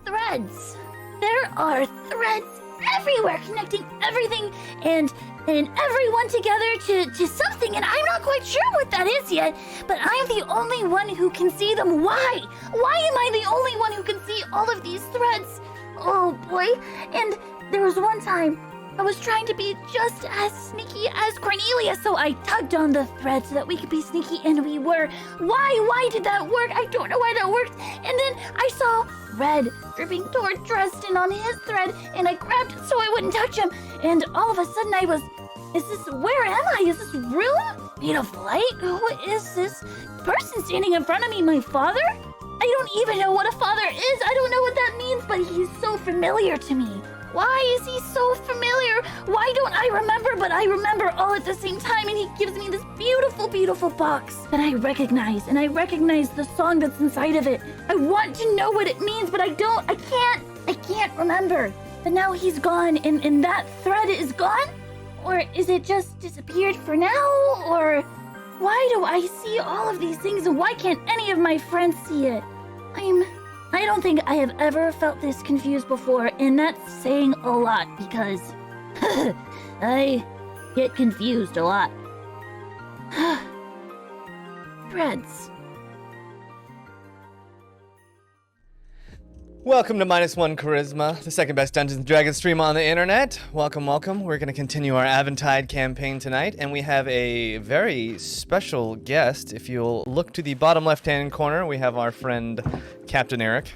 Threads. There are threads everywhere connecting everything and everyone together to something, and I'm not quite sure what that is yet, but I'm the only one who can see them. Why? Why am I the only one who can see all of these threads? Oh boy. And there was one time I was trying to be just as sneaky as Cornelia, so I tugged on the thread so that we could be sneaky, and we were. Why did that work? I don't know why that worked. And then I saw red dripping toward Dresden on his thread, and I grabbed it so I wouldn't touch him, and all of a sudden I was, where am I? Is this room made of light? Who is this person standing in front of me? My father? I don't even know what a father is. I don't know what that means, but he's so familiar to me. Why is he so familiar? Why don't I remember? But I remember all at the same time, and he gives me this beautiful, beautiful box that I recognize, and I recognize the song that's inside of it. I want to know what it means, but I can't remember. But now he's gone, and that thread is gone? Or is it just disappeared for now? Or why do I see all of these things, and why can't any of my friends see it? I don't think I have ever felt this confused before, and that's saying a lot because I get confused a lot. Threads. Welcome to MinusOneCHarisma, the second best Dungeons & Dragons stream on the internet. Welcome, welcome. We're going to continue our Aventide campaign tonight, and we have a very special guest. If you'll look to the bottom left-hand corner, we have our friend Captain Eric.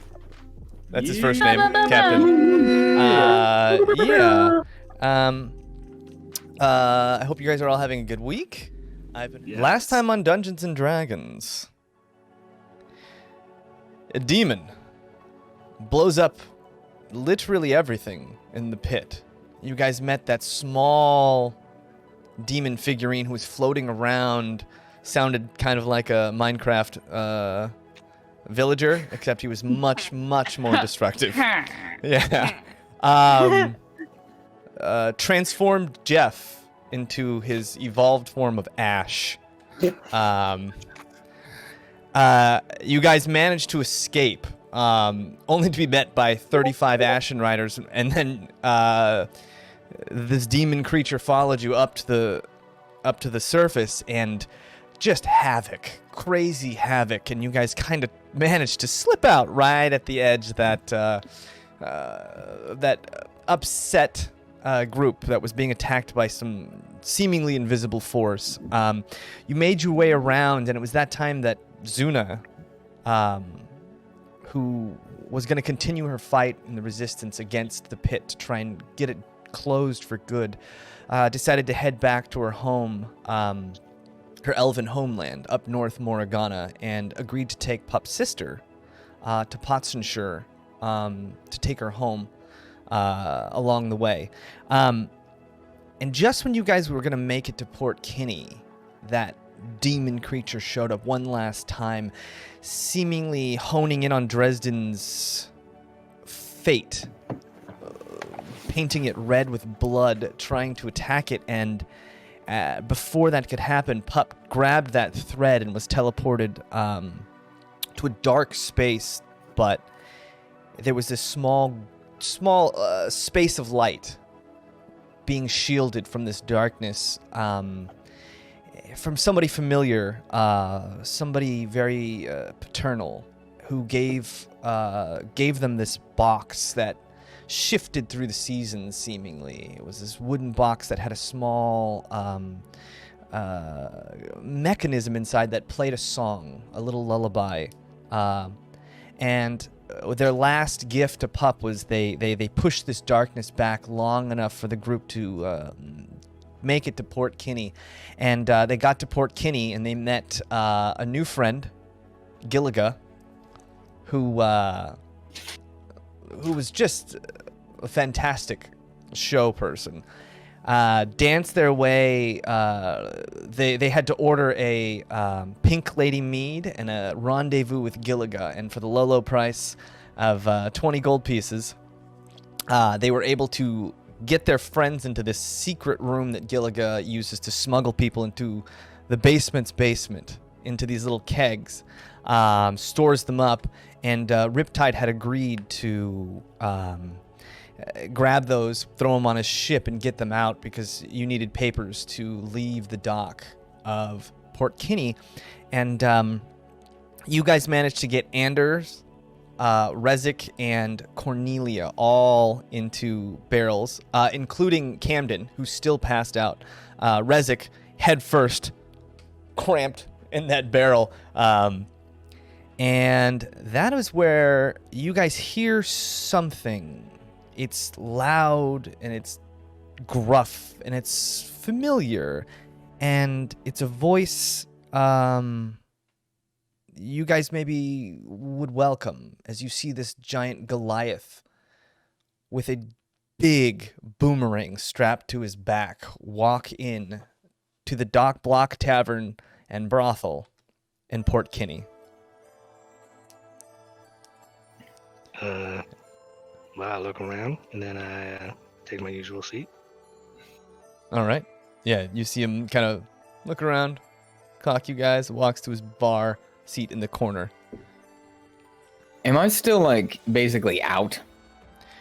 That's his first name, Captain. I hope you guys are all having a good week. Last time on Dungeons & Dragons, a demon blows up literally everything in the pit. You guys met that small demon figurine who was floating around, sounded kind of like a Minecraft villager, except he was much, much more destructive. Yeah. Transformed Jeff into his evolved form of Ash. You guys managed to escape. Only to be met by 35 Ashen Riders, and then this demon creature followed you up to the surface, and just havoc, crazy havoc, and you guys kind of managed to slip out right at the edge that that upset group that was being attacked by some seemingly invisible force. You made your way around, and it was that time that Zuna, who was going to continue her fight in the resistance against the pit to try and get it closed for good, decided to head back to her home, her elven homeland up north Morriganna, and agreed to take Pup's sister to Potsenshire to take her home along the way. And just when you guys were going to make it to Port Kinney, that demon creature showed up one last time, seemingly honing in on Dresden's fate, painting it red with blood, trying to attack it, and before that could happen, Pup grabbed that thread and was teleported to a dark space, but there was this small space of light being shielded from this darkness, from somebody familiar, somebody very paternal, who gave them this box that shifted through the seasons, seemingly. It was this wooden box that had a small mechanism inside that played a song, a little lullaby. And their last gift to Pup was they pushed this darkness back long enough for the group to make it to Port Kinney. And they got to Port Kinney, and they met a new friend, Gilliga, who was just a fantastic show person. Danced their way. They had to order a pink lady mead and a rendezvous with Gilliga, and for the low price of 20 gold pieces, they were able to get their friends into this secret room that Gilliga uses to smuggle people into the basement's basement into these little kegs, stores them up, and Riptide had agreed to grab those, throw them on his ship, and get them out because you needed papers to leave the dock of Port Kinney. And you guys managed to get Anders, Rezik, and Cornelia all into barrels, including Camden, who's still passed out. Rezik, head first, cramped in that barrel. And that is where you guys hear something. It's loud, and it's gruff, and it's familiar, and it's a voice you guys maybe would welcome as you see this giant Goliath with a big boomerang strapped to his back walk in to the Dock Block Tavern and Brothel in Port Kinney. Well, I look around, and then I take my usual seat. All right. Yeah, you see him kind of look around, clock you guys, walks to his bar seat in the corner. Am I still, like, basically out?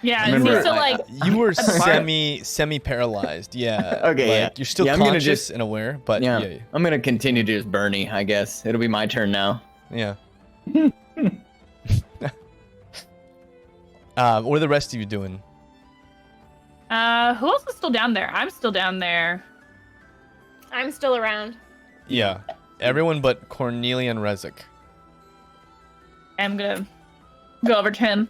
Yeah, Remember, he's still like You were semi-paralyzed, yeah. Okay, yeah. You're still Yeah, I'm gonna conscious and aware, but yeah. I'm gonna continue to just Bernie, I guess. It'll be my turn now. Yeah. What are the rest of you doing? who else is still down there? I'm still down there. I'm still around. Yeah. Everyone but Cornelia and Rezik. I'm gonna go over to him.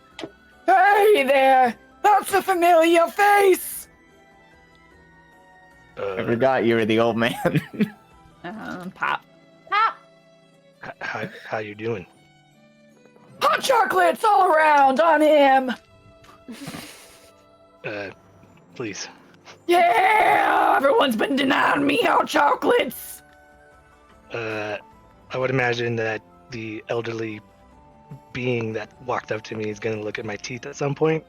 Hey there! That's a familiar face! I forgot you were the old man. Pop. Pop! How you doing? Hot chocolates all around on him! Please. Yeah! Everyone's been denying me hot chocolates! I would imagine that the elderly being that walked up to me is going to look at my teeth at some point.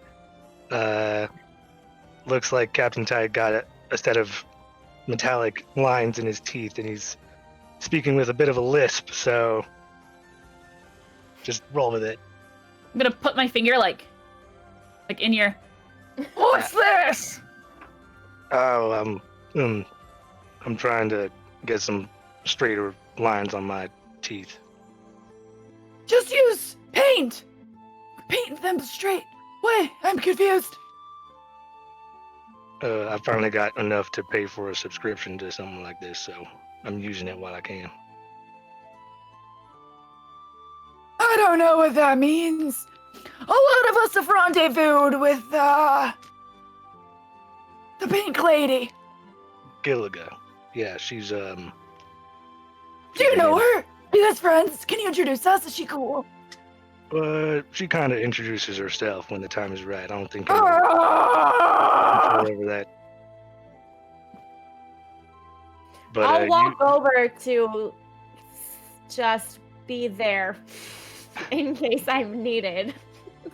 Looks like Captain Tide got a set of metallic lines in his teeth, and he's speaking with a bit of a lisp, so just roll with it. I'm gonna put my finger like in your. What's this? Oh, I'm trying to get some straighter lines on my teeth. Just use paint! Paint them straight. Wait, I'm confused. I finally got enough to pay for a subscription to something like this, so I'm using it while I can. I don't know what that means. A lot of us have rendezvoused with, the pink lady. Gilliga. Yeah, she's, Do you know her? Are you guys friends? Can you introduce us? Is she cool? she kind of introduces herself when the time is right. I don't think I'm control over that. But I'll walk over to just be there in case I'm needed.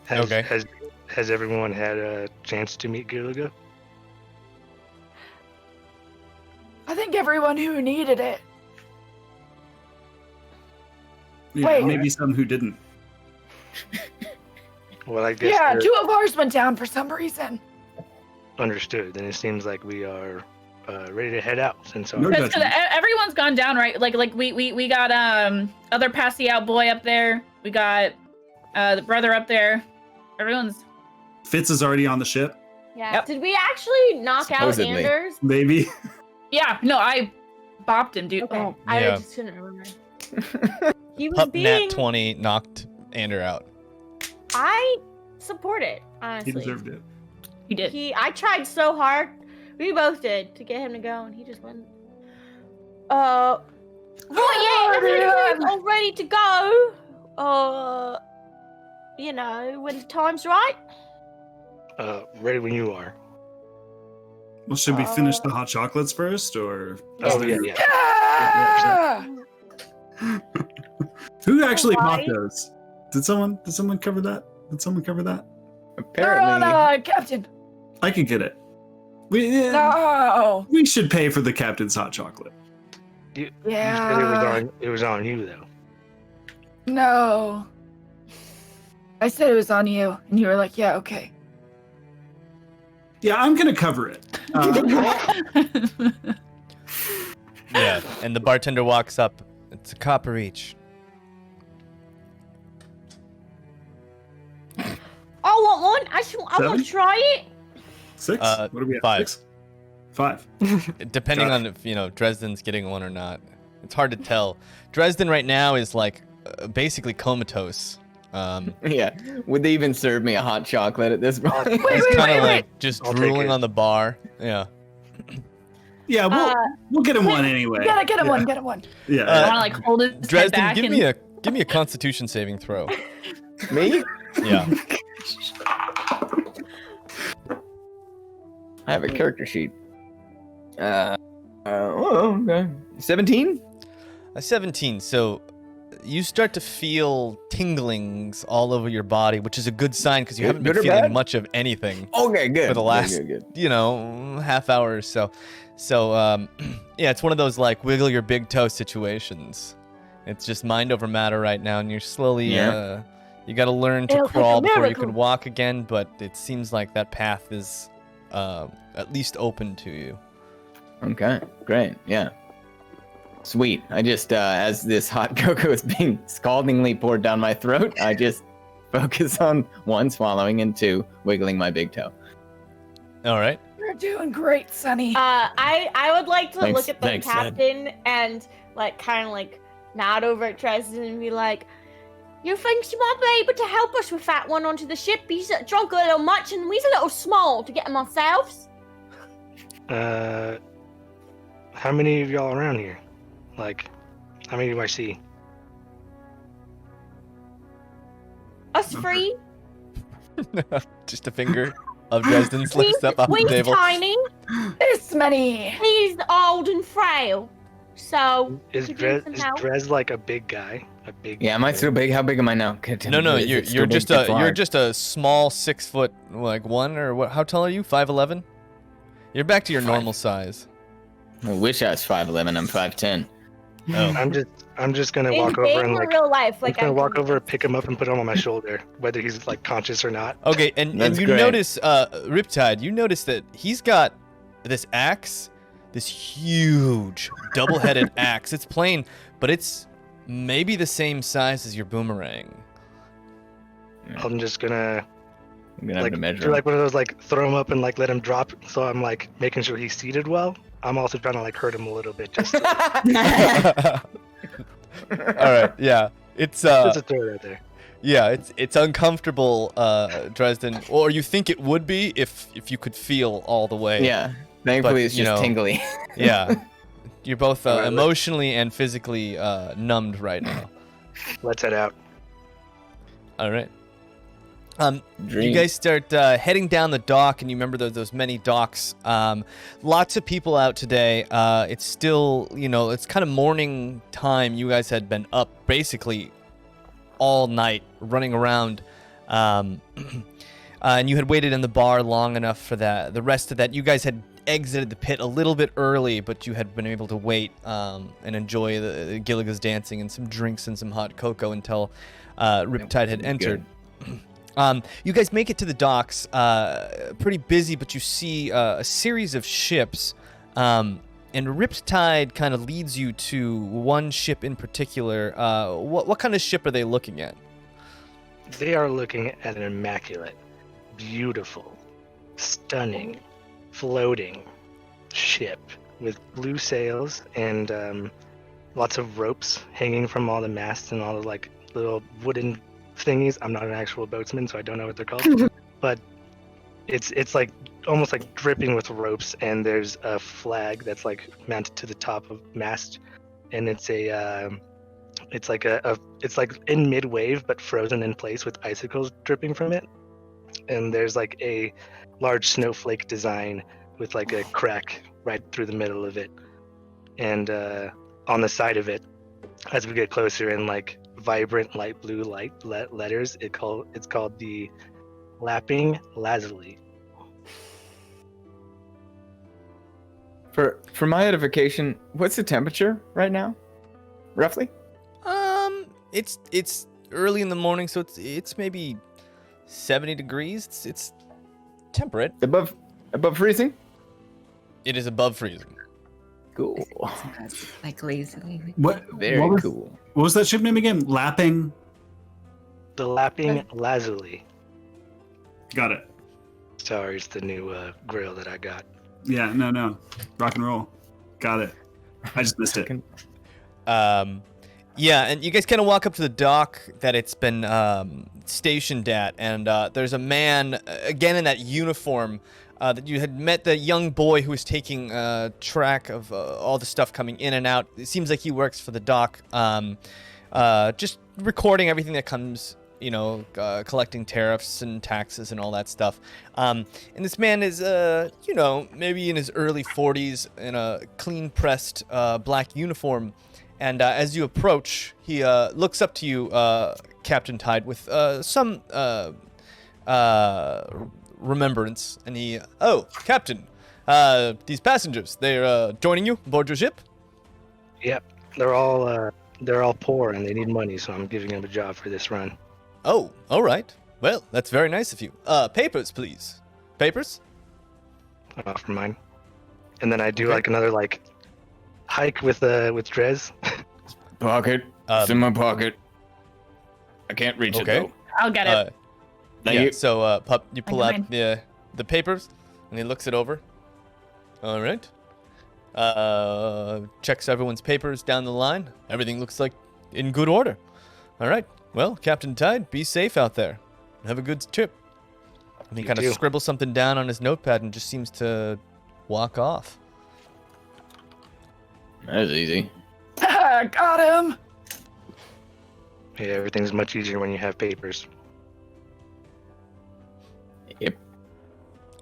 Has everyone had a chance to meet Gilliga? I think everyone who needed it. Yeah, Wait. maybe some who didn't. Well, I guess Yeah, they're 2 of ours went down for some reason. understood. Then it seems like we are ready to head out since our No Because judgment. everyone's gone down, right? Like we got other passy out boy up there. We got the brother up there. Everyone's. Fitz is already on the ship. Yeah. Yep. Did we actually knock Supposedly. out Anders? Maybe. Yeah, no, I bopped him, dude. Okay. Oh. I Yeah. just couldn't remember. He was Pup being. Nat 20 knocked Ander out. I support it, He honestly. deserved it. He did. I tried so hard. We both did to get him to go, and he just went. Oh yeah, everyone's all ready to go. You know, when the time's right. ready when you are. Well, should we finish the hot chocolates first, or? Oh yeah, yeah. Yeah! Who actually bought Why? those? Did someone cover that? Did someone cover that? They're on, Apparently. Captain. I can get it. We No! we should pay for the captain's hot chocolate. You Yeah. said it was on you though. No. I said it was on you, and you were like, yeah, okay. Yeah, I'm gonna cover it. Yeah, and the bartender walks up. It's a copper each. I want one. I want Seven? to try it. 6? What do we have? 5. 6? 5. Depending Got on if, Dresden's getting one or not. It's hard to tell. Dresden right now is like basically comatose. Yeah. Would they even serve me a hot chocolate at this point? He's kind of like just I'll take drooling it. on the bar. Yeah. Yeah, we'll get him one anyway. Get him Yeah. one, get him one. Yeah. I want to like hold his head Dresden, back give and me a Constitution saving throw. Me? Yeah. I have a character sheet. Okay. 17? A 17. So you start to feel tinglings all over your body, which is a good sign because you haven't been Good or feeling bad? much of anything Okay, good. for the last, Good. half hour or so. So, yeah, it's one of those like wiggle your big toe situations. It's just mind over matter right now, and you're slowly, Yeah. you got to learn to It'll take a crawl before you miracle. can walk again, but it seems like that path is at least open to you. Okay, great. Yeah. Sweet. I just, as this hot cocoa is being scaldingly poured down my throat, I just focus on 1, swallowing, and 2, wiggling my big toe. All right. You're doing great, Sonny. I would like to Thanks- look at the thanks, Ed. captain and like kind of like nod over at Dresden and be like, "You think you might be able to help us with that one onto the ship? He's drunk a little much and we's a little small to get him ourselves." How many of y'all around here? Like, how many do I see? Us three. Just a finger of Dresden slips up off the We's table. tiny. This many. He's old and frail. So Is could use some Drez help. like a big guy? A big. Yeah, am I still big? How big am I now? No, Is it still you're big? just It's you're large. just a small 6 foot like one or what? How tall are you? 5'11"? You're back to your normal size. I wish I was 5'11". I'm 5'10". Oh, I'm just gonna In walk over game and or like. real life, I'm like gonna I walk can- over, pick him up, and put him on my shoulder, whether he's like conscious or not. okay. And That's you great. notice, Riptide. You notice that he's got this axe, this huge double-headed axe. It's plain, but it's maybe the same size as your boomerang. I'm just gonna I'm gonna have like to measure. do like one of those like throw him up and like let him drop. So I'm like making sure he's seated well. I'm also trying to like hurt him a little bit, just to, All right. Yeah. It's just a throw right there. yeah. It's uncomfortable, Dresden, or you think it would be if you could feel all the way. Yeah. Thankfully, But, it's you just know, tingly. Yeah. You're both All right, let's- emotionally and physically numbed right now. Let's head out. All right. You Dream. guys start heading down the dock, and you remember those many docks. Lots of people out today. It's still, it's kind of morning time. You guys had been up basically all night, running around, and you had waited in the bar long enough for that. The rest of that, you guys had exited the pit a little bit early, but you had been able to wait and enjoy the Gilligan's dancing and some drinks and some hot cocoa until Riptide had entered. You guys make it to the docks, pretty busy, but you see a series of ships, and Riptide kind of leads you to one ship in particular. What kind of ship are they looking at? They are looking at an immaculate, beautiful, stunning, floating ship with blue sails and lots of ropes hanging from all the masts and all the like little wooden thingies. I'm not an actual boatsman, so I don't know what they're called. But it's like almost like dripping with ropes, and there's a flag that's like mounted to the top of mast, and it's like in mid wave but frozen in place with icicles dripping from it. And there's like a large snowflake design with like a crack right through the middle of it, and on the side of it, as we get closer in like vibrant light blue letters, it's called the Lapping Lazuli. For my edification, what's the temperature right now, roughly? It's early in the morning, so it's maybe 70 degrees. It's temperate. Above freezing? It is above freezing. Cool. Like lazily. What? Very what was, cool. What was that ship name again? Lapping. The Lapping Lazuli. Got it. Sorry, it's the new grill that I got. Yeah. No. Rock and roll. Got it. I just missed it. Yeah, and you guys kind of walk up to the dock that it's been stationed at, and there's a man, again in that uniform, that you had met the young boy who was taking track of all the stuff coming in and out. It seems like he works for the dock, just recording everything that comes, collecting tariffs and taxes and all that stuff. And this man is, maybe in his early 40s in a clean-pressed black uniform. And as you approach, he looks up to you, Captain Tide, with some remembrance. And he, "Oh, Captain, these passengers, they're joining you aboard your ship?" Yep, they're all poor and they need money, so I'm giving them a job for this run. "Oh, all right. Well, that's very nice of you. Papers, please. Papers?" I offer mine, and then I do Okay. another hike with Drez. Pocket. It's in my pocket. I can't reach Okay. it though. I'll get it. Thank yeah, you. so, Pup, you pull got out the papers, and he looks it over. All right. Checks everyone's papers down the line. Everything looks like in good order. All right. Well, Captain Tide, be safe out there. Have a good trip. And he You kind of too. scribbles something down on his notepad and just seems to walk off. That was easy. Got him. Yeah, everything's much easier when you have papers. Yep.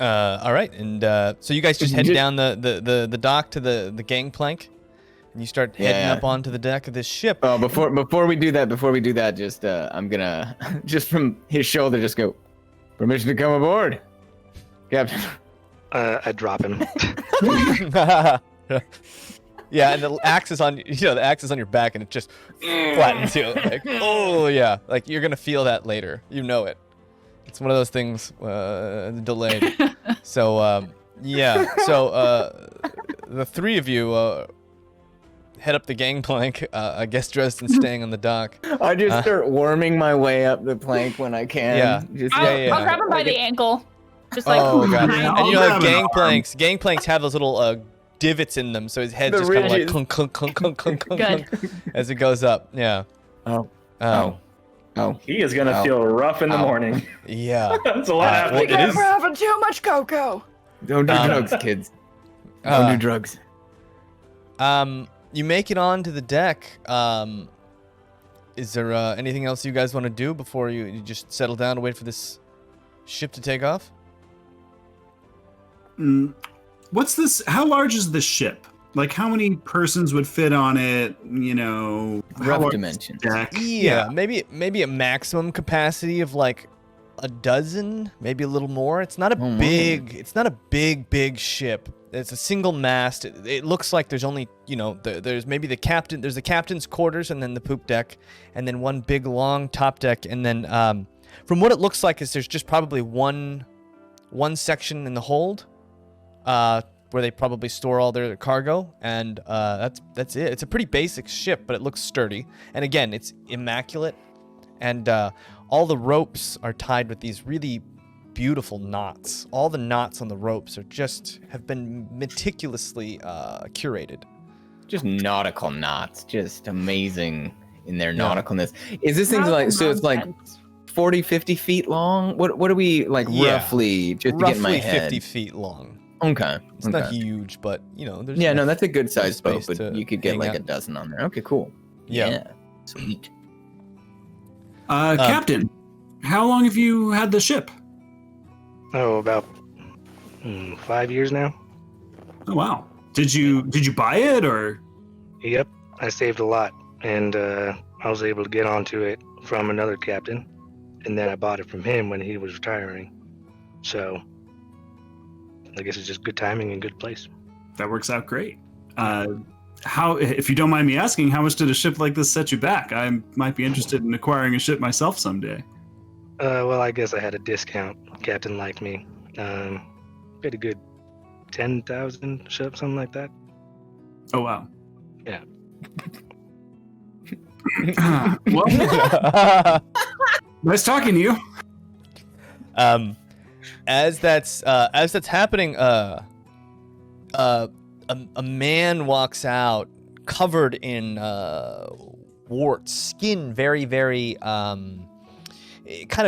All right, and so you guys just head down the dock to the gangplank, and you start heading Yeah. up onto the deck of this ship. Oh, before we do that, just I'm gonna just from his shoulder just go, permission to come aboard, Captain. I drop him. Yeah, and the axe is on your back, and it just flattens you. Like, oh yeah, like you're gonna feel that later. You know it. It's one of those things delayed. So yeah, so the three of you head up the gangplank. I guess Dresden staying on the dock. I just start worming my way up the plank when I can. Yeah. Just, I'll grab him by the ankle. Just like Oh god! behind And you know, I'll like grab an gangplanks have those little divots in them, so his head The just kind of like ridges. clunk, clunk, clunk, clunk, clunk, clunk, Good. clunk as it goes up. Yeah. Oh. Oh. He is gonna Ow. feel rough in the Ow. morning. Yeah. That's a lot well, happening. it is. We're having too much cocoa. Don't do Um, drugs, kids. Don't do drugs. You make it onto the deck. Is there anything else you guys want to do before you just settle down and wait for this ship to take off? What's this? How large is this ship? Like, how many persons would fit on it? How Rough large dimensions. deck? Yeah, maybe a maximum capacity of like a dozen, maybe a little more. It's not a Oh, big. It's not a big ship. It's a single mast. It looks like there's only there's maybe the captain. There's the captain's quarters and then the poop deck, and then one big long top deck, and then from what it looks like is there's just probably one section in the hold, where they probably store all their cargo, and that's it. It's a pretty basic ship, but it looks sturdy. And again, it's immaculate, and all the ropes are tied with these really beautiful knots. All the knots on the ropes have been meticulously curated. Just nautical knots. Just amazing in their nauticalness. Is this thing like, so it's like 40, 50 feet long? What are we like Yeah. roughly, just to get in my Roughly head? 50 feet long. Okay. It's not huge, but there's Yeah, no, enough that's a good sized boat, space but to you could get hang like out. a dozen on there. Okay, cool. Yeah. Sweet. Captain, how long have you had the ship? Oh, about 5 years now. Oh wow. Did you buy it or? Yep, I saved a lot, and I was able to get onto it from another captain, and then I bought it from him when he was retiring. So I guess it's just good timing and good place. That works out great. How, if you don't mind me asking, how much did a ship like this set you back? I might be interested in acquiring a ship myself someday. Well, I guess I had a discount. Captain liked me. Paid a good 10,000 ship, something like that. Oh, wow. Yeah. Well, nice talking to you. As that's happening, a man walks out covered in warts, skin very, very kind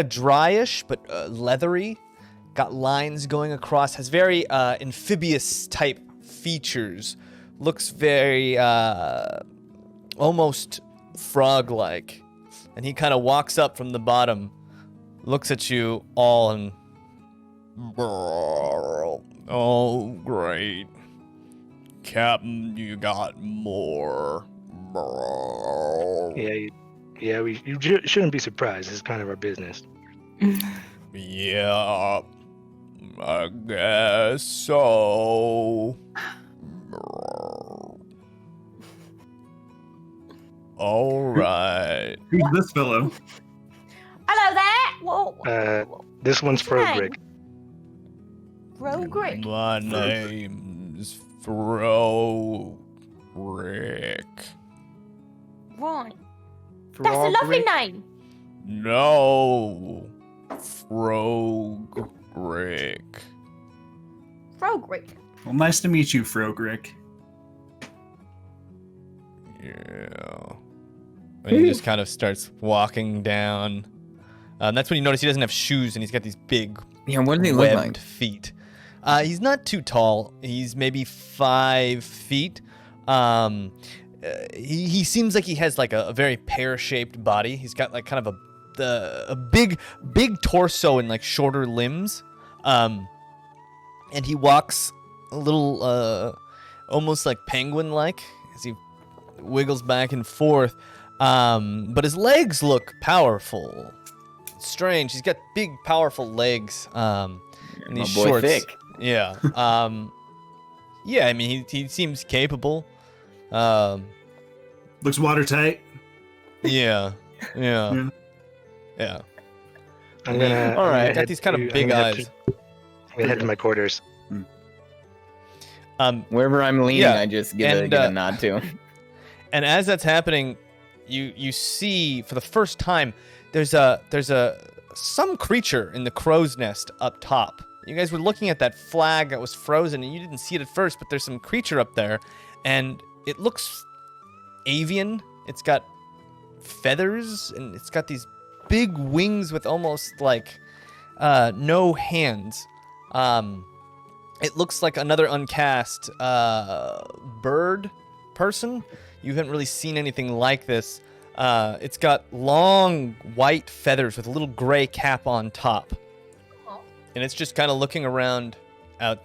of dryish but leathery, got lines going across, has very amphibious type features, looks very almost frog-like, and he kind of walks up from the bottom, looks at you all, and oh, great. Captain, you got more. Yeah, you shouldn't be surprised. It's kind of our business. Yeah, I guess so. All right. Who's this fellow? Hello there. Whoa. This one's What's your Frogrick. Frogrick. My name's Frogrick. Right. That's a lovely name. No, Frogrick. Frogrick. Well, nice to meet you, Frogrick. Yeah. And he just kind of starts walking down. That's when you notice he doesn't have shoes and he's got these big, Yeah, what does he look webbed like? feet. He's not too tall. He's maybe 5 feet. He seems like he has like a very pear-shaped body. He's got like kind of a big torso and like shorter limbs. And he walks a little almost like penguin-like as he wiggles back and forth. But his legs look powerful. It's strange. He's got big, powerful legs. And these My boy shorts. thick. Yeah. Yeah. I mean, he seems capable. Looks watertight. Yeah. Yeah. Yeah. I'm gonna. All right. Got these kind of big eyes. I'm gonna head to my quarters. Wherever I'm leaning, Yeah, I just give and, a nod to him. And as that's happening, you see for the first time there's some creature in the crow's nest up top. You guys were looking at that flag that was frozen and you didn't see it at first, but there's some creature up there and it looks avian. It's got feathers and it's got these big wings with almost like no hands. It looks like another uncast bird person. You haven't really seen anything like this. It's got long white feathers with a little gray cap on top. And it's just kind of looking around out.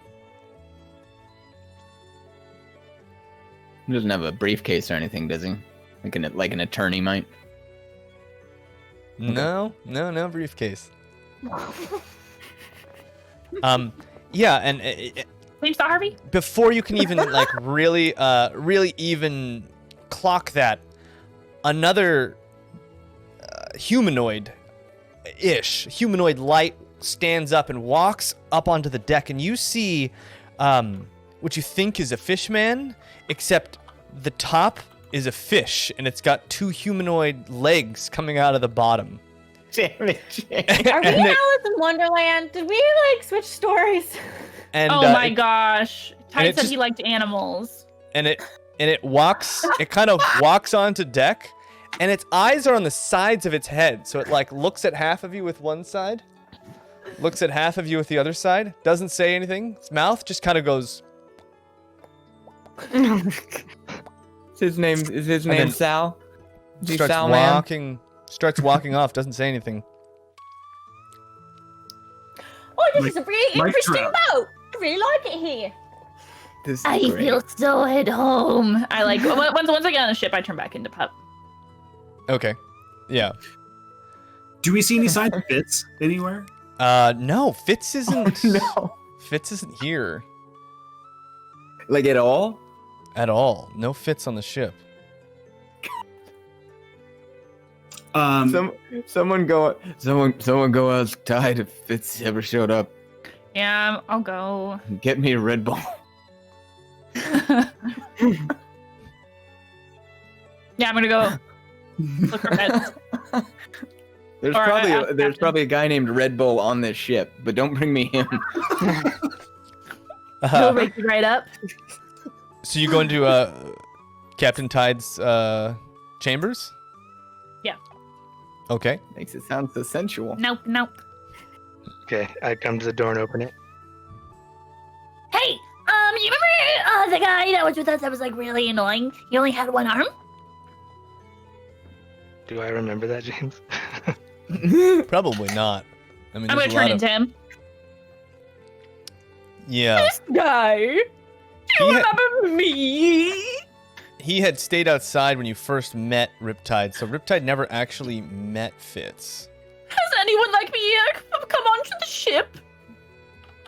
He doesn't have a briefcase or anything, does he? Like an attorney might. No briefcase. Yeah, and Same star, Harvey? before you can even like really even clock that, another humanoid light stands up and walks up onto the deck, and you see what you think is a fish man, except the top is a fish and it's got 2 humanoid legs coming out of the bottom. Are we in Alice in Wonderland? Did we like switch stories? And Oh my gosh. Ty it said just- he liked animals. and it kind of walks onto deck, and its eyes are on the sides of its head, so it like looks at half of you with one side, looks at half of you with the other side, doesn't say anything. Its mouth just kind of goes, Is his name then Sal? Is he starts Sal Man? walking off, doesn't say anything. Oh, this Like- is a really like interesting trout. boat. I really like it here. This is I great. feel so at home. I like once I get on the ship, I turn back into pup. Okay, yeah. Do we see any signs of Fitz anywhere? No, Fitz isn't. No. Fitz isn't here. Like at all? At all. No fits on the ship. Someone go outside if Fitz ever showed up. Yeah, I'll go. Get me a Red Bull. Yeah, I'm gonna go look for Fitz. There's probably a guy named Red Bull on this ship, but don't bring me him. He'll wake you right up. So you go into Captain Tide's chambers? Yeah. Okay. Makes it sound so sensual. Nope. Okay, I come to the door and open it. Hey, you remember the guy that was with us that was like really annoying? He only had one arm? Do I remember that, James? Probably not. I mean, I'm gonna turn into him. Yeah. This guy. He Remember me? He had stayed outside when you first met Riptide, so Riptide never actually met Fitz. Has anyone like me come onto the ship?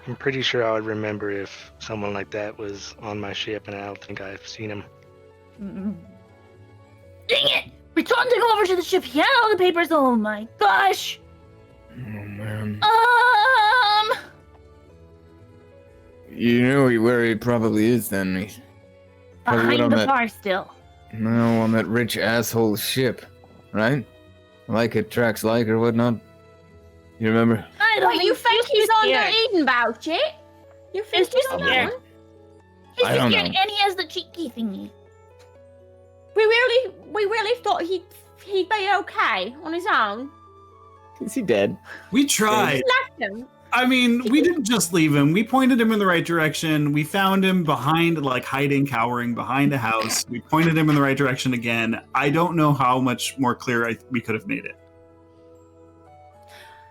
I'm pretty sure I would remember if someone like that was on my ship, and I don't think I've seen him. Dang it! We told him to go over to the ship. He had all the papers. Oh my gosh. Oh, man. You know where he probably is then. He's probably Behind on the that- bar still. No, on that rich asshole ship, right? Like attracts like or whatnot. You remember? I don't What, you think he's scared. under eating about it? You think He's he's just under scared. it? He's I don't scared know. and he has the cheeky thingy. We really thought he'd be okay on his own. Is he dead? We tried. Left him. I mean, we didn't just leave him. We pointed him in the right direction. We found him behind, like, hiding, cowering behind a house. We pointed him in the right direction again. I don't know how much more clear we could have made it.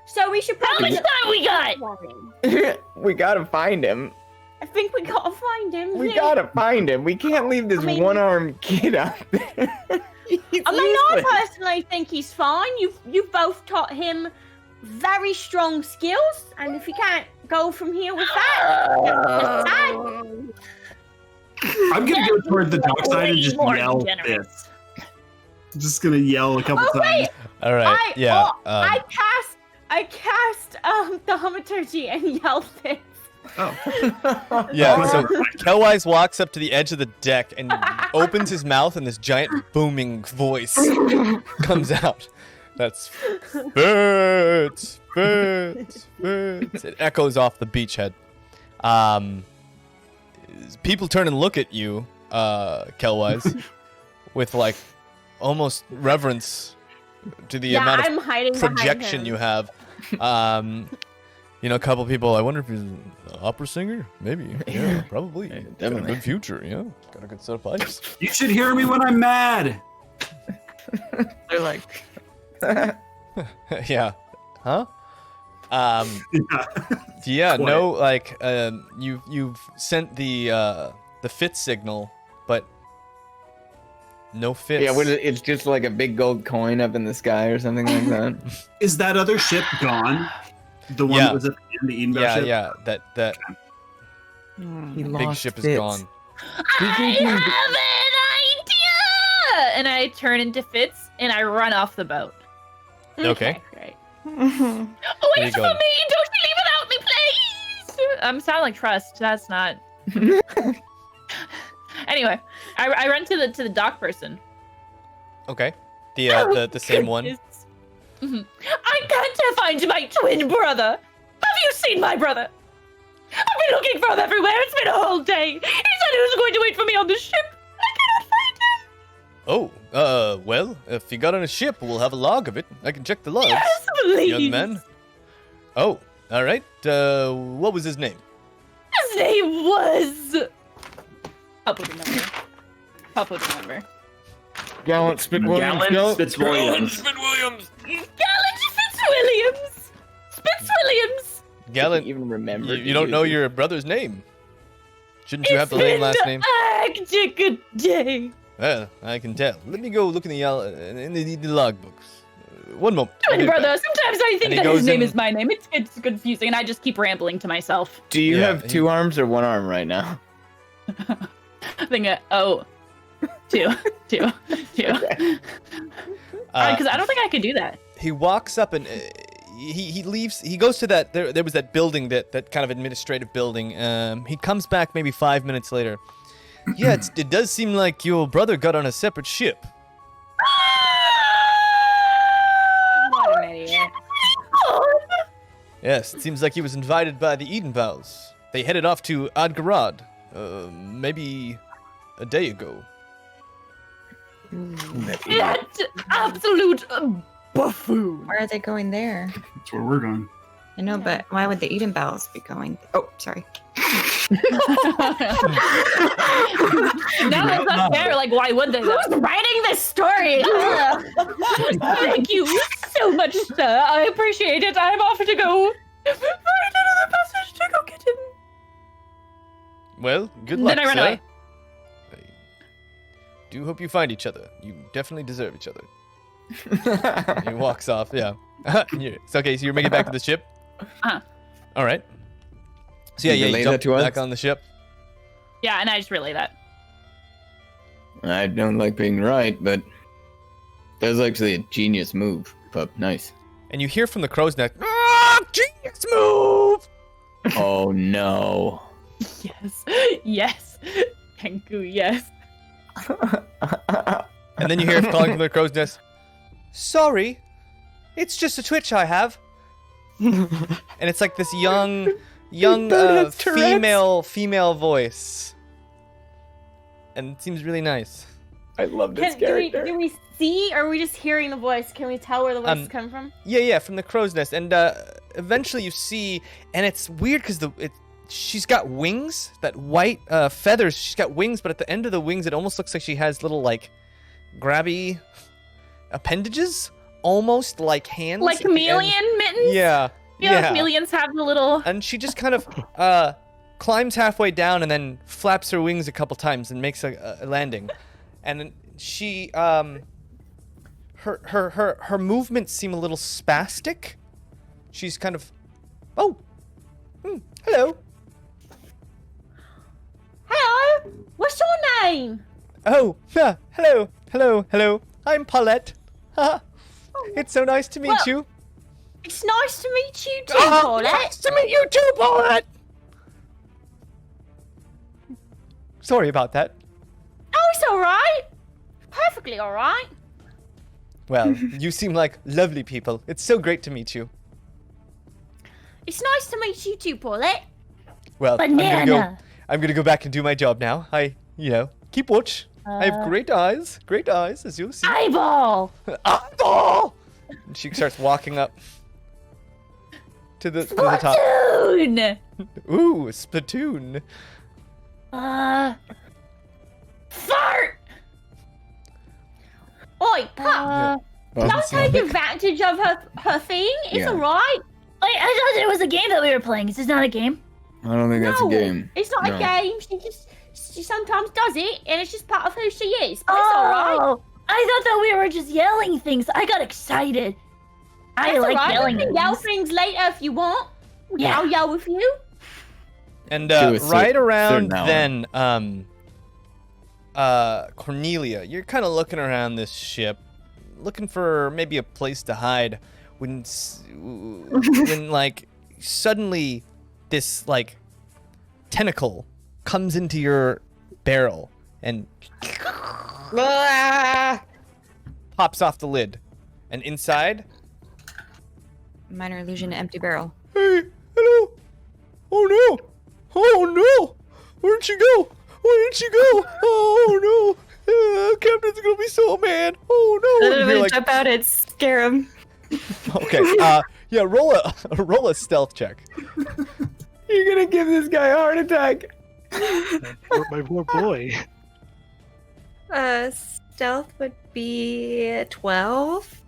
So we should How probably much time we got? We gotta find him. I think we gotta find him. We gotta find him. We can't leave this I mean- one-armed kid out there. He's I mean, I useless. personally think he's fine. You've both taught him very strong skills, and if he can't go from here with that, that's sad. I'm gonna go toward the dock side and Way just more yell generous. this. I'm just gonna yell a couple Oh, wait. times. All right. Yeah. I cast thaumaturgy and yell this. Oh. Yeah, so Kelwise walks up to the edge of the deck and opens his mouth, and this giant booming voice comes out. That's Fitz. It echoes off the beachhead. People turn and look at you, Kelwise, with like almost reverence to the amount I'm of hiding behind projection him. you have. You know, a couple people, I wonder if he's an opera singer? Maybe. Yeah, probably. Yeah, Got definitely. a good future, yeah. Got a good set of pipes. You should hear me when I'm mad. They're like, Yeah. Huh? Yeah. Yeah, Quite. no, like, you've sent the Fitz signal, but no Fitz. yeah, it's just like a big gold coin up in the sky or something like that. Is that other ship gone? The one Yeah. that was at the end, the Edenville Yeah, ship? yeah, that He big lost ship is Fitz. gone. I have an idea! And I turn into Fitz and I run off the boat. Okay. Great. Where Wait you for going? me! Don't you leave without me, please! I'm sounding like Trust. That's not. Anyway, I run to the dock person. Okay. The same one. Mhm. I can't find my twin brother. Have you seen my brother? I've been looking for him everywhere. It's been a whole day. He said he was going to wait for me on the ship. I cannot find him. Oh, well, if you got on a ship, we'll have a log of it. I can check the logs. Yes, please. Young man. Oh, all right. What was his name? His name was. I'll put the number. Gallant Spitwilliams. Fitzwilliams. Gallant Fitzwilliams. Spitzwilliams. Gallant. Even remember. You don't know your brother's name. Shouldn't you have the same last name? Hectic a day. Well, I can tell. Let me go look in the logbooks. One moment. I'll Twin be brother. back. Sometimes I And think he that goes his name in- is my name. It's confusing, and I just keep rambling to myself. Do you Yeah, have two arms or one arm right now? I think, two. Because I don't think I could do that. He walks up and he leaves. He goes to that. There was that building, that kind of administrative building. He comes back maybe 5 minutes later. Yeah, it does seem like your brother got on a separate ship. What an idiot. Yes, it seems like he was invited by the Edenvals. They headed off to Adgarad, maybe a day ago. That absolute buffoon. Why are they going there? That's where we're going. I know, but why would the Edenvals be going? Oh, sorry. Now that's not fair. Like, why would they? Who's writing this story? Thank you so much, sir. I appreciate it. I'm off to go find another passage to go get him. Well, good luck, Then I run sir. away. I do hope you find each other. You definitely deserve each other. He walks off, yeah. It's okay, so you're making it back to the ship? Uh-huh. All right. So yeah, You you relay jump that to us? back on the ship. Yeah, and I just relay that. I don't like being right, but that was actually a genius move, pup. Nice. And you hear from the crow's nest, "Ah, genius move!" Oh no. Yes. Yes. Kenku, yes. And then you hear calling from the crow's nest, "Sorry, it's just a twitch I have." And it's like this young female voice. And it seems really nice. I love this Do we see, or are we just hearing the voice? Can we tell where the voice is coming from? Yeah, from the crow's nest. And eventually you see, and it's weird because she's got wings, that white feathers. She's got wings, but at the end of the wings, it almost looks like she has little, like, grabby appendages, almost like hands. Like at the end. chameleon mittens? Yeah. You know, chameleons have the little... And she just kind of climbs halfway down and then flaps her wings a couple times and makes a landing. And she, her movements seem a little spastic. She's kind of, hello. Hello. What's your name? Oh, hello. I'm Paulette. It's so nice to meet you. It's nice to meet you too, Paulette. Nice to meet you too, Paulette. Sorry about that. Oh, it's all right. Perfectly all right. Well, you seem like lovely people. It's so great to meet you. It's nice to meet you too, Paulette. Well, Banana. I'm gonna go back and do my job now. Keep watch. I have great eyes, as you'll see. Eyeball. Eyeball! And she starts walking up to the top. Splatoon! Ooh, Splatoon. Fart! Oi, pup. Don't take advantage of her thing. It's Yeah. all right. Wait, I thought it was a game that we were playing. Is this not a game? I don't think that's a game. It's not No. a game. She sometimes does it, and it's just part of who she is. But it's all right. Oh, I thought that we were just yelling things. I got excited. I That's like all right. yelling We can yell things. things later if you want. Yeah. I'll yell with you. And To a right around certain hour. then, Cornelia, you're kind of looking around this ship, looking for maybe a place to hide. When like suddenly this like tentacle comes into your barrel and pops off the lid, and inside, Minor illusion, empty barrel. hey, hello, oh no, where'd she go? Oh no, Captain's gonna be so mad. Oh no, and you're like, Jump out and scare him. okay, yeah, roll a stealth check. You're gonna give this guy a heart attack. My poor boy. Stealth would be 12.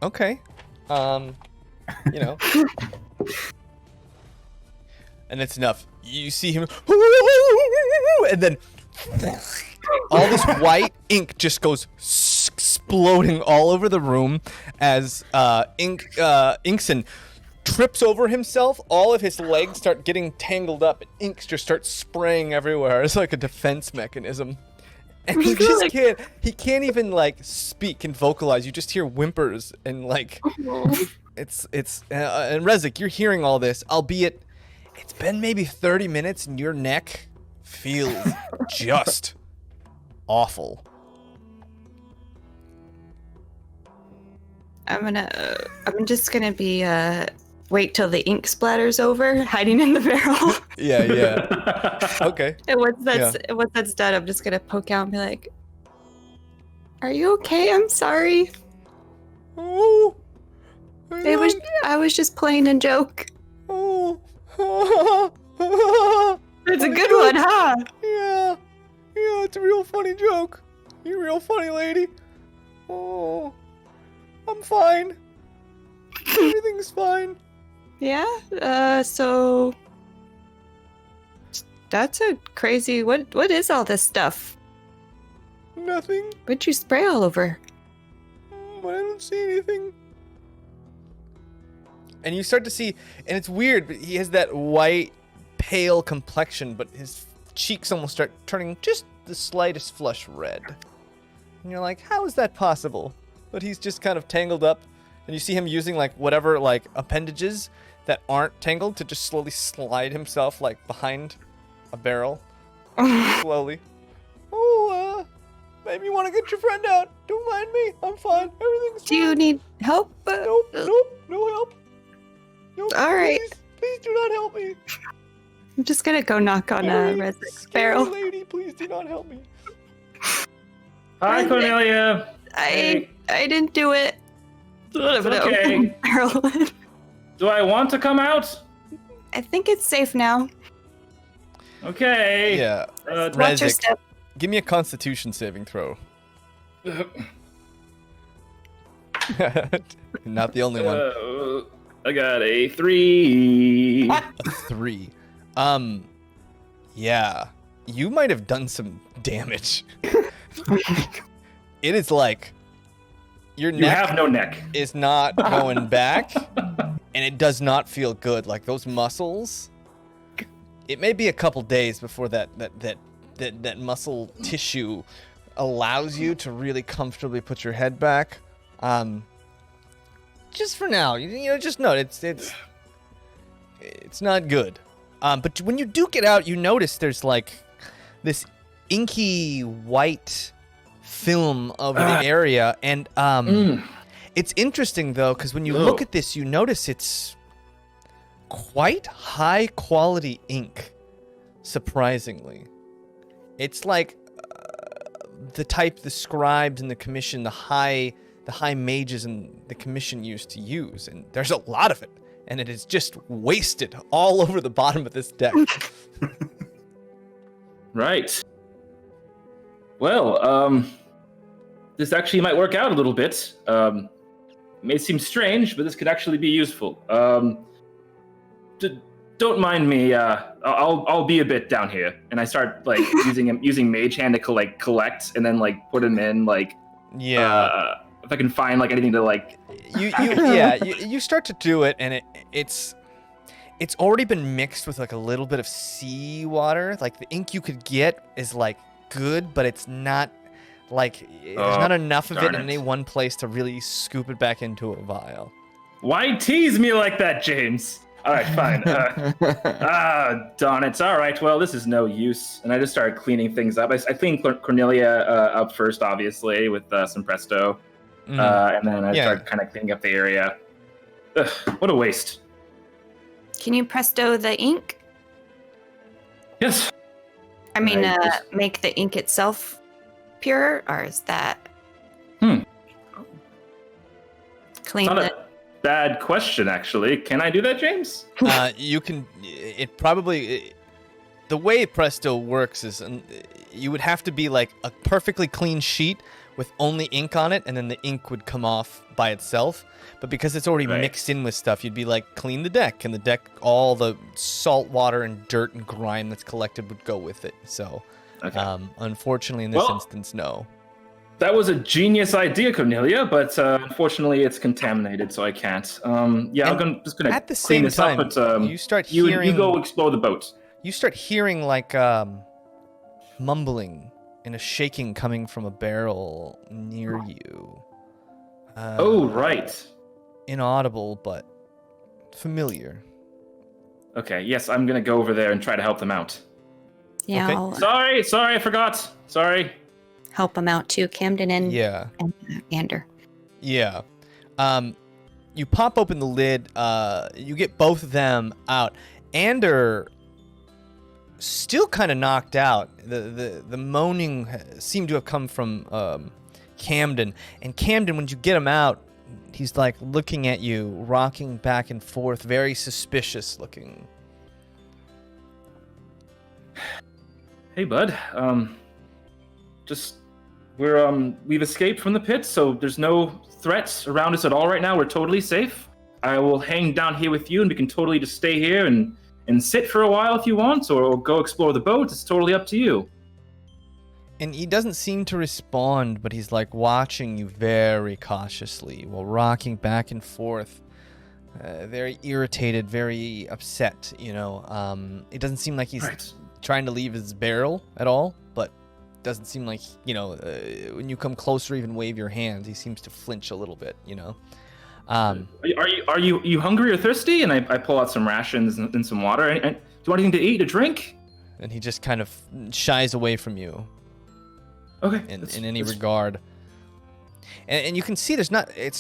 Okay, you know, and it's enough. You see him, and then all this white ink just goes exploding all over the room as Incent trips over himself. All of his legs start getting tangled up, and ink just starts spraying everywhere. It's like a defense mechanism. And he just can't. He can't even like speak and vocalize. You just hear whimpers and like. It's and Rezik, you're hearing all this, albeit it's been maybe 30 minutes, and your neck feels just awful. I'm just gonna be wait till the ink splatters over, hiding in the barrel. Yeah. Okay. And once that's done, I'm just gonna poke out and be like, "Are you okay? I'm sorry. Oh, I was just playing a joke." Oh. It's a good one, huh? Yeah, it's a real funny joke. You're a real funny lady. Oh, I'm fine. Everything's fine. Yeah. So that's a crazy. What is all this stuff? Nothing. What'd you spray all over? But I don't see anything. And you start to see, and it's weird, but he has that white, pale complexion, but his cheeks almost start turning just the slightest flush red. And you're like, how is that possible? But he's just kind of tangled up, and you see him using like whatever like appendages that aren't tangled to just slowly slide himself like behind a barrel. Slowly. Oh, maybe you want to get your friend out. Don't mind me. I'm fine. Everything's fine. Do you need help? Nope, no help. Nope, All right. Please do not help me. I'm just gonna go knock on Rezik's barrel. Lady, please do not help me. Hi, Cornelia. I didn't do it. Okay. Do I want to come out? I think it's safe now. Okay. Yeah. Watch your Rezik, step. give me a Constitution saving throw. Not the only one. I got a 3. A 3. Yeah. You might have done some damage. It is like your neck. You have no neck. Is not going back, and it does not feel good. Like those muscles. It may be a couple days before that muscle tissue allows you to really comfortably put your head back. Just for now, you know, just note it's not good. But when you do get out, you notice there's like this inky white film over the area, and it's interesting though because when you look at this, you notice it's quite high quality ink. Surprisingly, it's like the type the scribes and the commission, the high mages and the commission used to use, and there's a lot of it, and it is just wasted all over the bottom of this deck. Right. Well, this actually might work out a little bit. May seem strange, but this could actually be useful. Don't mind me. I'll be a bit down here, and I start like using Mage Hand to collect, and then like put them in like. Yeah. If I can find like anything to like. You start to do it, and it's already been mixed with like a little bit of seawater. Like the ink you could get is like good, but it's not like there's not enough of it in any one place to really scoop it back into a vial. Why tease me like that, Jaymes? All right, fine. Darn it. All right, well, this is no use. And I just started cleaning things up. I cleaned Cornelia up first, obviously, with some Presto. And then I started kind of cleaning up the area. Ugh, what a waste. Can you Presto the ink? Yes. I mean, make the ink itself pure, or is that... Clean Not the... a bad question, actually. Can I do that, Jaymes? You can. It probably. The way Presto works is you would have to be like a perfectly clean sheet with only ink on it, and then the ink would come off by itself. But because it's already mixed in with stuff, you'd be like, clean the deck, and the deck, all the salt water and dirt and grime that's collected would go with it. So, unfortunately, in this instance, no. That was a genius idea, Cornelia, but unfortunately it's contaminated, so I can't. I'm just gonna at the clean same this time, up, but you start you hearing go explore the boat. You start hearing like mumbling and a shaking coming from a barrel near you. Oh, right. Inaudible, but familiar. Okay, yes, I'm gonna go over there and try to help them out. Yeah, Okay. I'll Sorry, I forgot. Sorry. help them out too, Camden and Yeah. Ander. Yeah. You pop open the lid. You get both of them out. Ander still kind of knocked out. The moaning seemed to have come from Camden. And Camden, when you get him out, he's like looking at you, rocking back and forth, very suspicious looking. Hey, bud. We've escaped from the pit, so there's no threats around us at all right now. We're totally safe. I will hang down here with you, and we can totally just stay here and sit for a while if you want, or go explore the boat. It's totally up to you. And he doesn't seem to respond, but he's like watching you very cautiously while rocking back and forth. Very irritated, very upset, you know. It doesn't seem like he's trying to leave his barrel at all, but doesn't seem like, you know, when you come closer, even wave your hands, he seems to flinch a little bit, you know. Are you hungry or thirsty? And I pull out some rations and some water. And do you want anything to eat, to drink? And he just kind of shies away from you. Okay. In any regard. And you can see there's not a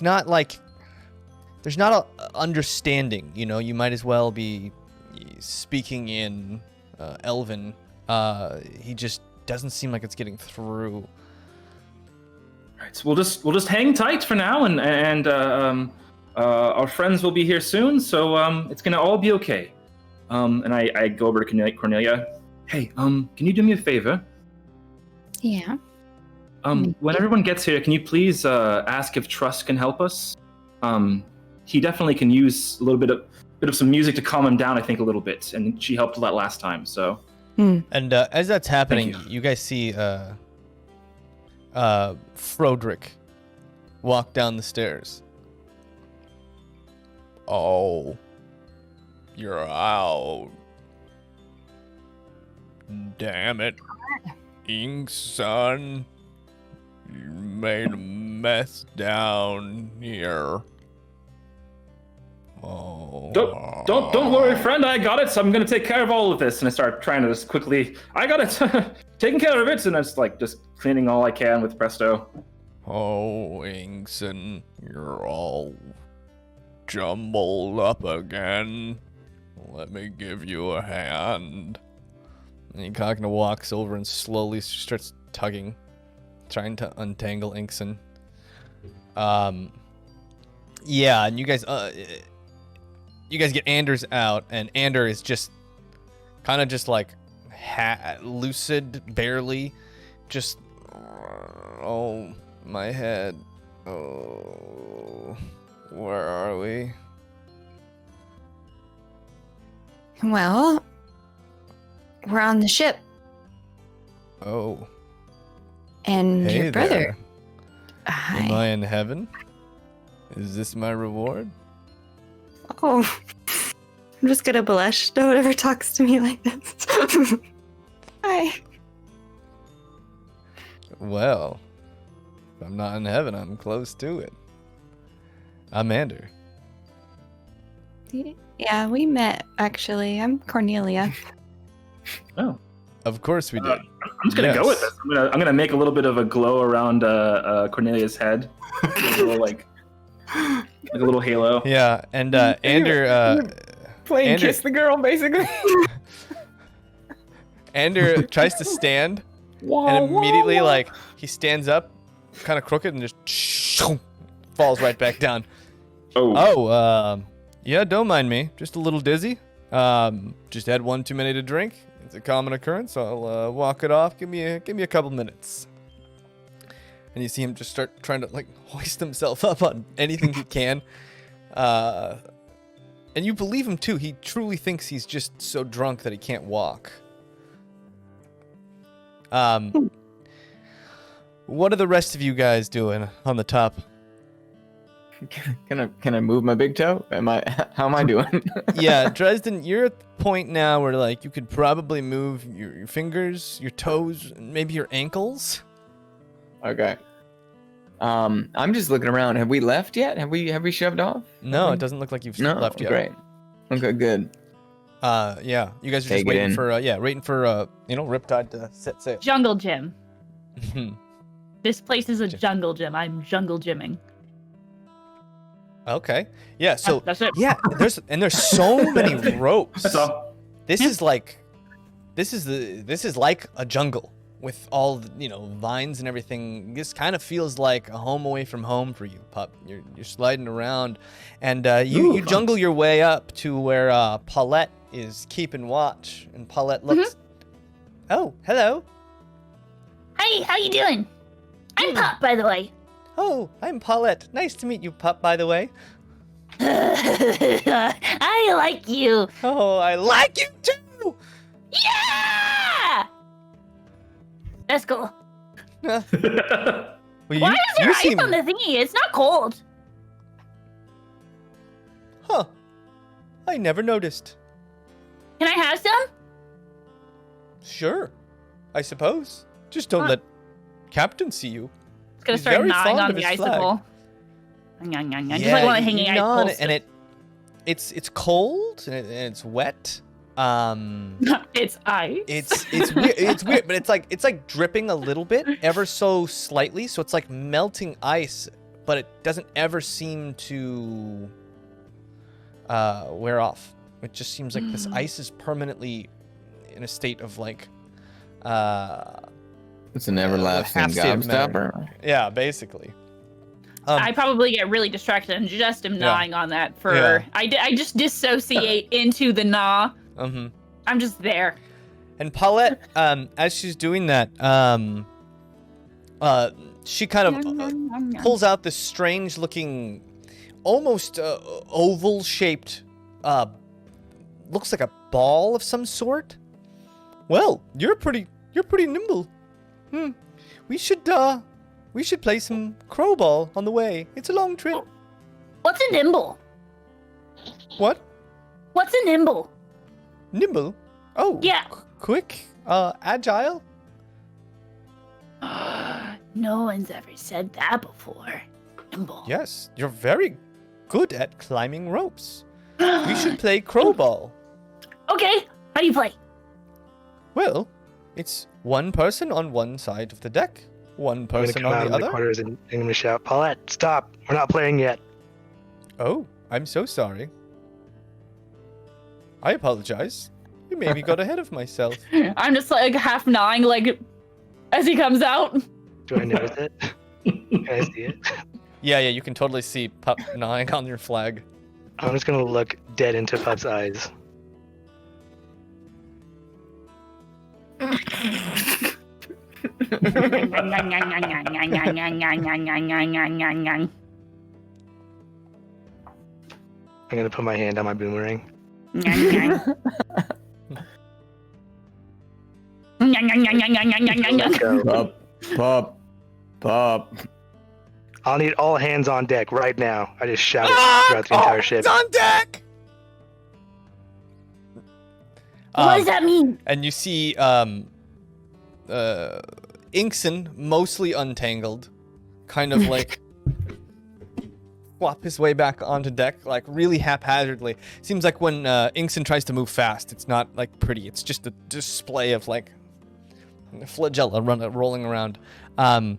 understanding, you know. You might as well be speaking in Elven. He just doesn't seem like it's getting through. All right, so we'll just hang tight for now, and our friends will be here soon, so it's gonna all be okay. And I go over to Cornelia. Hey, can you do me a favor? Yeah. When everyone gets here, can you please ask if Trust can help us? He definitely can use a little bit of some music to calm him down, I think, a little bit, and she helped a lot last time, so. And as that's happening, you guys see Frodrick walk down the stairs. Oh, you're out. Damn it. Ink son. You made a mess down here. Oh. Don't worry, friend. I got it. So I'm gonna take care of all of this. And I start trying to just quickly. I got it. Taking care of it, and I just cleaning all I can with Presto. Oh, Inkson, you're all jumbled up again. Let me give you a hand. And he kind of walks over and slowly starts tugging, trying to untangle Inkson. Yeah, and you guys get Anders out, and Ander is just kind of just like lucid, barely, just oh my head. Oh, where are we? Well, we're on the ship. Oh. And Hey your brother. there. Hi. Am I in heaven? Is this my reward? Oh, I'm just gonna blush. No one ever talks to me like this. Hi. Well, if I'm not in heaven, I'm close to it. I'm Ander. Yeah, we met, actually. I'm Cornelia. Oh. Of course we did. I'm just gonna go with this. I'm gonna make a little bit of a glow around Cornelia's head, like a little halo. Yeah, and Ander Playing Kiss the Girl, basically. Ander tries to stand, and immediately, like, he stands up, kind of crooked, and just falls right back down. Yeah, don't mind me. Just a little dizzy. Just had one too many to drink. It's a common occurrence. I'll walk it off. Give me a couple minutes. And you see him just start trying to like hoist himself up on anything he can. And you believe him too. He truly thinks he's just so drunk that he can't walk. What are the rest of you guys doing on the top? Can I move my big toe? How am I doing? Yeah, Dresden, you're at the point now where like you could probably move your fingers, your toes, maybe your ankles. Okay. I'm just looking around. Have we left yet? Have we shoved off? No, it doesn't look like you've left yet. Great. Okay, good. Yeah, you guys are Take just it waiting in. for Riptide to set sail. Jungle gym. This place is a jungle gym. I'm jungle gymming. Okay. Yeah, so That's it. yeah, there's so many ropes. That's all. This is like a jungle with all the, vines and everything. This kind of feels like a home away from home for you, pup. You're sliding around, and you jungle your way up to where Paulette is keeping watch, and Paulette looks. Oh, hello. Hey, how you doing? I'm Pop, by the way. Oh, I'm Paulette. Nice to meet you, pup. By the way. I like you. Oh, I like you too. Yeah! That's cool. Well, Why is there ice on the thingy? It's not cold. Huh. I never noticed. Can I have some? Sure. I suppose. Just don't let Captain see you. It's gonna He's start very gnawing fond on of the his flag. icicle. Just like one of the hanging you gnaw on icicles. it, and it's cold and it's wet. It's ice. It's weird. It's weird, but it's like dripping a little bit, ever so slightly. So it's like melting ice, but it doesn't ever seem to wear off. It just seems like this ice is permanently in a state of like It's an everlasting half state of matter. gobstopper. Yeah, basically. I probably get really distracted and just am gnawing on that for. Yeah. I just dissociate into the gnaw. Mm-hmm. I'm just there. And Paulette, as she's doing that, she kind of pulls out this strange-looking, almost oval-shaped, looks like a ball of some sort. Well, you're pretty nimble. We should play some crowball on the way. It's a long trip. What's a nimble? What? What's a nimble? Nimble? Oh. Yeah. Quick. Agile. No one's ever said that before. Nimble. Yes, you're very good at climbing ropes. We should play crowball. Okay. How do you play? Well, it's one person on one side of the deck, one I'm gonna person come out on of the the other. corners and I'm gonna shout, Paulette, stop! We're not playing yet. Oh, I'm so sorry. I apologize. I maybe got ahead of myself. I'm just like half gnawing, like as he comes out. Do I notice it? Can I see it? Yeah, you can totally see Pup gnawing on your flag. I'm just gonna look dead into Pup's eyes. I'm gonna put my hand on my boomerang. Let's go. Pop. I'll need all hands on deck right now. I just shouted throughout the entire ship. It's on deck! What does that mean? And you see Inkson, mostly untangled, kind of like flop his way back onto deck, like really haphazardly. Seems like when Inkson tries to move fast, it's not like pretty. It's just a display of like flagella rolling around. And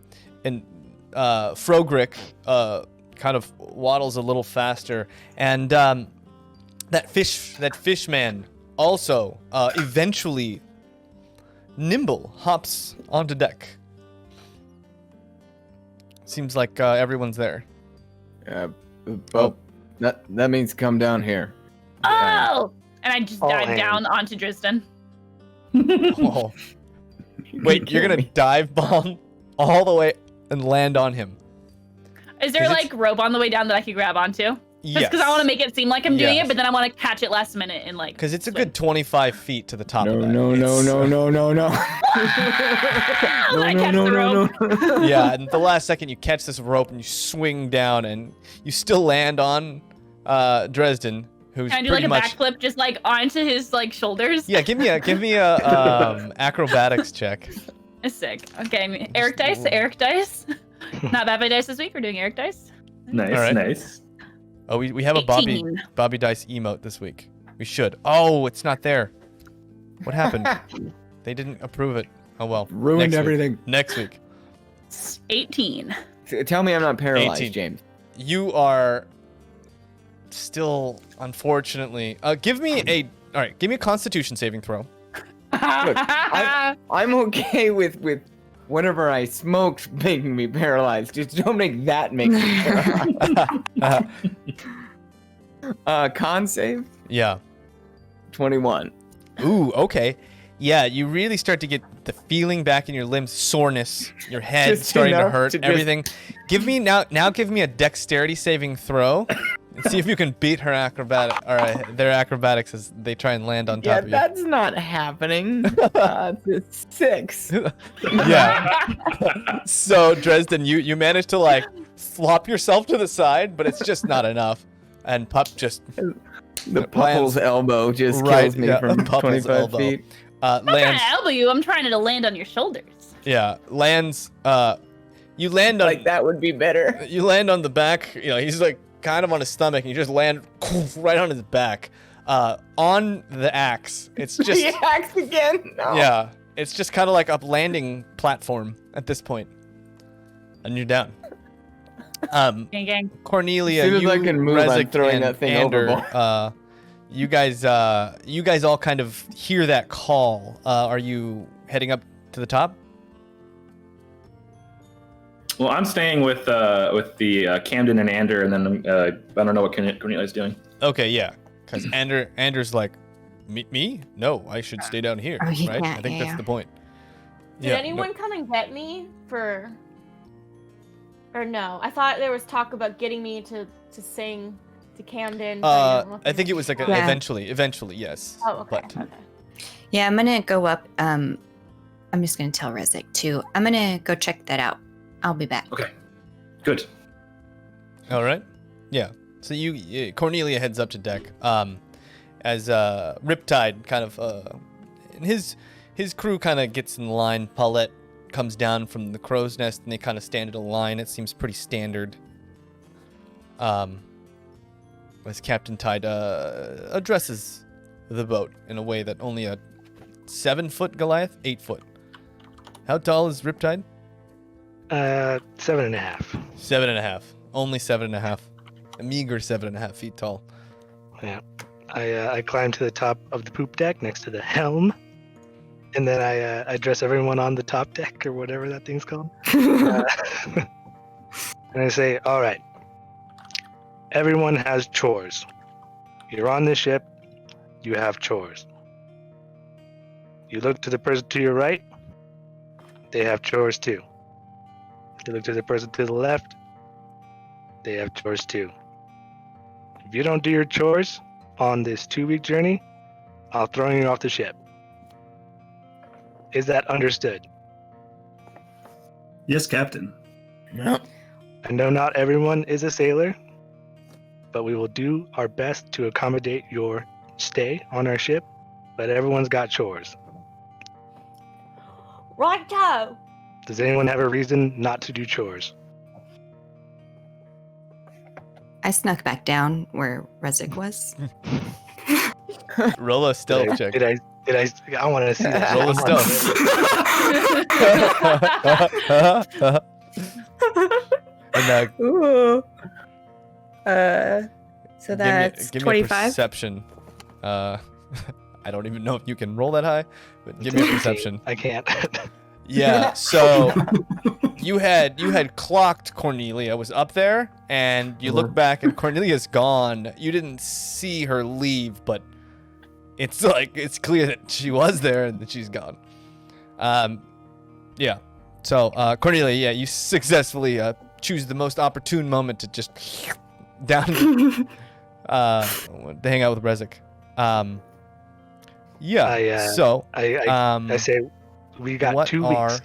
Frogrick kind of waddles a little faster, and that fish man also eventually nimble hops onto deck. Seems like everyone's there. That means come down here. Oh! And I just All dive hands. down onto Drisden. Oh. Wait, you're gonna dive bomb all the way and land on him. Is there Is it- like rope on the way down that I could grab onto? Just because I want to make it seem like I'm doing Yes. it, but then I want to catch it last minute and like. Because it's a swing. good 25 feet to the top No, of that. no, no, It's- no, no, no, no. I catch the rope. Yeah, and at the last second you catch this rope and you swing down and you still land on Dresden, who's Can I do pretty like a much backflip just like onto his like shoulders? Yeah, give me a acrobatics check. It's sick. Okay, Eric Dice. Not Bobby Dice this week. We're doing Eric Dice. Nice, All right. nice. Oh, we have a 18. Bobby Dice emote this week. We should. Oh, it's not there. What happened? They didn't approve it. Oh well. Ruined Next week. everything. Next week. 18. Tell me I'm not paralyzed, 18. James. You are still, unfortunately. Give me a Constitution saving throw. I'm okay with whatever I smoked making me paralyzed. Just don't make that make me paralyzed. Con save Yeah. 21. Ooh, okay. Yeah, you really start to get the feeling back in your limbs, soreness, your head Just starting to enough hurt, to just- everything. Give me a dexterity saving throw, and see if you can beat her their acrobatics as they try and land on top Yeah, of you. that's not happening. It's 6. Yeah. So Dresden, you manage to like flop yourself to the side, but it's just not enough, and Pup just The Pupple's elbow just kills me from Pupple's 25 elbow. feet. I'm not trying Lands. to elbow you. I'm trying to land on your shoulders. Yeah, lands. You land on Like, that would be better. You land on the back. You know, he's like kind of on his stomach, and you just land right on his back, on the axe. It's just The axe again? No. yeah. It's just kind of like a landing platform at this point, and you're down. Gang, gang. Cornelia, As soon as you, I can move, I'm Rezek, throwing and that thing Ander, overboard. you guys all kind of hear that call. Are you heading up to the top? Well, I'm staying with the Camden and Ander, and then I don't know what Cornelia's doing. Okay, yeah, because Ander's like, me? No, I should stay down here, Oh, he right? can't, I think that's yeah. the point. Did Yeah, anyone come and get me for? Or no? I thought there was talk about getting me to sing to Camden. I think it was like Yeah. eventually, yes. Oh, okay. But Okay. Yeah, I'm gonna go up. I'm just gonna tell Rezek too. I'm gonna go check that out. I'll be back. Okay, good. all right, yeah. So Cornelia heads up to deck. As Riptide kind of and his crew kind of gets in line. Paulette comes down from the crow's nest, and they kind of stand in a line. It seems pretty standard. As Captain Tide addresses the boat in a way that only a 7-foot Goliath, 8 foot. How tall is Riptide? 7.5. 7.5. Only 7.5. A meager 7.5 feet tall. Yeah. I climb to the top of the poop deck next to the helm, and then I address everyone on the top deck or whatever that thing's called. And I say, all right, everyone has chores. You're on this ship, you have chores. You look to the person to your right, they have chores too. You look to the person to the left, they have chores too. If you don't do your chores on this 2-week journey, I'll throw you off the ship. Is that understood? Yes, Captain. No. I know not everyone is a sailor, but we will do our best to accommodate your stay on our ship, but everyone's got chores. Righto. Does anyone have a reason not to do chores? I snuck back down where Rezek was. Roll a stealth check. Did I want to see that. Roll a stealth. And Ooh. So give that's me a 25. perception. I don't even know if you can roll that high, but give me a perception. I can't. Yeah, so you had clocked Cornelia was up there, and you look back and Cornelia's gone. You didn't see her leave, but it's clear that she was there and that she's gone. Yeah. So Cornelia, yeah, you successfully choose the most opportune moment to just down to hang out with Rezik. So I say we got what 2 are weeks.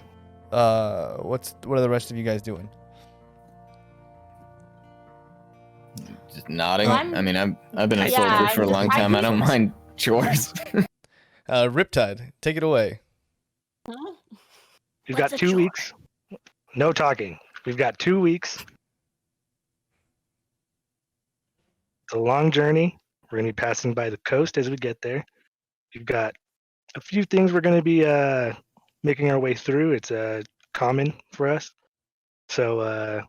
what are the rest of you guys doing? Just nodding. I'm- I mean, I've been a Yeah, soldier for a I'm long just- time. I don't mind chores. Riptide, take it away. We've What's got a 2 chore? weeks. No talking. We've got 2 weeks. It's a long journey. We're going to be passing by the coast as we get there. We've got a few things we're going to be making our way through. It's common for us. So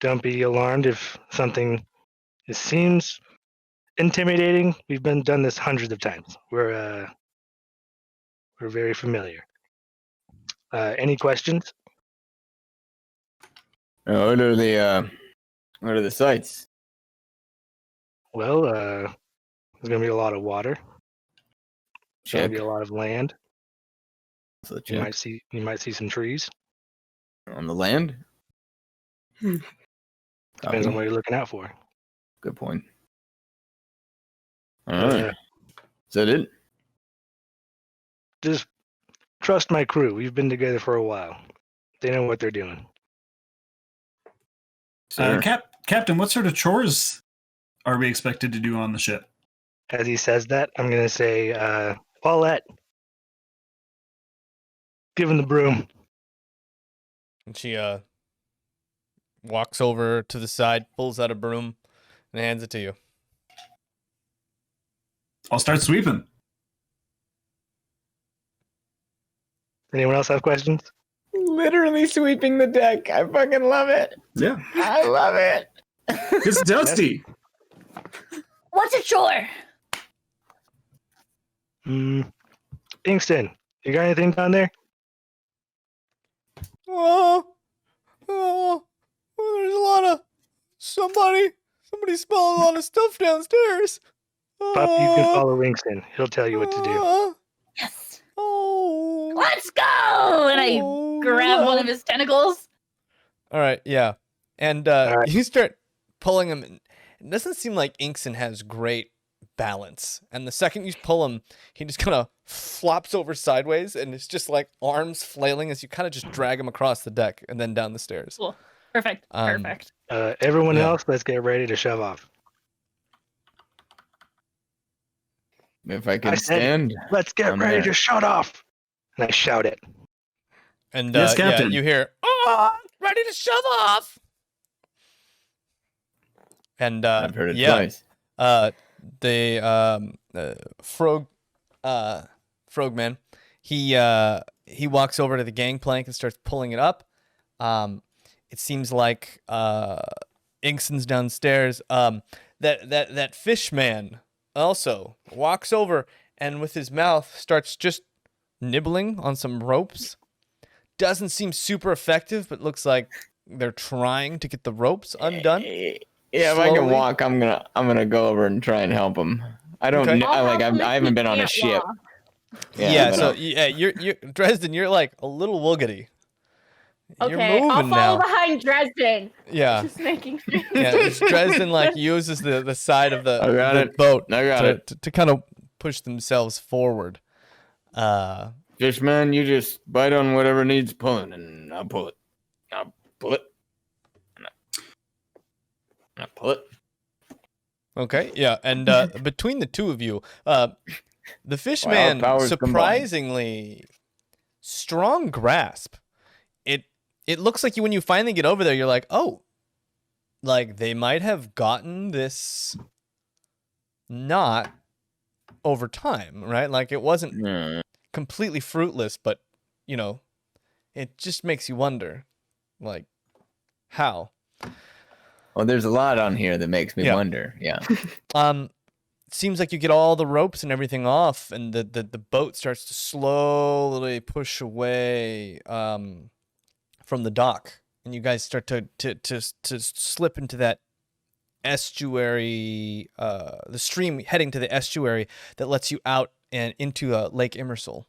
don't be alarmed if something seems intimidating. We've been done this hundreds of times. We're very familiar. Any questions? What are the sights? Well, there's going to be a lot of water. There's going Check. to be a lot of land. So You check. might see some trees. On the land. Depends Copy. on what you're looking out for. Good point. All Uh, right. Is that it? Just trust my crew. We've been together for a while. They know what they're doing. Sir? Captain, what sort of chores are we expected to do on the ship? As he says that, I'm going to say, Paulette, give him the broom. And she walks over to the side, pulls out a broom, and hands it to you. I'll start sweeping. Anyone else have questions? Literally sweeping the deck. I fucking love it. Yeah. I love it. It's dusty. What's a chore? Ingston, you got anything down there? There's a lot of somebody smelling a lot of stuff downstairs. Pup, you can follow Ingston. He'll tell you what to do. Yes. Oh. Let's go! And I grab one of his tentacles. All right, yeah. And right. you start pulling him. It doesn't seem like Inkson has great balance. And the second you pull him, he just kind of flops over sideways, and it's just like arms flailing as you kind of just drag him across the deck and then down the stairs. Cool. Perfect. Perfect. Everyone Yeah. else, let's get ready to shove off. If I I can said- stand. Let's get I'm ready there. to shut off. And I shout it. And Yes, yeah, Captain. you hear, ready to shove off. And I've heard it yeah, twice. the Frogman, he walks over to the gangplank and starts pulling it up. It seems like Inkson's downstairs. That fish man also walks over and with his mouth starts just nibbling on some ropes. Doesn't seem super effective, but looks like they're trying to get the ropes undone. Yeah, if I can slowly. walk, I'm gonna go over and try and help him. I don't Okay. know, I haven't been on a ship. Yeah, but so you're Dresden, you're like a little woogity. You're Okay, moving I'll follow now. behind Dresden. Yeah. Just making sure. Yeah, it's Dresden like uses the side of the, I got the it. boat I got it. to kind of push themselves forward. Fishman, you just bite on whatever needs pulling, and I'll pull it. I'll pull it. And I'll pull it. Okay, yeah, and between the two of you, the fish Wow, man powers combined. surprisingly strong grasp. It looks like when you finally get over there, you're like, oh, like they might have gotten this not over time, right? Like it wasn't Yeah. completely fruitless, but you know, it just makes you wonder, like, how. Well, there's a lot on here that makes me Yeah. wonder. Yeah. Seems like you get all the ropes and everything off, and the boat starts to slowly push away from the dock, and you guys start to slip into that estuary, the stream heading to the estuary that lets you out and into Lake Immersal.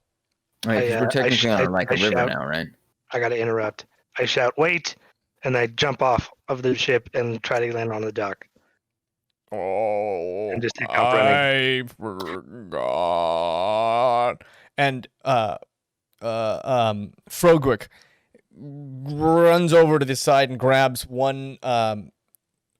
Right, 'cause we're technically on like a river shout- now, right? I got to interrupt. I shout, wait, and I jump off of the ship and try to land on the dock. Oh, And just take off running. I forgot. And Frogwick runs over to the side and grabs one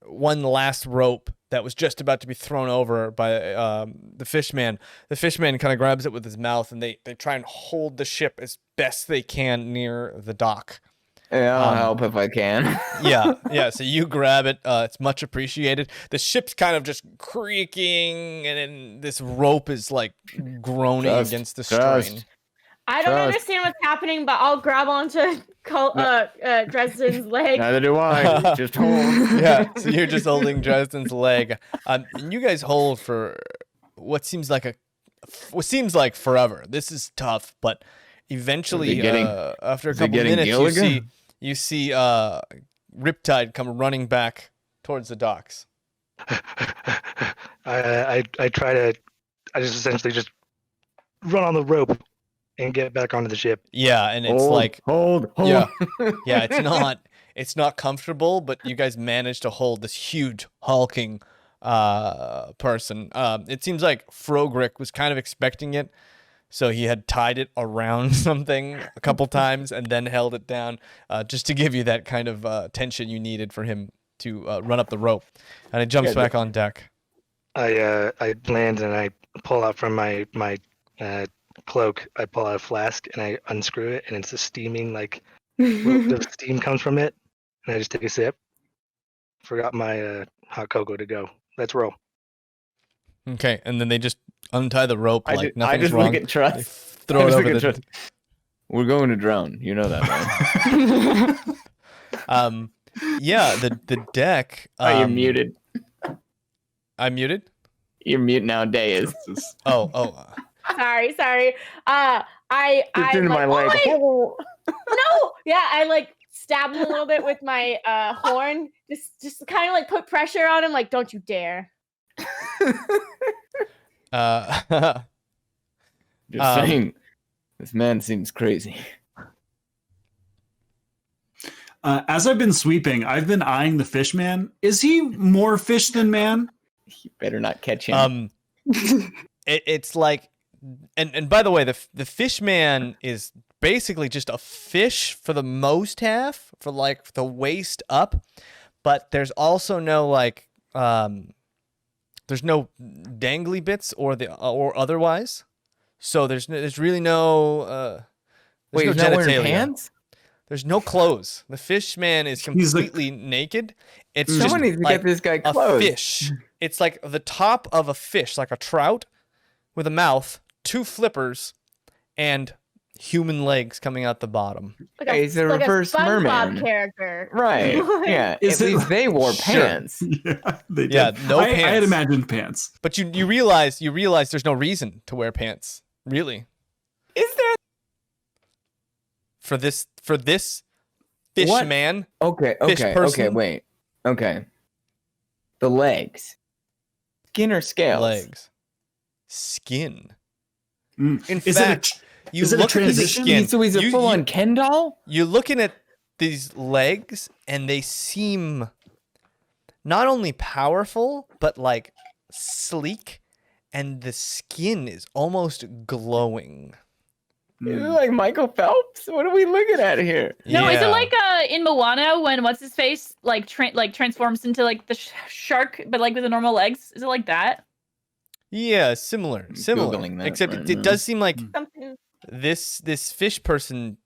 last rope that was just about to be thrown over by the fishman. The fishman kind of grabs it with his mouth, and they try and hold the ship as best they can near the dock. Yeah, I'll help if I can. yeah. So you grab it. It's much appreciated. The ship's kind of just creaking, and then this rope is like groaning against the strain. I don't understand what's happening, but I'll grab onto Dresden's leg. Neither do I. Just hold. Yeah, so you're just holding Dresden's leg. And you guys hold for what seems like forever. This is tough, but eventually, after a couple minutes, you see Riptide come running back towards the docks. I just essentially just run on the rope and get back onto the ship. Yeah, and it's hold. Yeah, it's not comfortable, but you guys managed to hold this huge hulking person. It seems like Frogrick was kind of expecting it, so he had tied it around something a couple times and then held it down, just to give you that kind of tension you needed for him to run up the rope. And it jumps back on deck. I land and I pull out from my cloak. I pull out a flask and I unscrew it, and it's a steaming the steam comes from it, and I just take a sip. Forgot my hot cocoa to go. Let's roll. Okay, and then they just untie the rope nothing's I just wrong. look at Trust. Throw it over the. We're going to drown. You know that, right? Yeah, the deck. You're muted. I'm muted. You're mute now. Daye is. Oh. Sorry. I in my leg. No. Yeah, I stab him a little bit with my horn. Just kind of put pressure on him. Don't you dare. Just saying. This man seems crazy. As I've been sweeping, I've been eyeing the fish man. Is he more fish than man? You better not catch him. It's like, and by the way, the fish man is basically just a fish for the most half, for the waist up, but there's also no there's no dangly bits or otherwise. So there's really no Wait, no he's not wearing genitalia. pants? There's no clothes. The fish man is completely naked. It's Someone needs just to like get this guy a clothes. fish. It's like the top of a fish, like a trout, with a mouth, two flippers, and human legs coming out the bottom. He's a reverse merman character. Right. Yeah. At least they wore pants. Yeah, they did. Yeah, no I pants. had imagined pants. But you realize there's no reason to wear pants, really. Is there? For this fish What? man. Okay, wait. Okay. The legs. Skin or scales? Legs. Skin. Mm. In Is fact, you is it a look at his transition? skin. So he's a full-on Ken doll? You're looking at these legs, and they seem not only powerful, but sleek, and the skin is almost glowing. Is it like Michael Phelps? What are we looking at here? No, is it Yeah. like in Moana when what's his face transforms into the shark, but with the normal legs? Is it like that? Yeah, similar. Googling that Except right it now. does seem like Something. this fish person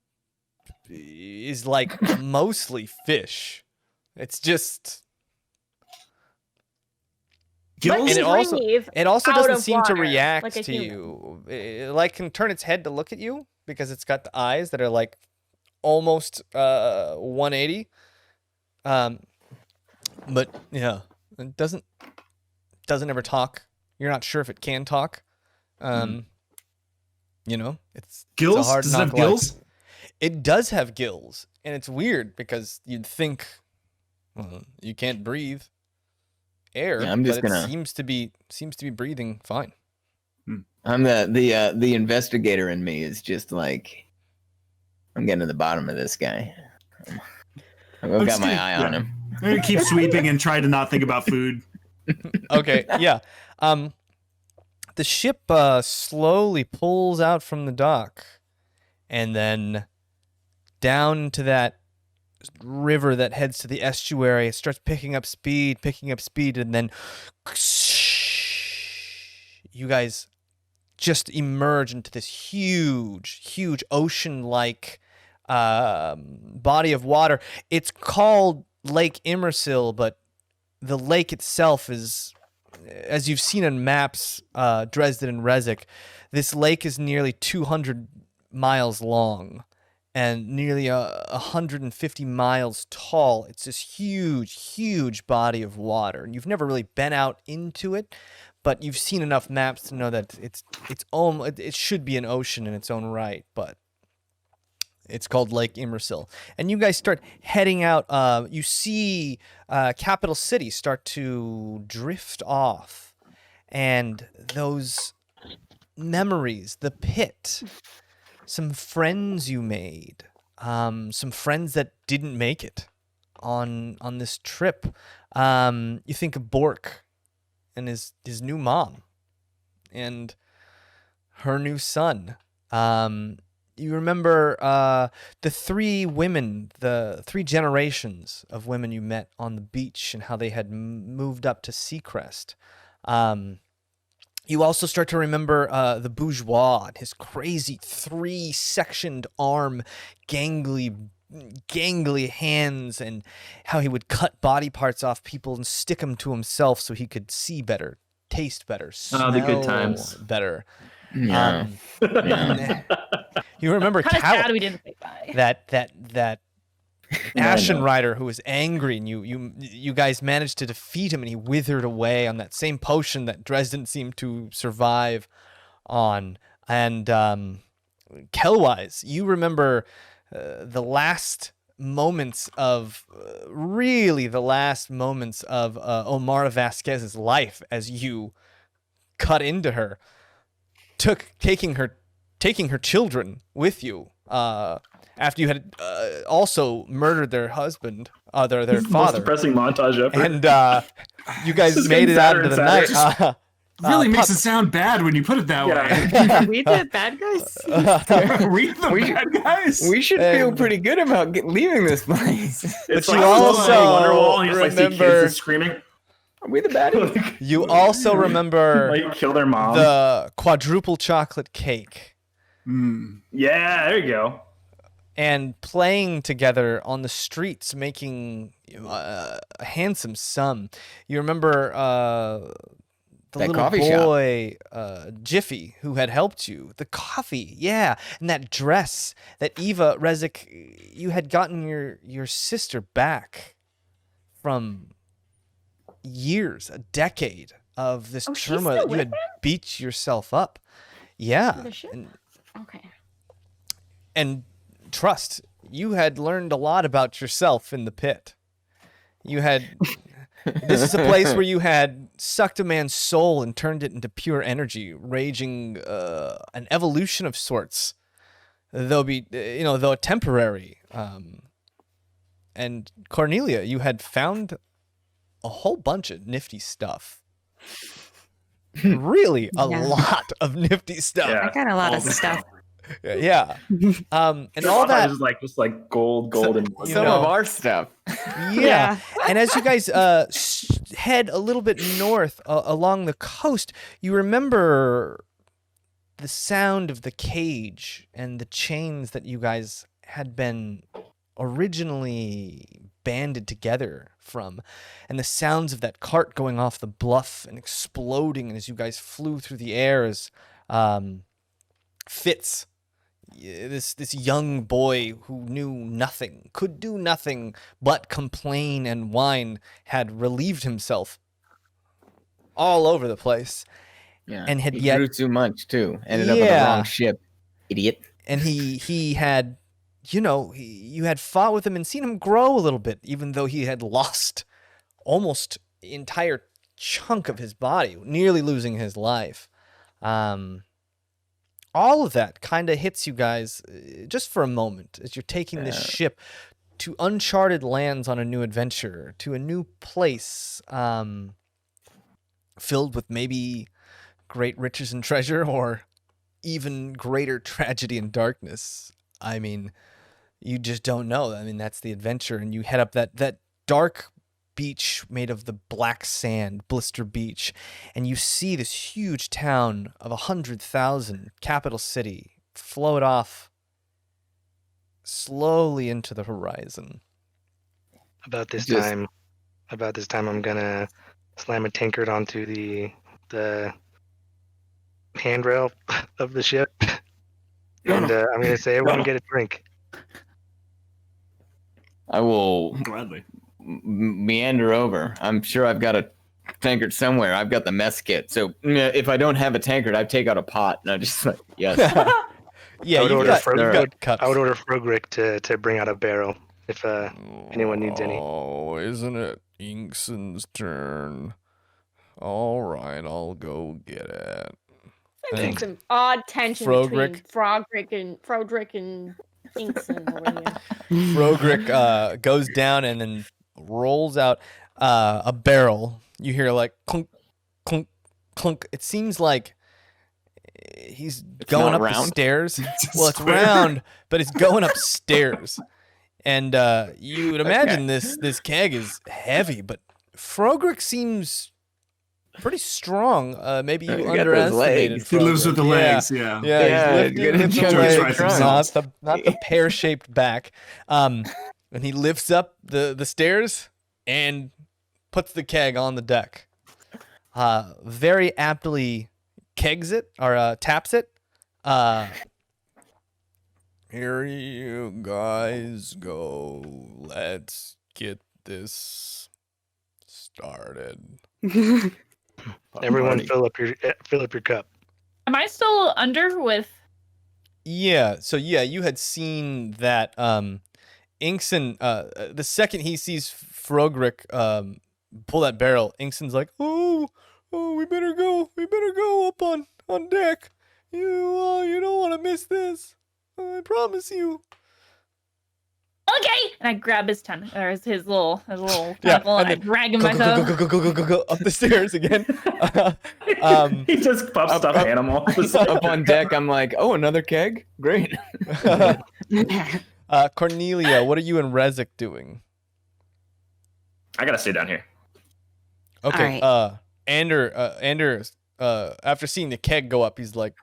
is mostly fish. It's just Gills? And it also- Breathe it also out doesn't of seem to water, react like a to human. you. It can turn its head to look at you because it's got the eyes that are almost 180. But yeah, it doesn't ever talk. You're not sure if it can talk. It's Gills? It's a hard Does it have knock life. gills? It does have gills, and it's weird because you'd think you can't breathe air. Yeah, I'm just but gonna- it seems to be breathing fine. I'm the investigator in me is just I'm getting to the bottom of this guy. I've got my eye on him. I'm gonna keep sweeping and try to not think about food. Okay, yeah. The ship slowly pulls out from the dock, and then down to that river that heads to the estuary. It starts picking up speed, and then you guys just emerge into this huge ocean-like body of water. It's called Lake Immersil, but the lake itself is, as you've seen on maps, Dresden and Rezek, this lake is nearly 200 miles long and nearly 150 miles tall. It's this huge body of water, and you've never really been out into it, but you've seen enough maps to know that it should be an ocean in its own right, but it's called Lake Immersil. And you guys start heading out. You see Capital City start to drift off. And those memories, the pit, some friends you made, some friends that didn't make it on this trip. You think of Bork and his new mom and her new son. You remember the three women, the three generations of women you met on the beach and how they had moved up to Seacrest. You also start to remember the bourgeois and his crazy 3-sectioned arm, gangly hands, and how he would cut body parts off people and stick them to himself so he could see better, taste better, smell the good times. better. Yeah. You remember Kind of Cal- sad we didn't say bye. that Ashen Rider who was angry, and you guys managed to defeat him, and he withered away on that same potion that Dresden seemed to survive on. And Kelwise, you remember the last moments of Omara Vasquez's life as you cut into her, taking her children with you, after you had also murdered their husband, their Most father. depressing montage ever. And you guys This is made getting it out sadder into the and night. sadder. Really makes it sound bad when you put it that way. Yeah. Are we the bad guys? Are we the bad guys? We should feel pretty good about leaving this place. It's you like also Wonderwall, and you just like see remember- kids screaming. Are we the bad guys? You also remember Like kill their mom. the quadruple chocolate cake Yeah, there you go. and playing together on the streets, making a handsome sum. You remember the That little coffee shop. boy, Jiffy, who had helped you. The coffee, yeah, and that dress that Eva Rezek, you had gotten your sister back from years, a decade of this Oh, she's turmoil. still You with had beat yourself up. Yeah. The ship? And, Okay. and trust, you had learned a lot about yourself in the pit. You had... This is a place where you had sucked a man's soul and turned it into pure energy, raging an evolution of sorts, though temporary. And Cornelia, you had found a whole bunch of nifty stuff. Really, a Yeah. lot of nifty stuff. Yeah. I got a lot of stuff. Yeah. And Their all that. montage is just like gold, and You Some know. of our stuff. Yeah. And as you guys head a little bit north along the coast, you remember the sound of the cage and the chains that you guys had been originally banded together from, and the sounds of that cart going off the bluff and exploding as you guys flew through the air as Fitz, this young boy who knew nothing, could do nothing but complain and whine, had relieved himself all over the place. Yeah. And had he yet- grew too much too. Ended up on the Yeah. wrong ship. Idiot. And he had, you had fought with him and seen him grow a little bit, even though he had lost almost the entire chunk of his body, nearly losing his life. All of that kind of hits you guys just for a moment as you're taking this ship to uncharted lands on a new adventure, to a new place. filled with maybe great riches and treasure, or even greater tragedy and darkness. I mean, you just don't know. I mean, that's the adventure, and you head up that dark beach made of the black sand, Blister Beach, and you see this huge town of 100,000, capital city, float off slowly into the horizon. About this time, I'm gonna slam a tankard onto the handrail of the ship, and I'm gonna say, "Everyone get a drink." I will Gladly. meander over. I'm sure I've got a tankard somewhere. I've got the mess kit. So if I don't have a tankard, I take out a pot and I just like, yes. Yeah, I would you've order got cups. I would order Frogrick to bring out a barrel if anyone needs any. Oh, isn't it Inkson's turn? All right, I'll go get it. There's some odd tension between Frodrick and Inkson over here. Frogrick goes down and then rolls out a barrel. You hear like clunk, clunk, clunk. It seems like he's going up the stairs. Well, it's round, but it's going upstairs. And you would imagine this keg is heavy, but Frogrick seems pretty strong. Maybe you underestimated. He lives with the legs. Yeah. He's lifting with the legs, himself. not the pear-shaped back. And he lifts up the stairs and puts the keg on the deck. Very aptly kegs it or taps it. Here you guys go. Let's get this started. Everyone, fill up your cup. Am I still under with? Yeah. So you had seen that Inkson. The second he sees Frogrick pull that barrel, Inkson's like, "Oh, we better go up on deck. You don't want to miss this. I promise you." Okay, and I grab his his little Yeah, tentacle, and I drag him myself. Go up the stairs again. He just pops stuffed animal. Up on deck, I'm like, oh, another keg? Great. Cornelia, what are you and Rezik doing? I gotta stay down here. Okay. All right. Ander, after seeing the keg go up, he's like,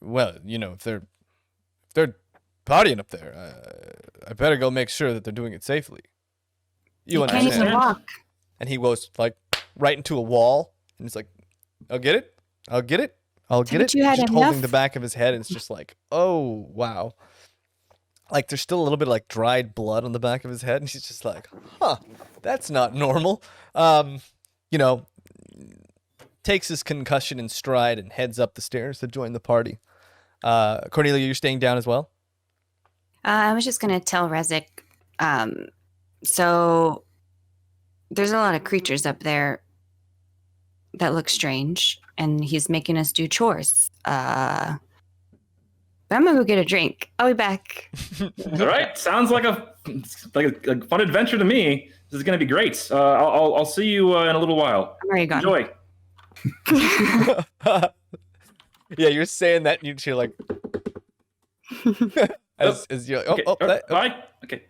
well, if they're partying up there, I better go make sure that they're doing it safely. You Can't even understand? walk. And he goes like right into a wall, and he's like, I'll get it. Haven't you had Just holding enough? the back of his head, and it's just like, oh wow. Like there's still a little bit of like dried blood on the back of his head, and she's just like, huh, that's not normal. Takes his concussion in stride and heads up the stairs to join the party. Cornelia, you're staying down as well? I was just going to tell Rezik. So there's a lot of creatures up there that look strange, and he's making us do chores. But I'm going to go get a drink. I'll be back. All right, sounds like a fun adventure to me. This is gonna be great. I'll see you in a little while. I'm already gone. Enjoy. Yeah, you're saying that, and you're like, as you're like, Okay, bye. Okay.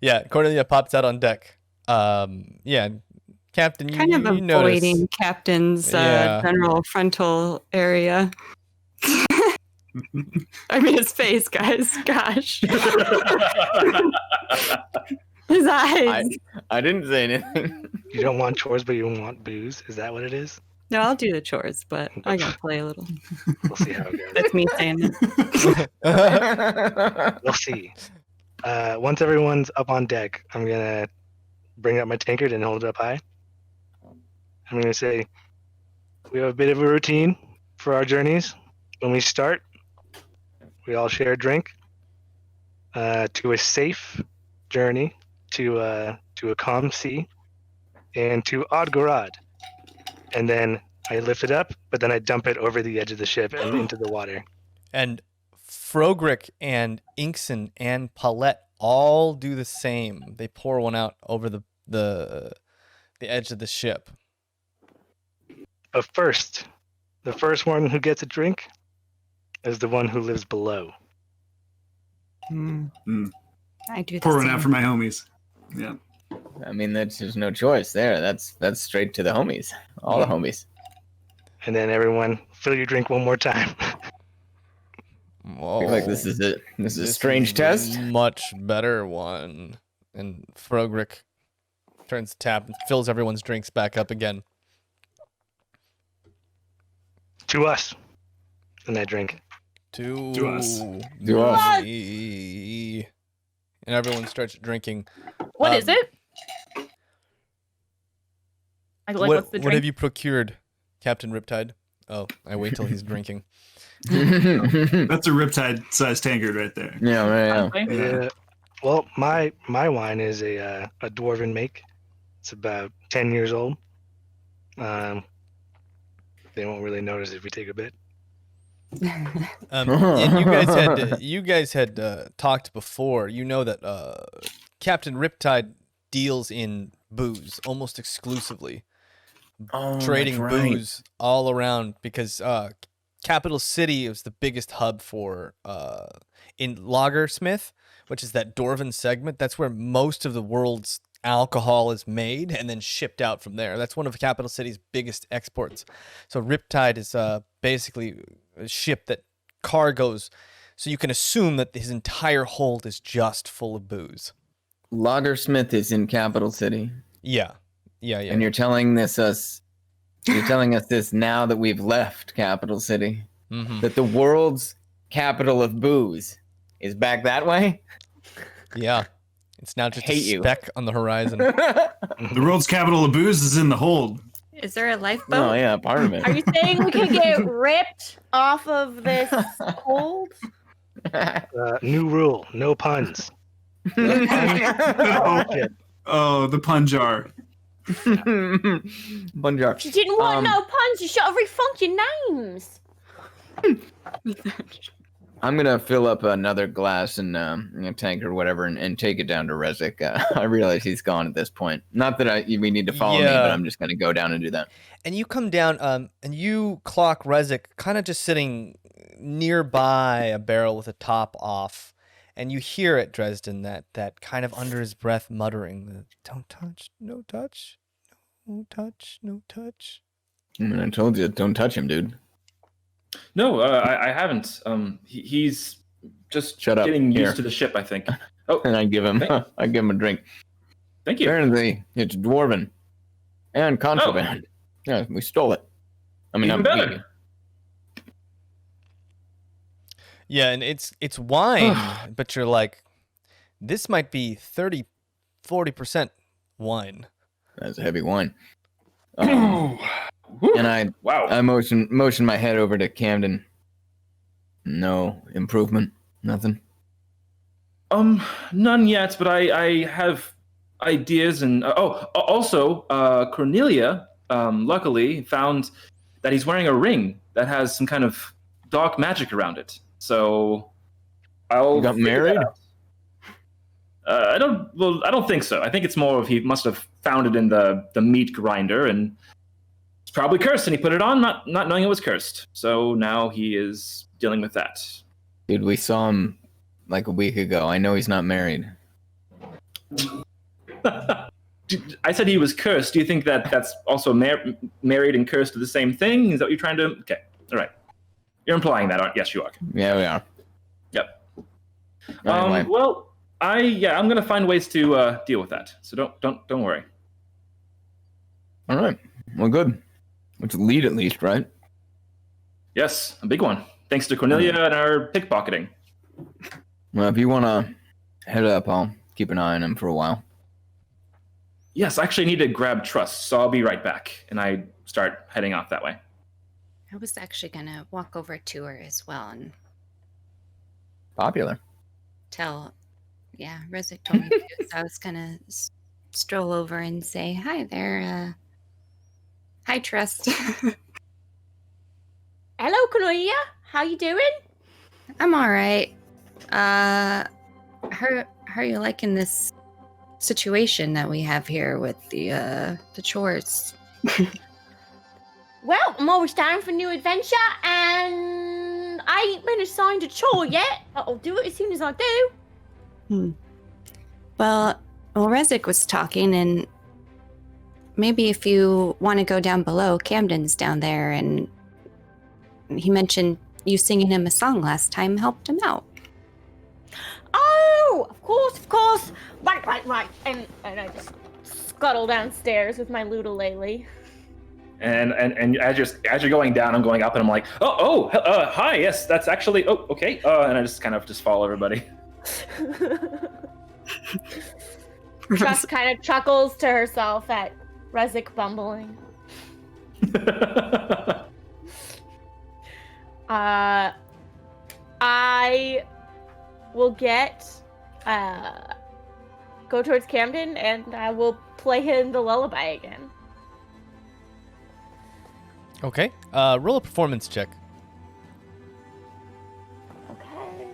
Yeah, Cornelia pops out on deck. Yeah, Captain, Kind of you notice. avoiding Captain's Yeah. general frontal area. I mean, his face, guys. Gosh. His eyes. I didn't say anything. You don't want chores, but you want booze. Is that what it is? No, I'll do the chores, but I gotta play a little. We'll see how it goes. That's me saying that. We'll see. Once everyone's up on deck, I'm gonna bring up my tankard and hold it up high. I'm gonna say, we have a bit of a routine for our journeys. When we start, we all share a drink to a safe journey to a calm sea and to Odgorod. And then I lift it up, but then I dump it over the edge of the ship and into the water. And Frogrick and Inkson and Paulette all do the same. They pour one out over the edge of the ship. But first, the first one who gets a drink is the one who lives below. I do the Pour one same. out for my homies. Yeah. I mean, there's no choice there. That's straight to the homies. All the homies. And then everyone fill your drink one more time. Whoa. I feel like this is a This strange is a test. much better one. And Frogrick turns the tap and fills everyone's drinks back up again. To us. And I drink. To us. To us. me. And everyone starts drinking. What is it? What's the What drink? have you procured, Captain Riptide? Oh, I wait till he's drinking. That's a Riptide-sized tankard right there. Yeah. Okay. Yeah. Well, my wine is a dwarven make. It's about 10 years old. They won't really notice if we take a bit. And you guys had talked before. You know that Captain Riptide deals in booze almost exclusively, trading that's right. booze all around because Capital City is the biggest hub for in Lagersmith, which is that Dwarven segment. That's where most of the world's alcohol is made and then shipped out from there. That's one of Capital City's biggest exports. So Riptide is basically a ship that cargoes, so you can assume that his entire hold is just full of booze. Lagersmith is in Capital City. Yeah. And you're telling us this now that we've left Capital City, that the world's capital of booze is back that way? Yeah. It's now just Hate a you. speck on the horizon. The world's capital of booze is in the hold. Is there a lifeboat? Oh yeah, part of it. Are you saying we can get ripped off of this hold? New rule, no puns. Oh, the pun jar. Bunjar. You didn't want no puns. You should have refunk your names. I'm gonna fill up another glass and a tank or whatever, and take it down to Rezik. I realize he's gone at this point. Not that we need to follow me, but I'm just gonna go down and do that. And you come down, and you clock Rezik kind of just sitting nearby a barrel with a top off, and you hear at Dresden that kind of under his breath muttering, the, "Don't touch, no touch, no touch, no touch." I mean, I told you, don't touch him, dude. No, I haven't. He's just Shut up. getting Here. used to the ship, I think. Oh, And I give him a drink. thank you. Apparently, it's dwarven and contraband. Yeah, we stole it. I mean, Even I'm better. Yeah, and it's wine, but you're like, this might be 30-40% wine. That's a heavy wine. Whew. And I Wow. motion my head over to Camden. No improvement. Nothing. None yet, but I have ideas and also Cornelia luckily found that he's wearing a ring that has some kind of dark magic around it. So I'll You got figure married? that out. I don't think so. I think it's more of he must have found it in the meat grinder and it's probably cursed, and he put it on not knowing it was cursed. So now he is dealing with that. Dude, we saw him like a week ago. I know he's not married. I said he was cursed. Do you think that that's also married and cursed to the same thing? Is that what you're trying to? Okay, all right. You're implying that, aren't? Yes, you are. Yeah, we are. Yep. Anyway. Well, I'm gonna find ways to deal with that. So don't worry. All right. Well, good. It's a lead at least, right? Yes, a big one. Thanks to Cornelia and our pickpocketing. Well, if you want to head up, I'll keep an eye on him for a while. Yes, I actually need to grab Trust, so I'll be right back. And I start heading off that way. I was actually gonna walk over to her as well and Popular. tell. Yeah, Rezik told me to. So I was gonna stroll over and say, "Hi there, hi Trust." Hello, Cornelia. How you doing? I'm all right. How are you liking this situation that we have here with the chores? Well, I'm always down for new adventure, and I ain't been assigned a chore yet, but I'll do it as soon as I do. Well, Rezik was talking, and maybe if you want to go down below, Camden's down there, and he mentioned you singing him a song last time helped him out. Oh, of course. Right. And I just scuttle downstairs with my lootalele. And as you're going down, I'm going up, and I'm like, hi, yes, that's actually, okay. And I just kind of just follow everybody. Trust kind of chuckles to herself at Rezik bumbling. I will go towards Camden, and I will play him the lullaby again. Okay. Roll a performance check. Okay.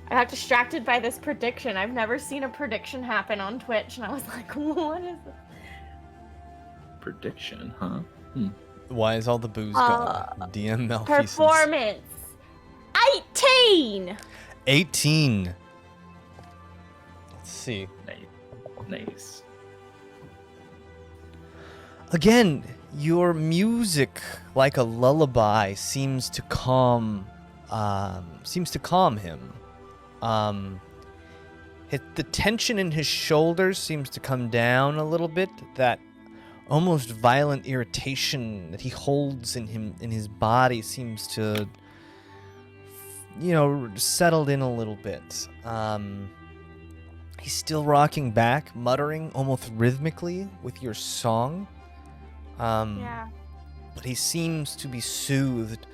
I got distracted by this prediction. I've never seen a prediction happen on Twitch, and I was like, what is this? Prediction, huh? Why is all the booze gone? DM malfeasance. Performance. 18. 18. Let's see. Nice. Again, your music, like a lullaby, seems to calm him. The tension in his shoulders seems to come down a little bit. That almost violent irritation that he holds in his body seems to, settled in a little bit. He's still rocking back, muttering almost rhythmically with your song. Yeah. But he seems to be soothed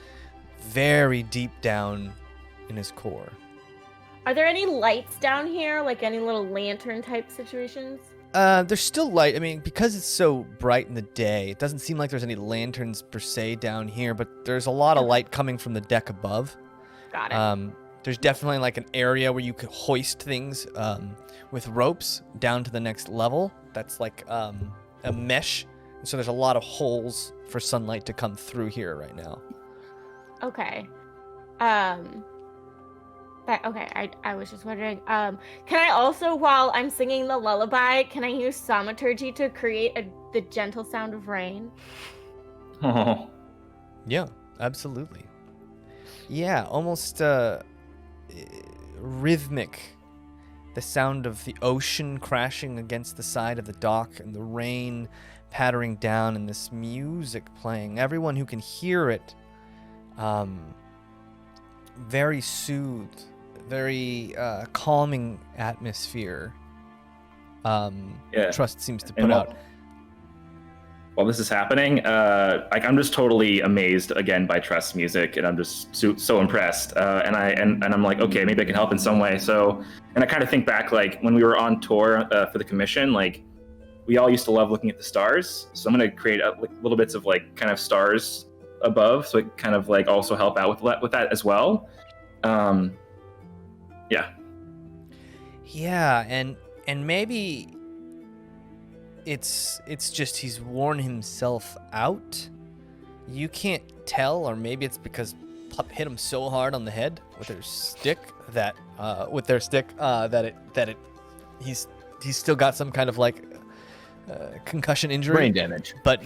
very deep down in his core. Are there any lights down here? Like any little lantern type situations? There's still light. I mean, because it's so bright in the day, it doesn't seem like there's any lanterns per se down here, but there's a lot of light coming from the deck above. Got it. There's definitely like an area where you could hoist things with ropes down to the next level. That's like a mesh. So there's a lot of holes for sunlight to come through here right now. Okay. I was just wondering, can I also, while I'm singing the lullaby, can I use thaumaturgy to create the gentle sound of rain? Oh. Yeah, absolutely. Yeah, almost rhythmic. The sound of the ocean crashing against the side of the dock and the rain pattering down and this music playing. Everyone who can hear it, very soothed, very calming atmosphere. Trust seems to put out. While this is happening, I'm just totally amazed again by Trust's music, and I'm just so impressed. And I'm like, okay, maybe I can help in some way. So, and I kind of think back, like when we were on tour for the commission, like we all used to love looking at the stars. So I'm gonna create little bits of like kind of stars above, so it kind of like also help out with that as well. Yeah, and maybe it's just he's worn himself out. You can't tell, or maybe it's because Pup hit him so hard on the head with their stick that he's still got some kind of like concussion injury, brain damage. But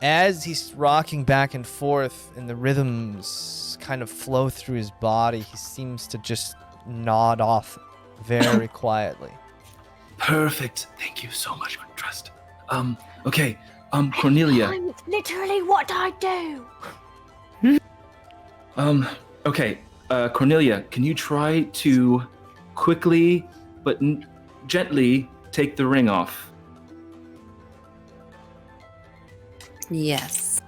as he's rocking back and forth and the rhythms kind of flow through his body, he seems to just nod off very quietly. Perfect. Thank you so much, Trust. Okay. Cornelia. I'm literally what I do. Okay. Cornelia, can you try to quickly but gently take the ring off? Yes.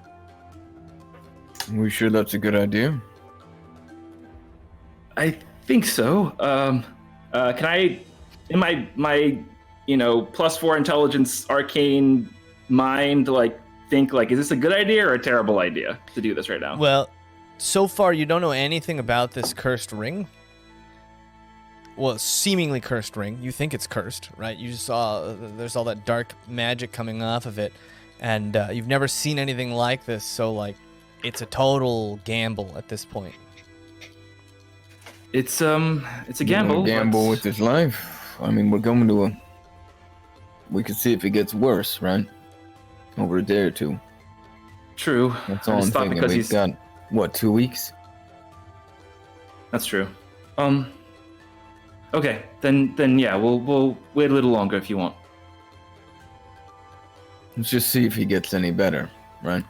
We sure that's a good idea? I think so. Can I, in my +4 intelligence arcane mind, think is this a good idea or a terrible idea to do this right now? Well, so far you don't know anything about this cursed ring. Well, seemingly cursed ring. You think it's cursed, right? You just saw there's all that dark magic coming off of it. and you've never seen anything like this, so like it's a total gamble at this point. It's a gamble. Gamble but- with his life. I mean, we're going to we could see if it gets worse, right? Over a day or two. True. That's I all I'm just thought thinking. because We've he's- got, what, 2 weeks? That's true. Okay, then yeah, we'll wait a little longer if you want. Let's just see if he gets any better, right?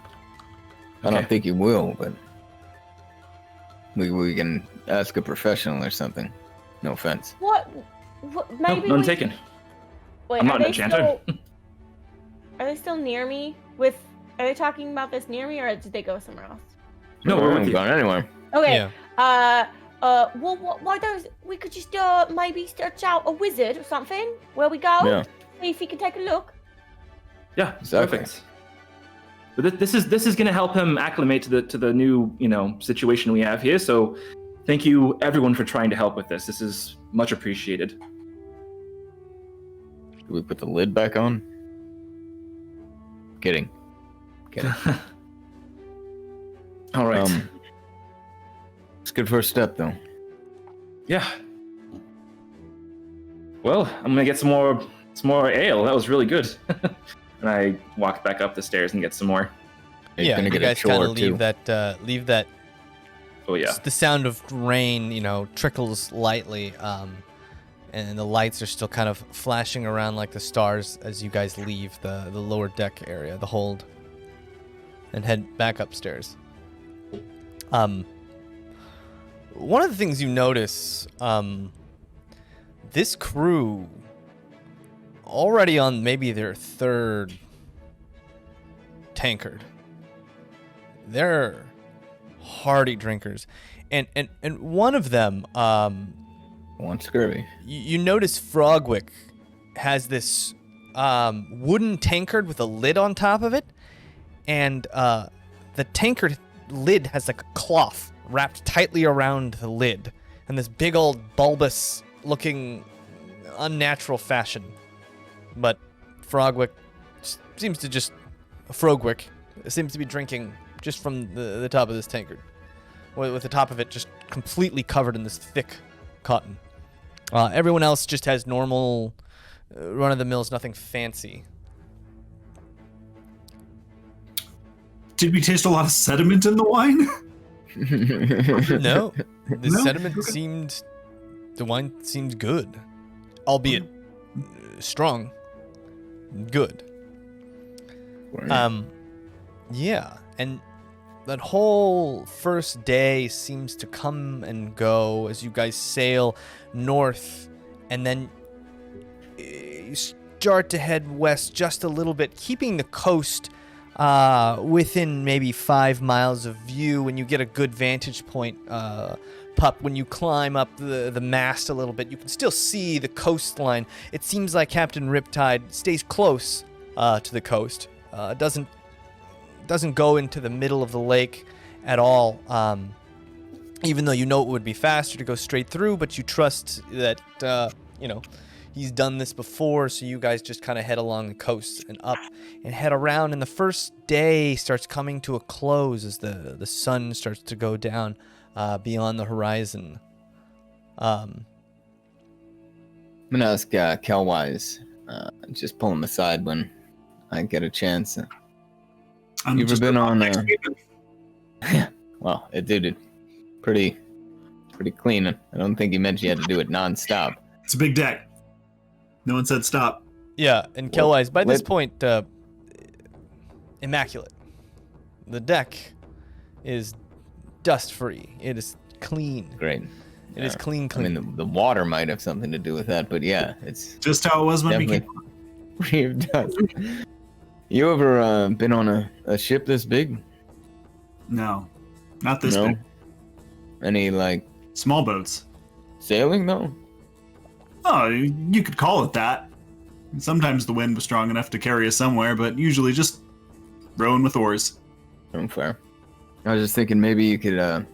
I Okay. don't think he will, but we can ask a professional or something. No offense. What? Maybe None we... taken. Wait, I'm are not an they enchanter. still- Are they still near me? Are they talking about this near me, or did they go somewhere else? No, we we're with haven't you. gone anywhere. Okay. Yeah. Well, why don't we could just maybe search out a wizard or something where we go? Yeah. See if he can take a look. Yeah, Exactly. perfect. But this is going to help him acclimate to the new situation we have here. So, thank you everyone for trying to help with this. This is much appreciated. Do we put the lid back on? Kidding. All right. It's a good first step, though. Yeah. Well, I'm gonna get some more ale. That was really good. And I walk back up the stairs and get some more. He's Yeah, gonna you get a guys kind chore, of too. leave that. Oh yeah. The sound of rain, trickles lightly, and the lights are still kind of flashing around like the stars as you guys leave the lower deck area, the hold, and head back upstairs. One of the things you notice, this crew, already on maybe their third tankard, they're hearty drinkers, and one of them, One scurvy. you notice Frogwick has this wooden tankard with a lid on top of it, and the tankard lid has like a cloth wrapped tightly around the lid, and this big old bulbous looking unnatural fashion. But Frogwick seems to be drinking just from the top of this tankard, with the top of it just completely covered in this thick cotton. Everyone else just has normal, run-of-the-mills, nothing fancy. Did we taste a lot of sediment in the wine? No, the No? sediment Okay. the wine seemed good, albeit strong, good. Yeah, and that whole first day seems to come and go as you guys sail north, and then you start to head west just a little bit, keeping the coast within maybe 5 miles of view. When you get a good vantage point, Pup, when you climb up the mast a little bit, you can still see the coastline. It seems like Captain Riptide stays close to the coast. Doesn't go into the middle of the lake at all, even though you know it would be faster to go straight through, but you trust that he's done this before, so you guys just kind of head along the coast and up and head around, and the first day starts coming to a close as the sun starts to go down beyond the horizon. I'm gonna ask Kelwise, just pull him aside when I get a chance. I'm You ever just been about on, next week. Well, it did it pretty clean. I don't think he meant you had to do it non-stop. It's a big deck. No one said stop. Yeah, and Well, Kellwise, by this let- point, immaculate. The deck is dust-free. It is clean. Great. It is Yeah. clean. I mean, the water might have something to do with that, but yeah, it's Just how it was when we definitely came. free of dust. You ever been on a ship this big? No, not this No? big. Any like Small boats. sailing though? Oh, you could call it that. Sometimes the wind was strong enough to carry us somewhere, but usually just rowing with oars. Fair. I was just thinking maybe you could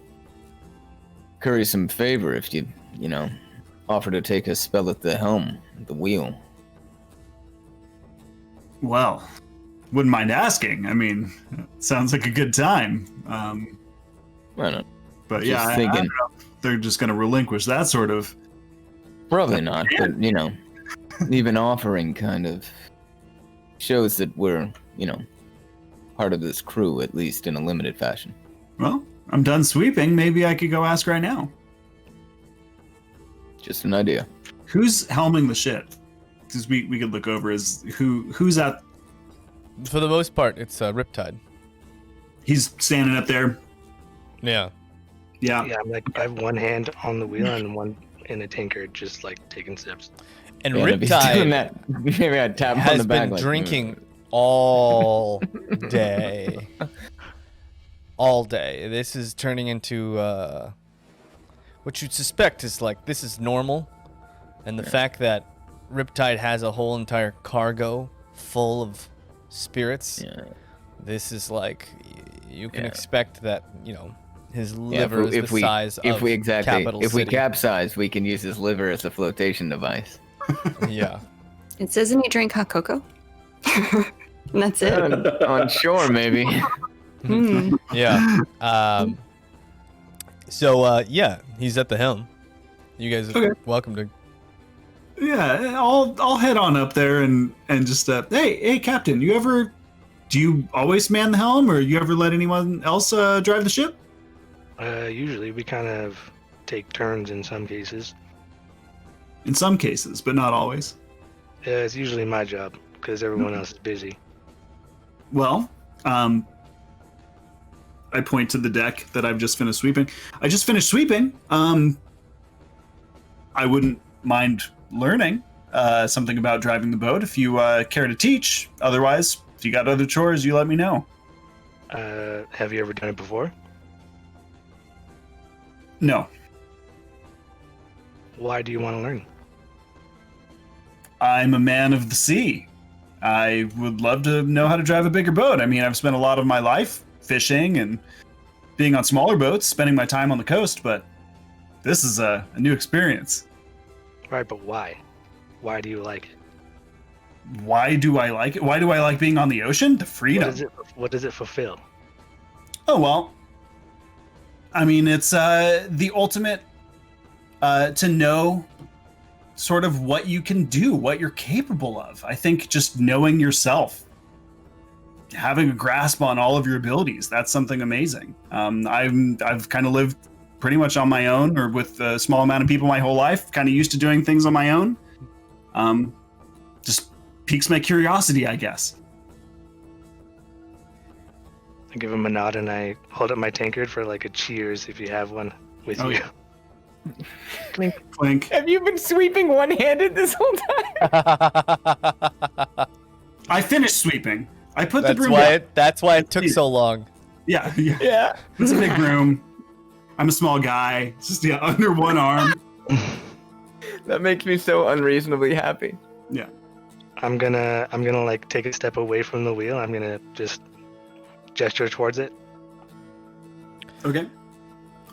curry some favor if you offer to take a spell at the helm, at the wheel. Well, wouldn't mind asking. I mean, sounds like a good time. Why not? But Just yeah, I thinking. don't know if they're just going to relinquish that sort of. Probably not, but even offering kind of shows that we're, part of this crew, at least in a limited fashion. Well, I'm done sweeping. Maybe I could go ask right now. Just an idea. Who's helming the ship? Because we could look over as who's at. For the most part, it's Riptide. He's standing up there. Yeah. Yeah. Yeah, I have one hand on the wheel and one in a tankard, just like taking sips. And Yeah, if he's doing Riptide that, maybe I'd tap on has the back. been drinking all day. All day. This is turning into what you'd suspect is like this is normal. And the fact that Riptide has a whole entire cargo full of spirits, this is like you can expect that, his liver is the size of Capital If we City. capsize, we can use his liver as a flotation device. Yeah. It says, doesn't he drink hot cocoa? And that's it. On shore, maybe. Yeah. So he's at the helm. You guys are welcome to. Yeah, I'll head on up there and just hey Captain, do you always man the helm, or you ever let anyone else drive the ship? Usually we kind of take turns in some cases. In some cases, but not always. It's usually my job because everyone else is busy. Well, I point to the deck that I've just finished sweeping. I just finished sweeping. I wouldn't mind learning something about driving the boat if you care to teach. Otherwise, if you got other chores, you let me know. Have you ever done it before? No. Why do you want to learn? I'm a man of the sea. I would love to know how to drive a bigger boat. I mean, I've spent a lot of my life fishing and being on smaller boats, spending my time on the coast, but this is a new experience. Right, but why? Why do you like it? Why do I like it? Why do I like being on the ocean? The freedom. What does it fulfill? Oh, well. I mean, it's the ultimate to know sort of what you can do, what you're capable of. I think just knowing yourself, having a grasp on all of your abilities, that's something amazing. I've kind of lived pretty much on my own or with a small amount of people my whole life, kind of used to doing things on my own. Just piques my curiosity, I guess. I give him a nod and I hold up my tankard for like a cheers if you have one with you. Yeah. Clink, clink. Have you been sweeping one-handed this whole time? I finished sweeping. I put the That's broom why down. that's why it took so long. Yeah. Yeah. It's a big room. I'm a small guy. It's just under one arm. That makes me so unreasonably happy. Yeah. I'm gonna like take a step away from the wheel. I'm gonna just gesture towards it. Okay.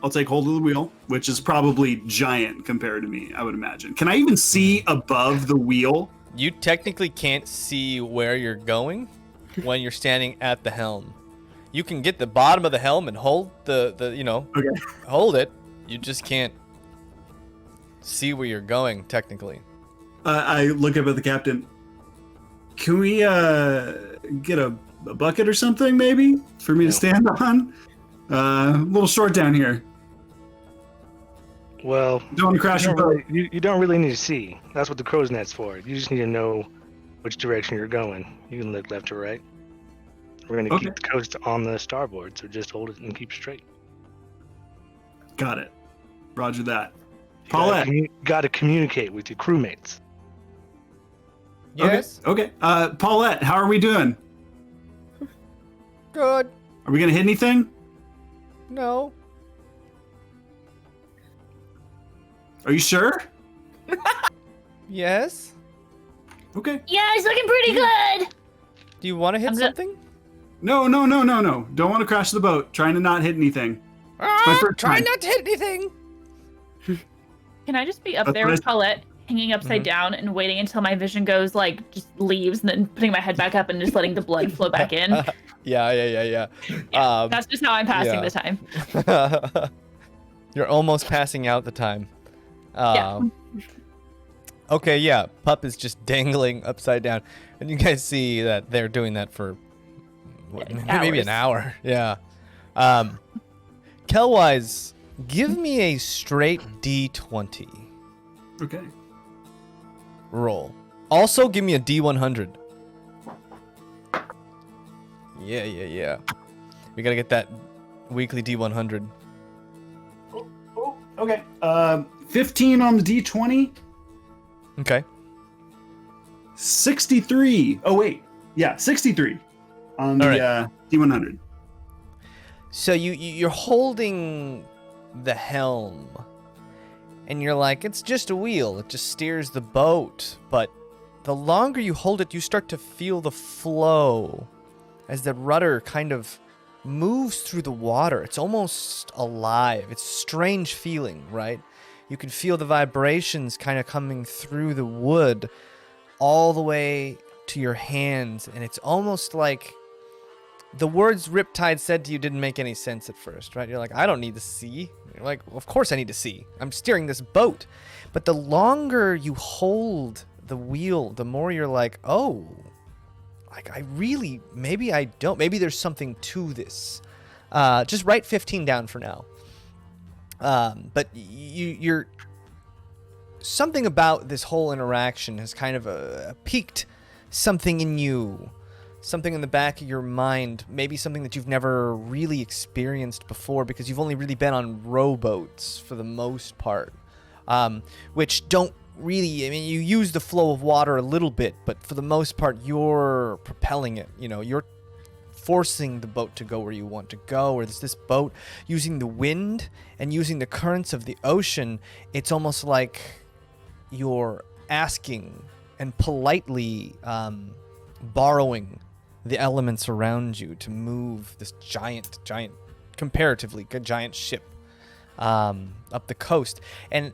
I'll take hold of the wheel, which is probably giant compared to me, I would imagine. Can I even see above the wheel? You technically can't see where you're going when you're standing at the helm. You can get the bottom of the helm and hold hold it. You just can't see where you're going technically. I look up at the captain. Can we get a bucket or something maybe for me to stand on? A little short down here. Well, Don't want to crash your boat. you don't really need to see. That's what the crow's net's for. You just need to know which direction you're going. You can look left or right. We're gonna keep the coast on the starboard, so just hold it and keep straight. Got it. Roger that. Paulette. You gotta communicate with your crewmates. Yes. Okay. Paulette, how are we doing? Good. Are we gonna hit anything? No. Are you sure? Yes. Okay. Yeah, it's looking pretty good. Do you want to hit I'm something? No. Don't want to crash the boat. Trying to not hit anything. My first Try time. not to hit anything. Can I just be up That's there what with Paulette, hanging upside down and waiting until my vision goes like just leaves, and then putting my head back up and just letting the blood flow back in. Yeah. That's just how I'm passing the time. You're almost passing out the time. Yeah. Okay, yeah. Pup is just dangling upside down. And you guys see that they're doing that for maybe an hour. Yeah. Kelwise, give me a straight D20 Okay. roll. Also, give me a D100. Yeah. We gotta get that weekly D100. Oh, okay. 15 on the D20. Okay. 63. Oh, wait. Yeah, 63 on the D100. So you're holding the helm, and you're like, it's just a wheel. It just steers the boat. But the longer you hold it, you start to feel the flow as the rudder kind of moves through the water. It's almost alive. It's a strange feeling, right? You can feel the vibrations kind of coming through the wood all the way to your hands, and it's almost like the words Riptide said to you didn't make any sense at first, right? You're like, I don't need to see. You're like, well, of course I need to see. I'm steering this boat. But the longer you hold the wheel, the more you're like, oh, like I really, maybe I don't. Maybe there's something to this. Just write 15 down for now. But you're something about this whole interaction has kind of piqued something in you. Something in the back of your mind, maybe something that you've never really experienced before because you've only really been on rowboats for the most part, which don't really, I mean, you use the flow of water a little bit, but for the most part, you're propelling it. You know, you're forcing the boat to go where you want to go, or there's this boat using the wind and using the currents of the ocean. It's almost like you're asking and politely borrowing the elements around you to move this giant, comparatively giant ship up the coast. And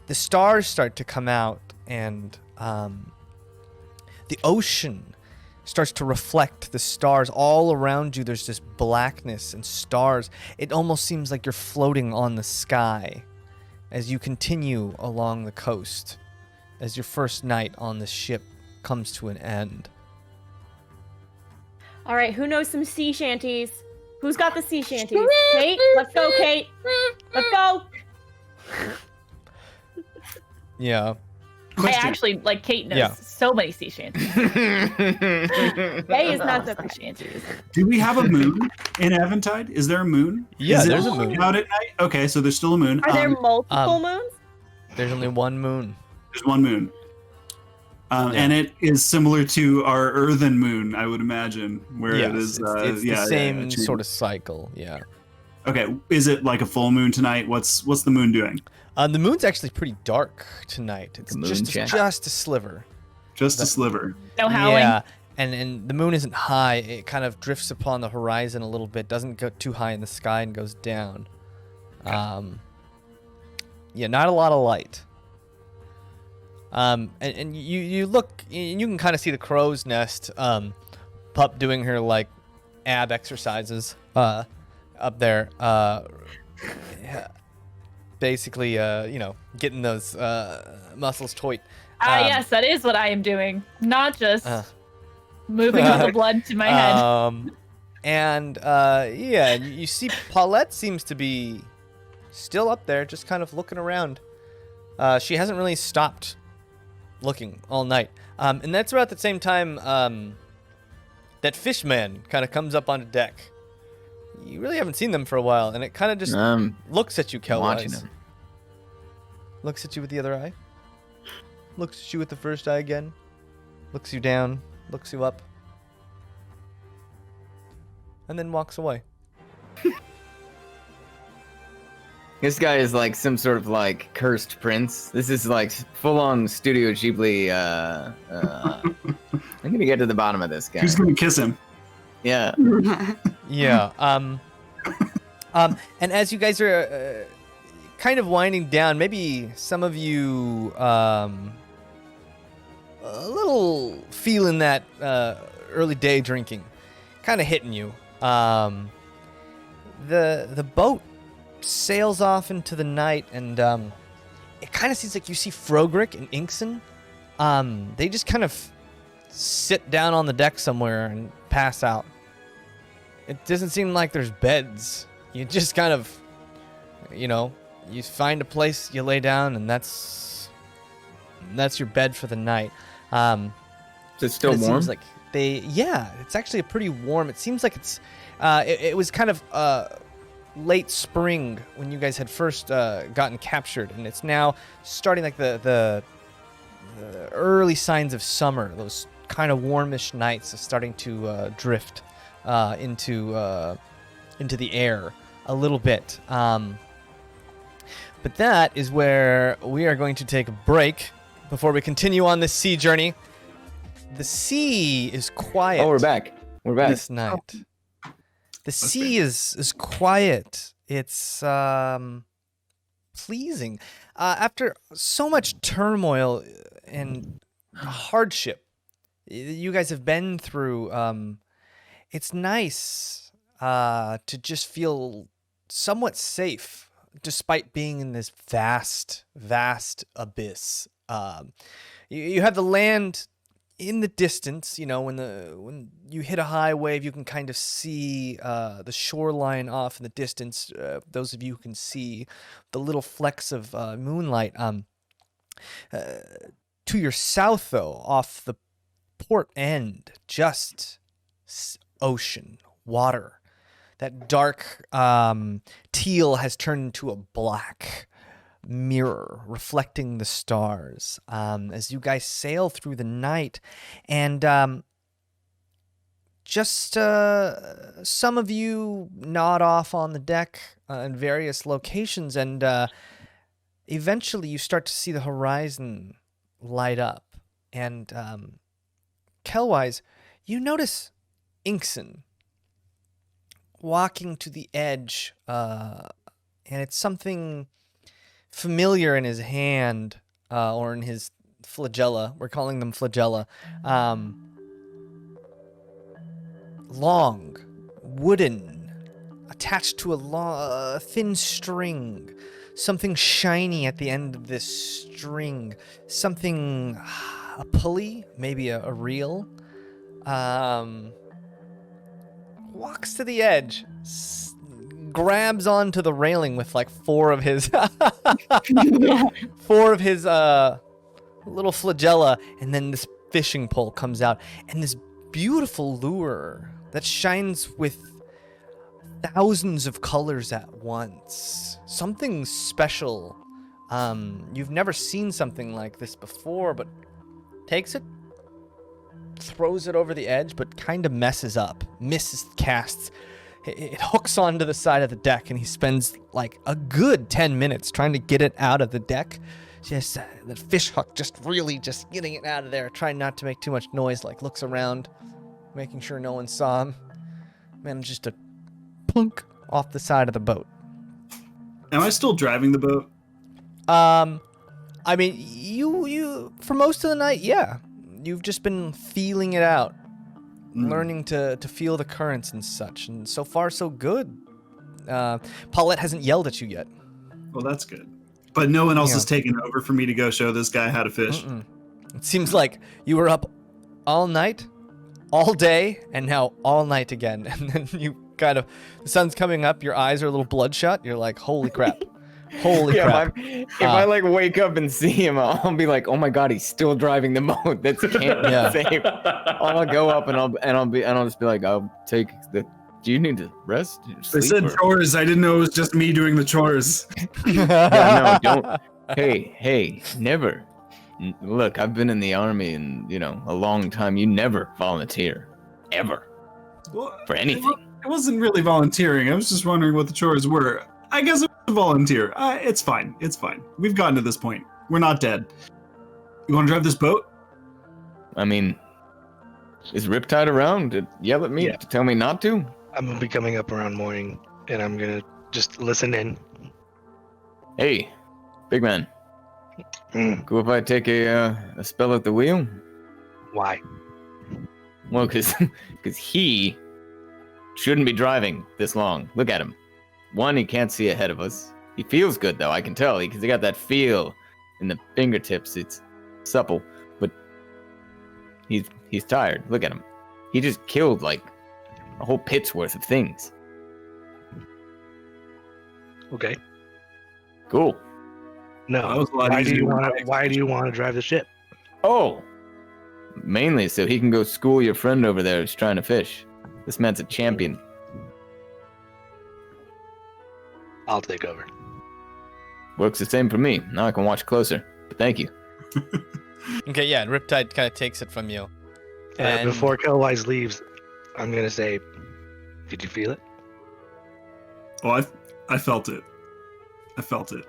the stars start to come out, and the ocean starts to reflect the stars all around you. There's this blackness and stars. It almost seems like you're floating on the sky as you continue along the coast, as your first night on the ship comes to an end. All right, who knows some sea shanties? Who's got the sea shanties? Kate? Let's go, Kate. Let's go. Yeah. I actually, like, Kate knows so many sea shanties. Daye is not so sea shanties. Do we have a moon in Aventide? Is there a moon? Yeah, Is it there's a moon. out at night? Okay, so there's still a moon. Are there multiple moons? There's only one moon. There's one moon. And it is similar to our earthen moon, I would imagine, where it is. It's the same sort of cycle. Yeah. Okay, is it like a full moon tonight? What's the moon doing? The moon's actually pretty dark tonight. It's just a sliver. Just a sliver. No howling. Yeah, and the moon isn't high. It kind of drifts upon the horizon a little bit. Doesn't go too high in the sky and goes down. Yeah, not a lot of light. And you look, and you can kind of see the crow's nest. Pup doing her like ab exercises up there. Basically, getting those muscles taut. Yes, that is what I am doing. Not just moving all the blood to my head. And you see Paulette seems to be still up there, just kind of looking around. She hasn't really stopped looking all night. And that's about the same time that Fishman kind of comes up onto deck. You really haven't seen them for a while, and it kind of just looks at you, Kelwise. Watching them. Looks at you with the other eye. Looks at you with the first eye again. Looks you down. Looks you up. And then walks away. This guy is like some sort of like cursed prince. This is like full-on Studio Ghibli. I'm gonna get to the bottom of this guy. Who's gonna kiss him? Yeah. Yeah. And as you guys are kind of winding down. Maybe some of you a little feeling that early day drinking kind of hitting you. The boat sails off into the night, and it kind of seems like you see Frogrick and Inkson. They just kind of sit down on the deck somewhere and pass out. It doesn't seem like there's beds. You just kind of, you find a place, you lay down, and that's your bed for the night. Is it still warm? Seems like it's actually pretty warm. It seems like it's it was kind of late spring when you guys had first gotten captured, and it's now starting like the early signs of summer. Those kind of warmish nights are starting to drift into the air a little bit. But that is where we are going to take a break before we continue on this sea journey. The sea is quiet. Oh, we're back. We're back this night. The sea is quiet. It's pleasing. After so much turmoil and hardship you guys have been through, it's nice to just feel somewhat safe despite being in this vast abyss. You have the land in the distance, when you hit a high wave, you can kind of see the shoreline off in the distance. Those of you who can see the little flecks of moonlight. To your south, though, off the port end, just ocean, water. That dark teal has turned into a black mirror reflecting the stars as you guys sail through the night, and just some of you nod off on the deck in various locations, and eventually you start to see the horizon light up, and Kelwise, you notice Inkson walking to the edge, and it's something familiar in his hand, or in his flagella. We're calling them flagella. Long, wooden, attached to a thin string. Something shiny at the end of this string. Something, a pulley, maybe a reel. Walks to the edge, grabs onto the railing with like four of his little flagella, and then this fishing pole comes out, and this beautiful lure that shines with thousands of colors at once. Something special. You've never seen something like this before, but takes it, throws it over the edge, but kind of messes up, misses casts. It hooks onto the side of the deck, and he spends like a good 10 minutes trying to get it out of the deck. Just the fish hook just getting it out of there, trying not to make too much noise, like looks around, making sure no one saw him. Manages to plunk off the side of the boat. Am I still driving the boat? I mean, you for most of the night, yeah. You've just been feeling it out. Learning to feel the currents and such, and so far so good. Paulette hasn't yelled at you yet. Well, that's good. But no one else has taken over for me to go show this guy how to fish. It seems like you were up all night, all day, and now all night again. And then you kind of, the sun's coming up, your eyes are a little bloodshot. You're like, holy crap. Holy crap. If I like wake up and see him, I'll be like, oh my god, he's still driving the boat. That's can't be safe. I'll go up and I'll just be like, I'll take the. Do you need to rest? They said chores. I didn't know it was just me doing the chores. Yeah, no, don't. Hey, never. Look, I've been in the army and a long time. You never volunteer, ever, for anything. I wasn't really volunteering. I was just wondering what the chores were. I guess it was a volunteer. It's fine. It's fine. We've gotten to this point. We're not dead. You want to drive this boat? I mean, is Riptide around to yell at me to tell me not to? I'm gonna be coming up around morning, and I'm gonna just listen in. Hey, big man. Mm, Cool if I take a spell at the wheel? why? Well, because he shouldn't be driving this long. Look at him. One, he can't see ahead of us. He feels good, though. I can tell, because he got that feel in the fingertips. It's supple, but he's tired. Look at him. He just killed, like, a whole pit's worth of things. Okay. Cool. That No. was a lot Why do easier you than want I to? Why do you want to drive the ship? Oh! Mainly so he can go school your friend over there who's trying to fish. This man's a champion. I'll take over. Works the same for me. Now I can watch closer. But thank you. Okay, yeah, and Riptide kind of takes it from you. And before Kellwise leaves, I'm gonna say, "Did you feel it?" Oh, I felt it. I felt it.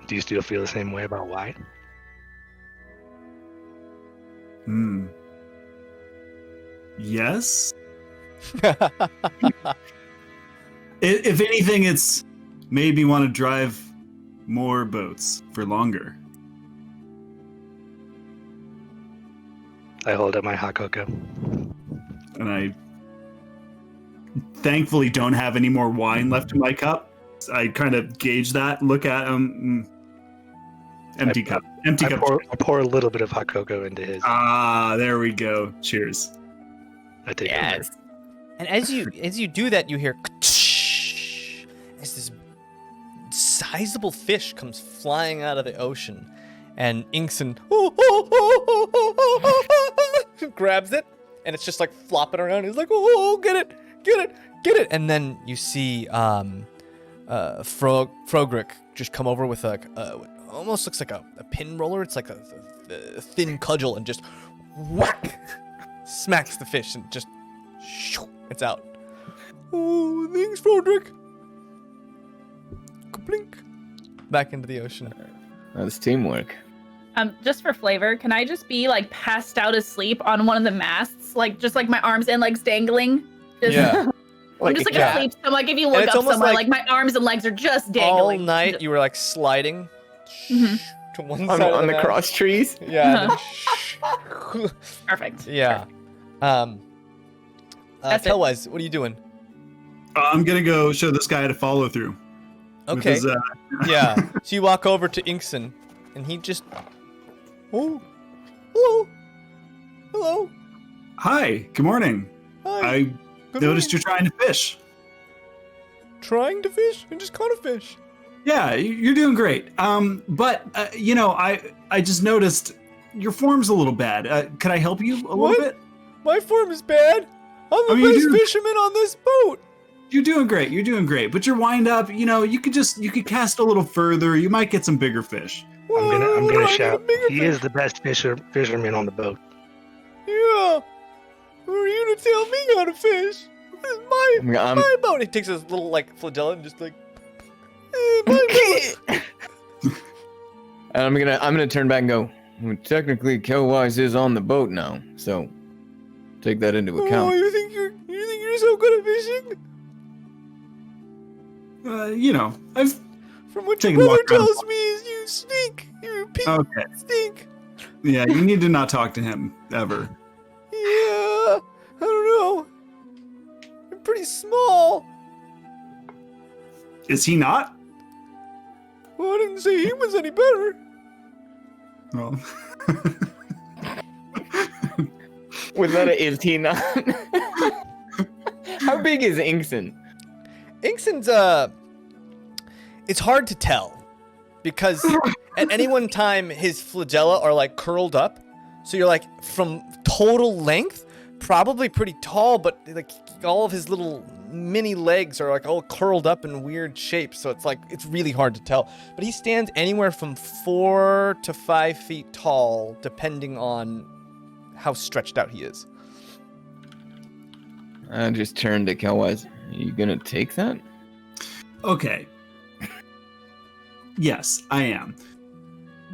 Do you still feel the same way about why? Yes. If anything, it's made me want to drive more boats for longer. I hold up my hot cocoa. And I thankfully don't have any more wine left in my cup. I kind of gauge that, look at him. Empty cup. Empty cup. I pour a little bit of hot cocoa into his. Ah, there we go. Cheers. I take Yes. And as you do that, you hear as this sizable fish comes flying out of the ocean, and Incento grabs it, and it's just like flopping around. He's like, "Oh, get it!" And then you see Frogrick just come over with almost looks like a pin roller. It's like a thin cudgel, and just whack, smacks the fish, and just it's out. Oh, thanks, Frogrick. Blink. Back into the ocean. That's teamwork. Just for flavor, can I just be like passed out asleep on one of the masts, like just like my arms and legs dangling? Just, Yeah. I'm just like Yeah. asleep. So like if you And look it's up almost somewhere, like like my arms and legs are just All dangling. night you were like sliding Mhm. to one On, side on of the mast. cross trees? Yeah. and then Perfect. yeah. That's it. Tellwise, what are you doing? I'm going to go show this guy how to follow through. with Okay. his, Yeah. So you walk over to Inkson, and he just. Oh. Hello. Hello. Hi, good morning. Hi. I Good noticed morning. you're trying to fish. Trying to fish? I just caught a fish. Yeah, you're doing great. But I just noticed your form's a little bad. Could I help you a What? little bit? My form is bad. I'm the I mean, best you- fisherman on this boat. You're doing great. You're doing great. But you're wind up. You could cast a little further. You might get some bigger fish. I'm gonna Well, I need a shout. bigger He fish. is the best fisherman on the boat. Yeah. Who are you to tell me how to fish? This is my I'm- my boat. He takes his little like flagella and just like. My boat. And I'm gonna turn back and go, well, technically Kellwise is on the boat now, so take that into Oh, account. you think you're so good at fishing? I've From what Take your a brother walk around the tells me is you stink. You pink okay. stink. Yeah, you need to not talk to him ever. Yeah. I don't know. You're pretty small. Is he not? Well, I didn't say he was any better. Well, Was that a is he not? How big is Inkson? Inkson's it's hard to tell because at any one time his flagella are like curled up, so you're like from total length probably pretty tall, but like all of his little mini legs are like all curled up in weird shapes, so it's really hard to tell. But he stands anywhere from 4 to 5 feet tall depending on how stretched out he is. I just turned to Kellwise. Are you gonna take that? okay. Yes, I am.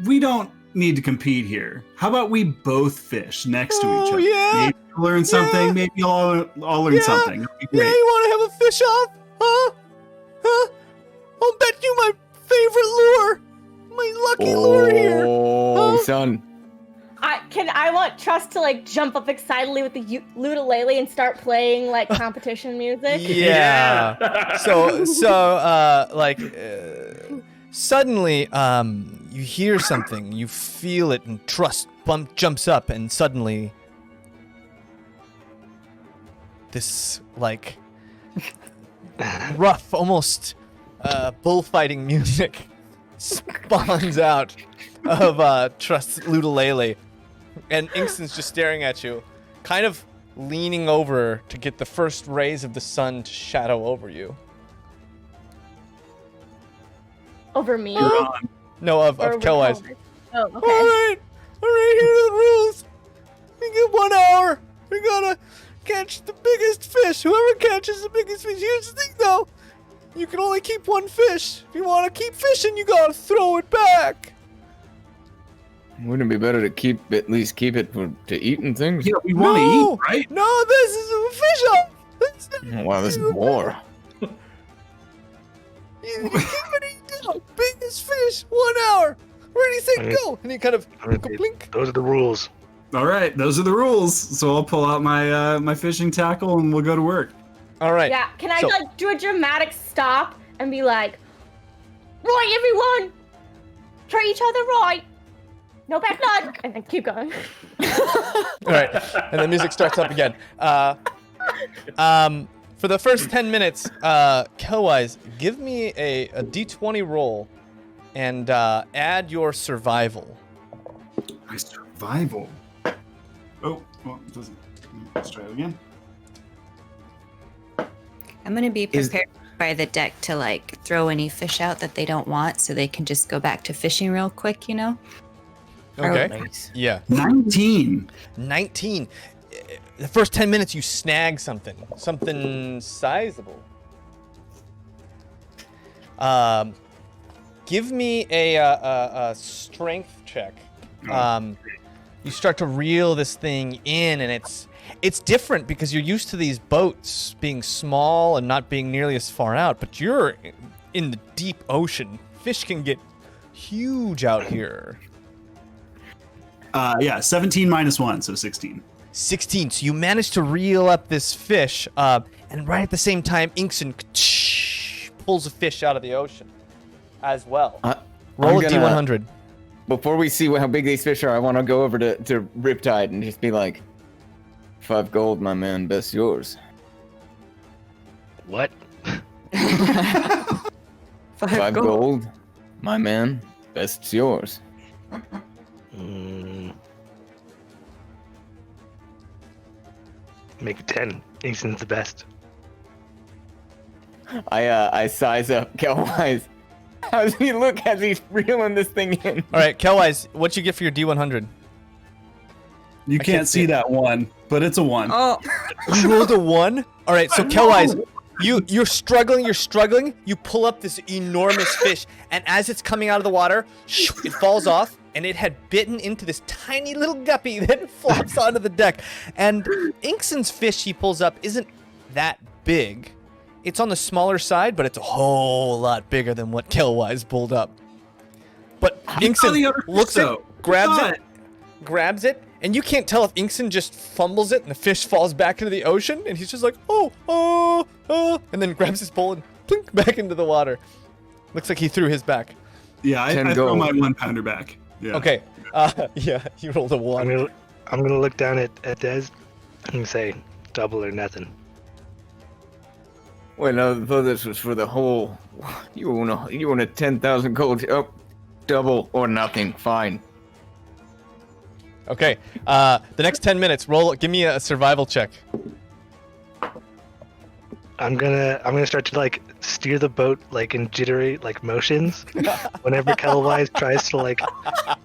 We don't need to compete here. How about we both fish next to each Oh, other? yeah. Maybe you'll learn something. Yeah. Maybe I'll learn Yeah. something. It'll be Yeah, great. you want to have a fish off? Huh? I'll bet you my favorite lure. My lucky lure here. Oh, Huh? son. I want Trust to like jump up excitedly with the ukulele and start playing like competition music. Yeah. So suddenly you hear something, you feel it, and Trust jumps up, and suddenly this like rough, almost bullfighting music spawns out of Trust's ukulele, and Inkson's just staring at you, kind of leaning over to get the first rays of the sun to shadow over you. Over me. You're on. No, of Or over Kellwise. Kelvin? Oh, okay. Alright, here are the rules. We get 1 hour. We gotta catch the biggest fish. Whoever catches the biggest fish. Here's the thing though. You can only keep 1 fish. If you want to keep fishing, you gotta throw it back. Wouldn't it be better to at least keep it to eat and things? Yeah, we want to eat, right? No, this is a fish up. Wow, this is more. You keep it down. Biggest fish, 1 hour. Ready, set, go. And he kind of blink. Those are the rules. All right, those are the rules. So I'll pull out my my fishing tackle and we'll go to work. All right. Yeah, can I like do a dramatic stop and be like, right, everyone, treat each other right. No bad blood, and then keep going. All right, and the music starts up again. For the first 10 minutes, Kellwise, give me a d20 roll and add your survival. My survival. Oh, well, it doesn't. Let's try it again. I'm gonna be prepared by the deck to like throw any fish out that they don't want, so they can just go back to fishing real quick. You know. Okay. Nice. Yeah. 19. 19. The first 10 minutes, you snag something sizable. Give me a strength check. You start to reel this thing in, and it's different because you're used to these boats being small and not being nearly as far out, but you're in the deep ocean. Fish can get huge out here. Yeah, 17 minus 1, so 16. 16. So you manage to reel up this fish, and right at the same time, Inkson pulls a fish out of the ocean as well. Roll a D100. Before we see how big these fish are, I want to go over to Riptide and just be like, 5 gold, my man, best yours. What? 5 gold, my man, best's yours. Make it 10. Inson's the best. I size up Kellwise. How does he look as he's reeling this thing in? All right, Kellwise, what'd you get for your D100? You can't see that 1, but it's a 1. Oh. You rolled a 1? All right, so Kellwise, you're struggling. You pull up this enormous fish, and as it's coming out of the water, it falls off, and it had bitten into this tiny little guppy that flops onto the deck. And Inkson's fish he pulls up isn't that big. It's on the smaller side, but it's a whole lot bigger than what Kellwise pulled up. But Inkson looks at it, grabs it, and you can't tell if Inkson just fumbles it and the fish falls back into the ocean, and he's just like, oh, and then grabs his pole and plink back into the water. Looks like he threw his back. Yeah, I throw my 1-pounder back. Yeah. Okay. Yeah, you rolled a 1. I'm gonna look down at Dez and say, double or nothing. Wait, no, I thought this was for the whole. You want a 10,000 gold? Oh, double or nothing. Fine. Okay. The next 10 minutes, give me a survival check. I'm gonna start to like steer the boat like in jittery like motions. Whenever Kellwise tries to like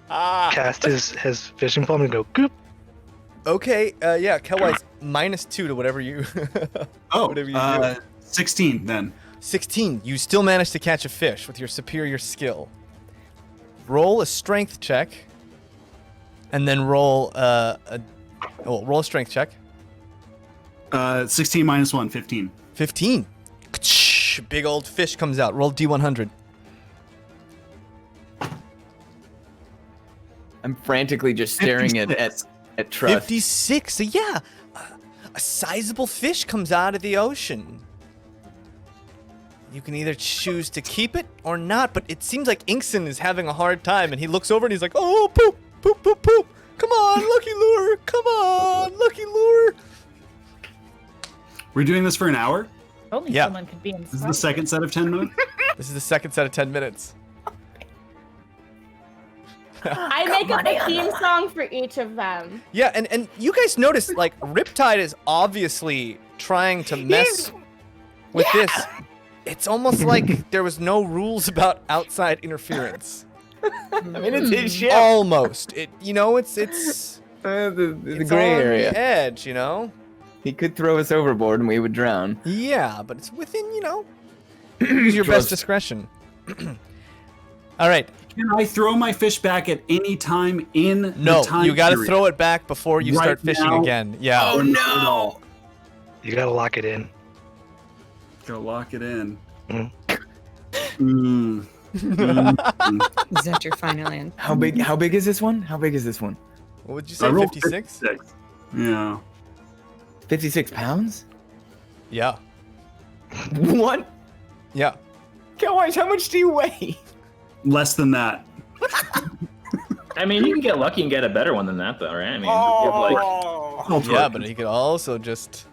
cast his fishing pole, I'm gonna go goop. Okay. Yeah, Kellwise -2 to whatever you. Whatever you do. 16 then. 16. You still managed to catch a fish with your superior skill. Roll a strength check, and then roll roll a strength check. 16 minus 1, 15. 15. Big old fish comes out. Roll D100. I'm frantically just staring at Trust. 56. So yeah, a sizable fish comes out of the ocean. You can either choose to keep it or not, but it seems like Inkson is having a hard time, and he looks over and he's like, oh, poop, poop, poop, poop. Come on, lucky lure. Come on, lucky lure. We're doing this for an hour? Only Yeah. someone could be inside. This is the second set of 10 minutes? This is the second set of 10 minutes. I make up a theme song for each of them. Yeah, and you guys notice, like, Riptide is obviously trying to mess with this. It's almost like there was no rules about outside interference. I mean, it's his ship. Almost. It's The it's gray on area. the edge, you know? He could throw us overboard and we would drown. Yeah, but it's within, use your best discretion. All right. Can I throw my fish back at any time in No, the time you got to period? throw it back before you Right start fishing now? again. Yeah. Oh no! You gotta lock it in. Go lock it in. Mm. Mm. Mm. Is that your final answer? How big is this one? How big is this one? What would you I say, rolled 56? 56. Yeah. 56 pounds? Yeah. What? Yeah. Guys, how much do you weigh? Less than that. I mean, you can get lucky and get a better one than that, though, right? I mean, you have, like, I'll try Yeah, it. but he could also just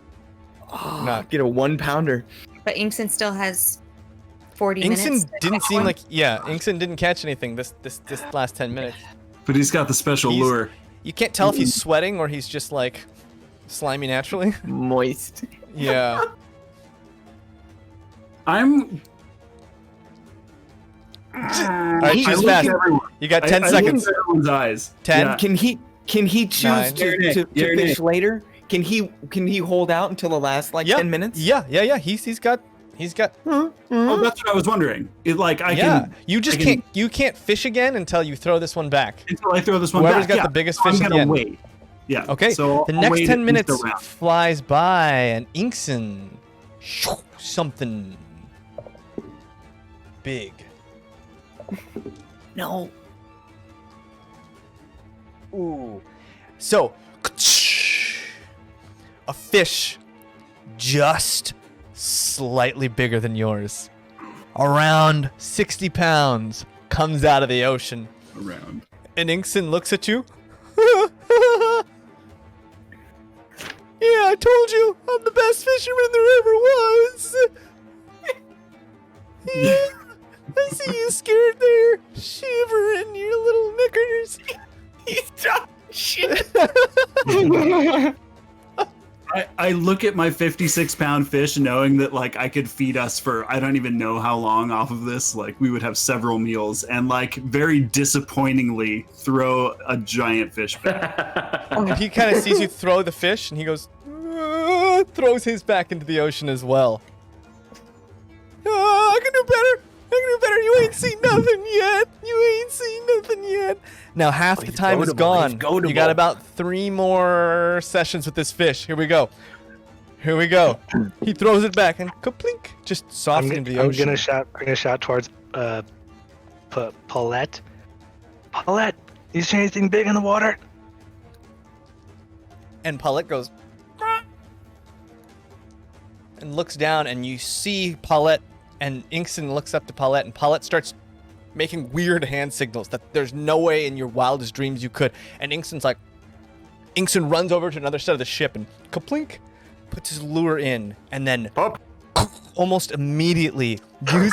not. Get a 1 pounder. But Inkson still has 40 minutes. Inkson to didn't catch seem one. like Inkson didn't catch anything this last 10 minutes. But he's got the special He's- lure. You can't tell if he's sweating or he's just like slimy naturally. Moist. Yeah. I'm. All right, I choose look fast. at everyone. You got 10 I seconds. look at everyone's eyes. 10. Yeah. Can he choose Nine. to You're fish Nick. later? Can he hold out until the last Yeah. 10 minutes? Yeah. He's got. Oh, that's what I was wondering. I Yeah. can You just I can- you can't fish again until you throw this one back. until I throw this one Whoever's back. got yeah. the biggest So I'm fish at the gonna end. wait. Yeah. Okay. So The I'll next wait 10 at least minutes a round. flies by, and Inkson, something big. No. Ooh. So, a fish just slightly bigger than yours, around 60 pounds, comes out of the ocean. Around. And Inkson looks at you. Yeah, I told you, I'm the best fisherman there ever was. Yeah, I see you scared there, shivering your little knickers. He's talking shit. I look at my 56-pound fish knowing that like I could feed us for I don't even know how long off of this. Like we would have several meals and like very disappointingly throw a giant fish back. And he kind of sees you throw the fish, and he goes, throws his back into the ocean as well. I can do better. You ain't seen nothing yet. You ain't seen nothing yet. Now half the he's time is goatable, gone. he's goatable. You got about 3 more sessions with this fish. Here we go. He throws it back and kaplink, just soft into the ocean. I'm gonna shout towards Paulette. Paulette, you see anything big in the water? And Paulette goes and looks down, and you see Paulette, and Inkson looks up to Paulette, and Paulette starts making weird hand signals that there's no way in your wildest dreams you could. And Inkson runs over to another side of the ship and kaplink, puts his lure in, and then almost immediately you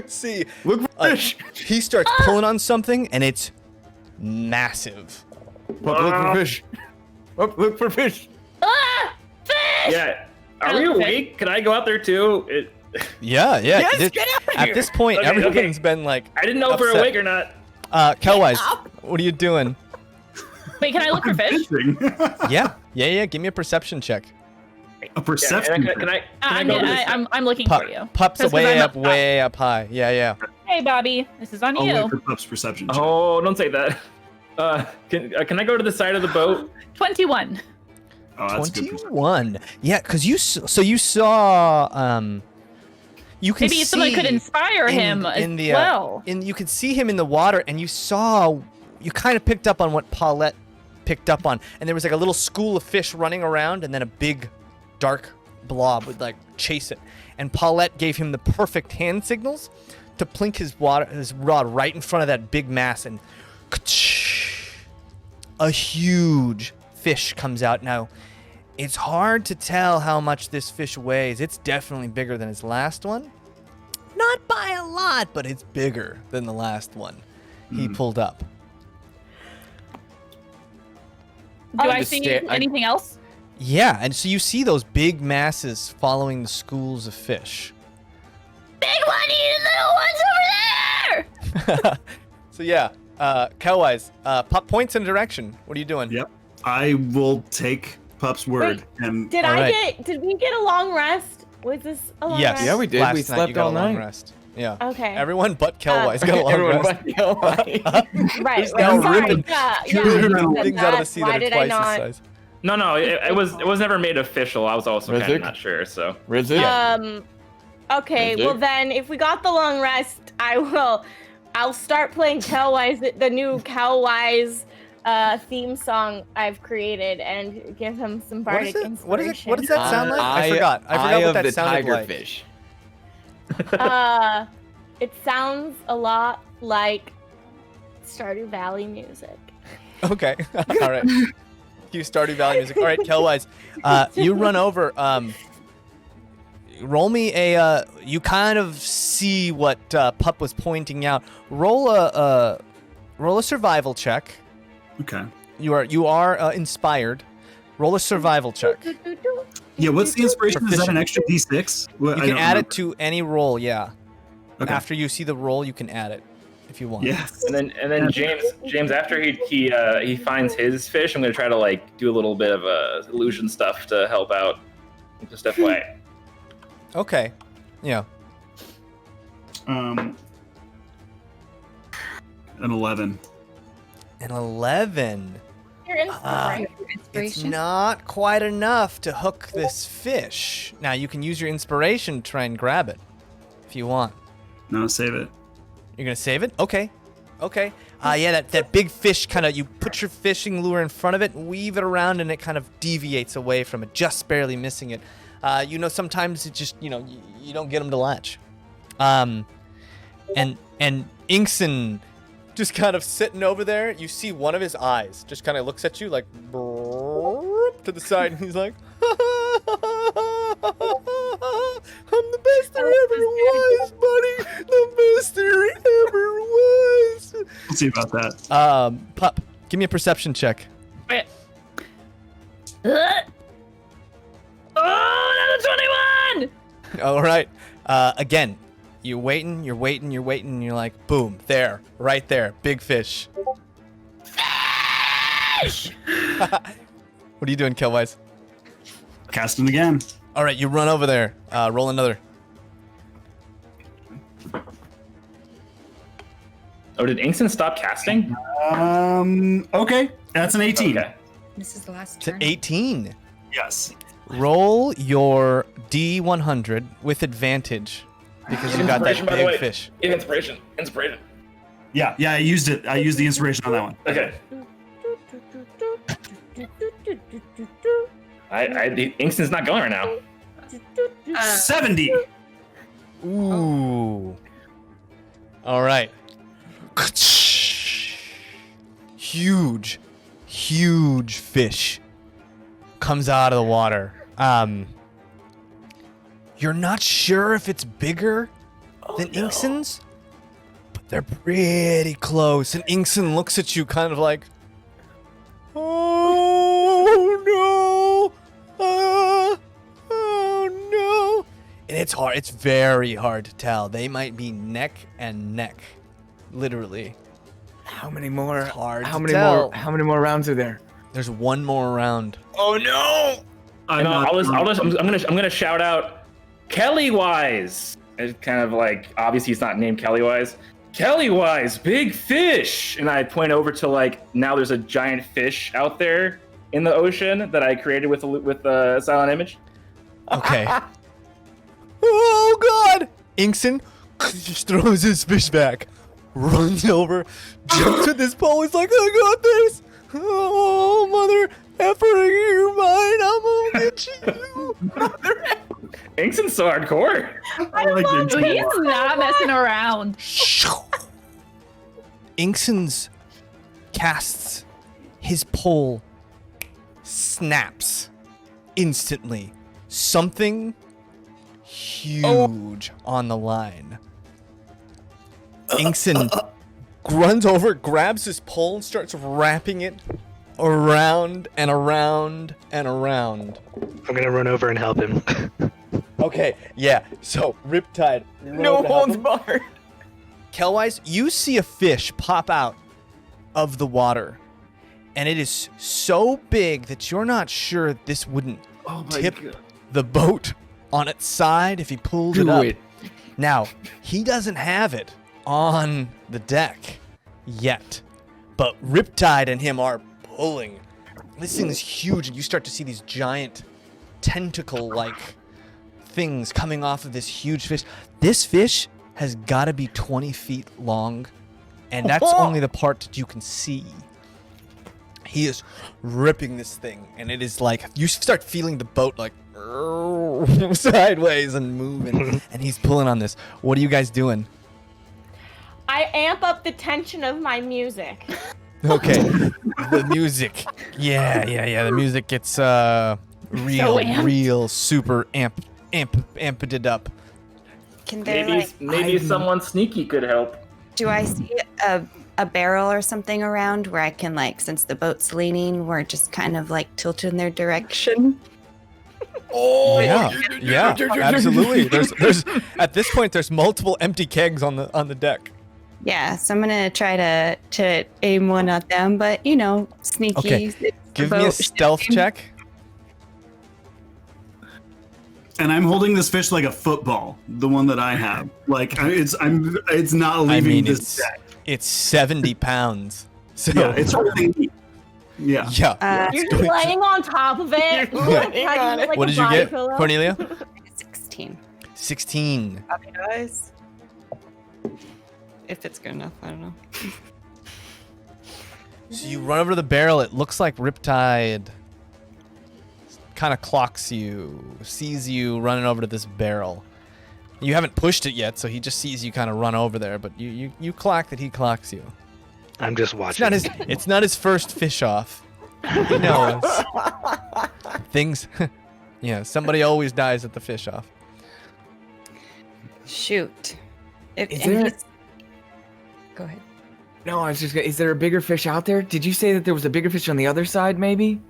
see Look for fish. he starts pulling on something, and it's massive. Look for fish. Look for fish. Ah! Fish! yeah. Are we awake? Can I go out there too? Yeah. Yes, This- get out of At here. this point, Okay, everyone's been like, I didn't know if we're upset. awake or not. Kelwise, what are you doing? Wait, can I look for fish? Fishing. Yeah. Give me a perception check. A perception. Yeah, can I I'm, go to this- I'm looking Pup, for you. Pups Because way I'm up, way up high. Yeah. Hey, Bobby, this is on I'll you. wait for Pup's perception. check. Oh, don't say that. Can I go to the side of the boat? 21. Oh, that's a good perception. 21. Yeah, because you saw You can Maybe someone could see inspire him as well. You can see him in the water, and you kind of picked up on what Paulette picked up on, and there was like a little school of fish running around, and then a big, dark blob would like chase it. And Paulette gave him the perfect hand signals to plink his rod right in front of that big mass, and a huge fish comes out. Now, it's hard to tell how much this fish weighs. It's definitely bigger than his last one. Not by a lot, but it's bigger than the last one he pulled up. Do I see anything else? Yeah, and so you see those big masses following the schools of fish. Big one eating little ones over there! So yeah, Kelwise, Pup points in a direction. What are you doing? Yep. I will take Pup's word. And Did we get a long rest? Was this a long rest? Yeah, we did. Last We night slept you got all a long night. rest. Yeah. Okay. Everyone but Kelwise got a long Everyone rest. but Kelwise. Right. now Sorry. ripping ripping things out of the sea Why that are did I twice not? his size. No, it was never made official. I was also kind Rizik? of not sure. So Rizik? Okay, Is well it? then, if we got the long rest, I'll start playing the new Cowwise theme song I've created and give him some What is bardic it? inspiration. What does that sound like? I forgot. I forgot what that sounded like. Fish. It sounds a lot like Stardew Valley music. Okay. All right. Cue Stardew Valley music. All right, Kelwise, you run over. Roll me a. You kind of see what Pup was pointing out. Roll a survival check. Okay. You are inspired. Roll a survival check. Yeah, what's the inspiration? Is that an Proficiency. extra D6? Well, You I can don't add remember. it to any roll. Yeah. Okay. After you see the roll, you can add it if you want. Yes. and then James after he finds his fish, I'm gonna try to like do a little bit of illusion stuff to help out. Just FYI. Okay. Yeah. An 11. An 11. Your inspiration. It's Inspiration. not quite enough to hook this fish. Now you can use your inspiration to try and grab it if you want. No, save it. You're gonna save it? Okay. Yeah, that big fish kind of, you put your fishing lure in front of it, weave it around, and it kind of deviates away from it, just barely missing it. Sometimes it just, you don't get them to latch. And Inkson just kind of sitting over there, you see one of his eyes just kind of looks at you like to the side, and he's like, I'm the best there ever was, buddy. The best there ever was. We'll see about that. Pup, give me a perception check. Oh, another 21! All right. Again, you're waiting, and you're like, boom, there, right there, big fish. Fish! What are you doing, Killwise? Casting again. All right, you run over there. Roll another. Oh, did Inkson stop casting? Okay. That's an 18. Okay. This is the last To turn. 18. Yes. Roll your D100 with advantage because you got that Inspiration, by the way. big fish. Inspiration. Yeah, I used it. I used the inspiration on that one. Okay. Inkson's not going right now. 70. Ooh. All right. Huge fish comes out of the water. You're not sure if it's bigger than Inkson's, but they're pretty close. And Inkson looks at you kind of like, oh no. And it's hard. It's very hard to tell. They might be neck and neck. Literally. How many more? Hard How to many tell. more? How many more rounds are there? There's one more round. Oh no! I'm gonna shout out Kelly Wise. It's kind of like, obviously he's not named Kelly Wise. Kelly Wise, big fish. And I point over to like, now there's a giant fish out there in the ocean that I created with a silent image. Okay. Oh God! Incent just throws his fish back, runs over, jumps with his pole. He's like, I got this. Oh, mother effer, you're mine. I'm gonna get you. Incent's so hardcore. I like Oh, it. he's not messing around. Incent's casts his pole, snaps instantly. Something huge on the line. Incent runs over, grabs his pole, and starts wrapping it around and around and around. I'm gonna run over and help him. Okay, yeah. So Riptide, No holds barred. Kelwise, you see a fish pop out of the water, and it is so big that you're not sure this wouldn't tip the boat on its side if he pulled it up. Now, he doesn't have it on the deck yet, but Riptide and him are pulling. This thing is huge, and you start to see these giant tentacle-like things coming off of this huge fish. This fish has got to be 20 feet long, and that's only the part that you can see. He is ripping this thing, and it is like, you start feeling the boat like sideways and moving, and he's pulling on this. What are you guys doing? I amp up the tension of my music. Okay, the music. Yeah. The music gets real super amped it up. Can there Maybe someone sneaky could help. do I see a barrel or something around where I can since the boat's leaning, we're just kind of tilted in their direction? Yeah, absolutely. There's at this point there's multiple empty kegs on the deck. Yeah, so I'm gonna try to aim one at them, but sneaky. Okay. Give me a stealth check. And I'm holding this fish like a football, the one that I have. It's not leaving this deck. It's 70 pounds. So Yeah, it's holding me. Yeah. yeah. You're just laying on top of it. laying on it. Like What a did you body get, pillow. Cornelia? 16. 16. Copy, guys. If it's good enough, I don't know. So you run over to the barrel. It looks like Riptide kind of clocks you, sees you running over to this barrel. You haven't pushed it yet, so he just sees you kind of run over there, but you clock that he clocks you. I'm just watching. It's not his first fish off. He knows. Things, somebody always dies at the fish off. Shoot. Go ahead. No, I was just gonna, is there a bigger fish out there? Did you say that there was a bigger fish on the other side, maybe?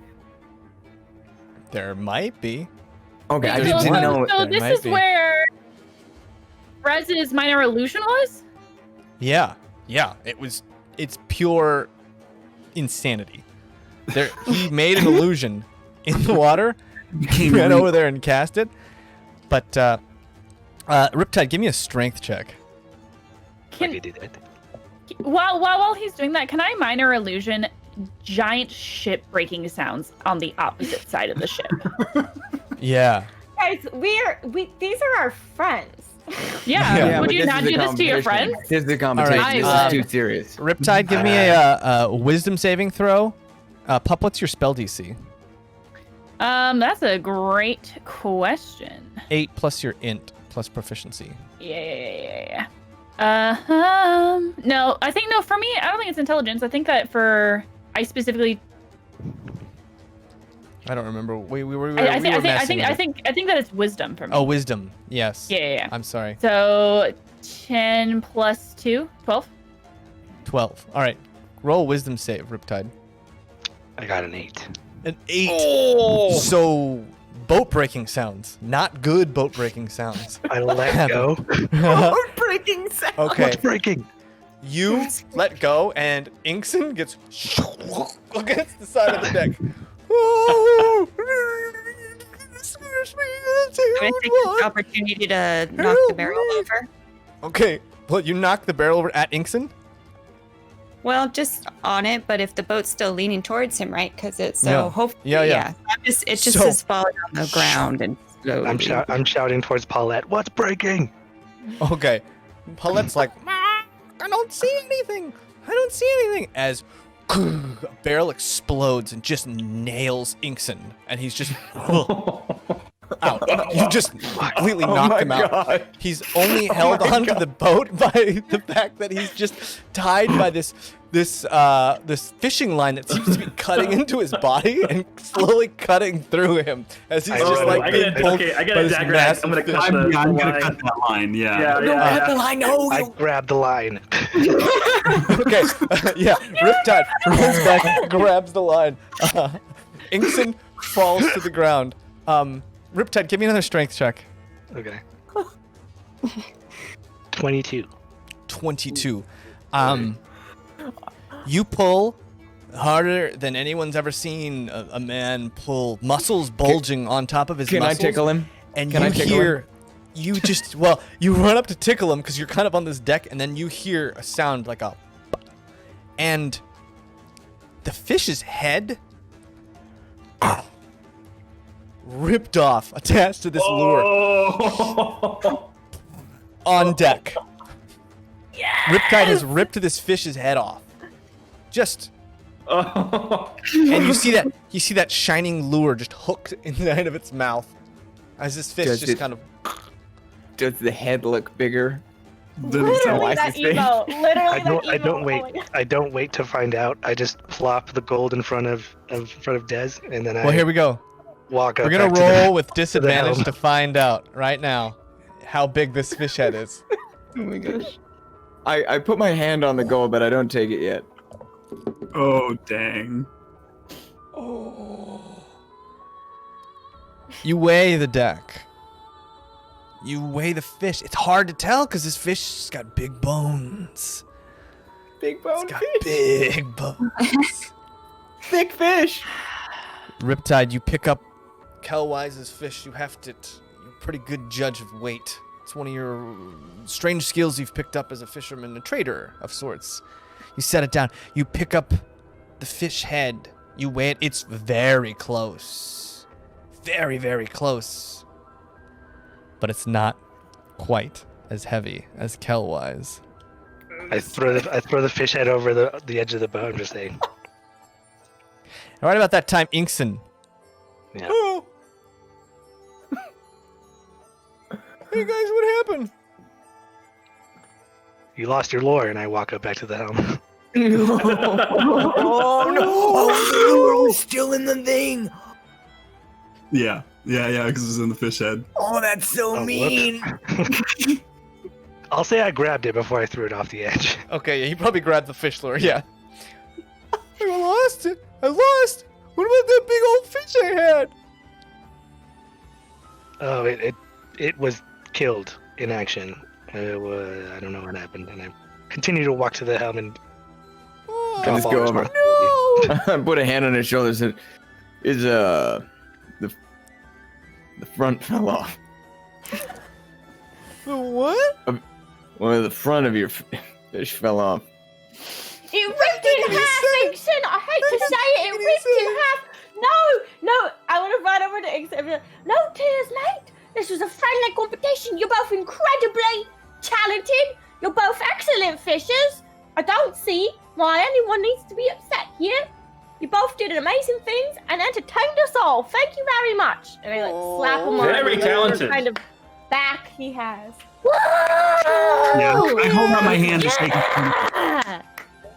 There might be. Okay, I So- just didn't know. So there this might is be. where Rez's minor illusion was? Yeah. It's pure insanity. He made an illusion in the water. He ran over there and cast it. But Riptide, give me a strength check. I could do that. While he's doing that, can I minor illusion giant ship breaking sounds on the opposite side of the ship? Yeah. Guys, these are our friends. Yeah. Would but you this not is a do this to your competition. friends? This is a competition. Alright, This is too serious. Riptide, give me a wisdom saving throw. Pup, what's your spell DC? That's a great question. 8 plus your int plus proficiency. Yeah. No, I think for me, I don't think it's intelligence. I think that I specifically. I don't remember. We were I messing with it. think that it's wisdom for me. Oh, wisdom. Yes. Yeah. I'm sorry. So 10 plus 2, 12. 12. All right. Roll wisdom save, Riptide. I got an 8. An 8. So boat breaking sounds. Not good boat breaking sounds. I let go. Breaking sound. Okay. What's breaking? You let go, and Inkson gets against the side of the deck. Oh, I'm gonna take this opportunity to knock the barrel over. Okay. Well, you knock the barrel over at Inkson? Well, just on it, but if the boat's still leaning towards him, right? Because it's so Yeah. hopefully, Yeah. It just So- is falling on the ground and slowly. I'm shouting towards Paulette. What's breaking? Okay. Paulette's like, I don't see anything. I don't see anything. As a barrel explodes and just nails Inkson. And he's just out. You just completely knocked him out. He's only held onto the boat by the fact that he's just tied by this fishing line that seems to be cutting into his body and slowly cutting through him as he's just like being pulled I got by a this dagger axe. massive I'm gonna fish. cut I'm the gonna line. cut that line. Yeah. Yeah. Cut the line. No. I grab the line. Okay, yeah, Riptide runs back, grabs the line. Inkson falls to the ground. Riptide, give me another strength check. Okay. 22. 22. You pull harder than anyone's ever seen a man pull, muscles bulging on top of his Can muscles. I tickle him? And Can you I tickle hear, you just, well, you run up to tickle him because you're kind of on this deck, and then you hear a sound like a, and the fish's head ripped off, attached to this lure on deck. Riptide has ripped this fish's head off. Just. And you see that shining lure just hooked in the end of its mouth as this fish just kind of. Does the head look bigger? Literally that emote. Literally I don't wait to find out. I just plop the gold in front of Dez, and then Well, here we go. walk up. We're gonna back to roll with helm. disadvantage to find out right now how big this fish head is. Oh my gosh. I put my hand on the gold, but I don't take it yet. Oh dang. You weigh the deck. You weigh the fish. It's hard to tell because this fish's got big bones. Big bone It's got fish. big bones. Thick fish. Riptide, you pick up Kelwise's fish. You're a pretty good judge of weight. It's one of your strange skills you've picked up as a fisherman, a trader of sorts. You set it down. You pick up the fish head. You weigh it. It's very close. Very, very close. But it's not quite as heavy as Kelwise. I throw the fish head over the edge of the boat and just say, And right about that time, Inkson. Yeah. Oh. Hey guys, what happened? "You lost your lure," and I walk up back to the helm. Oh no! Oh, the lure was still in the thing. Yeah, because it's in the fish head. Oh, that's so Oh, mean. I'll say I grabbed it before I threw it off the edge. Okay, yeah, he probably grabbed the fish lure, yeah. I lost it. I lost. What about that big old fish I had? Oh, it was killed in action. I don't know what happened, and I continue to walk to the helm and Oh, Can I just go over? responsibility. I put a hand on his shoulder and said, the front fell off. the what? One of the front of your fish fell off. It ripped in half, Inkson! I hate to say it, it ripped in half! No! I want to run over to Inkson and be like, "No tears, mate! This was a friendly competition. You're both incredibly talented. You're both excellent fishers. I don't see why anyone needs to be upset here. You both did amazing things and entertained us all. Thank you very much." And I slap him on Very the talented. kind of back he has. Yeah, I hold out my hand to shake it. Yeah.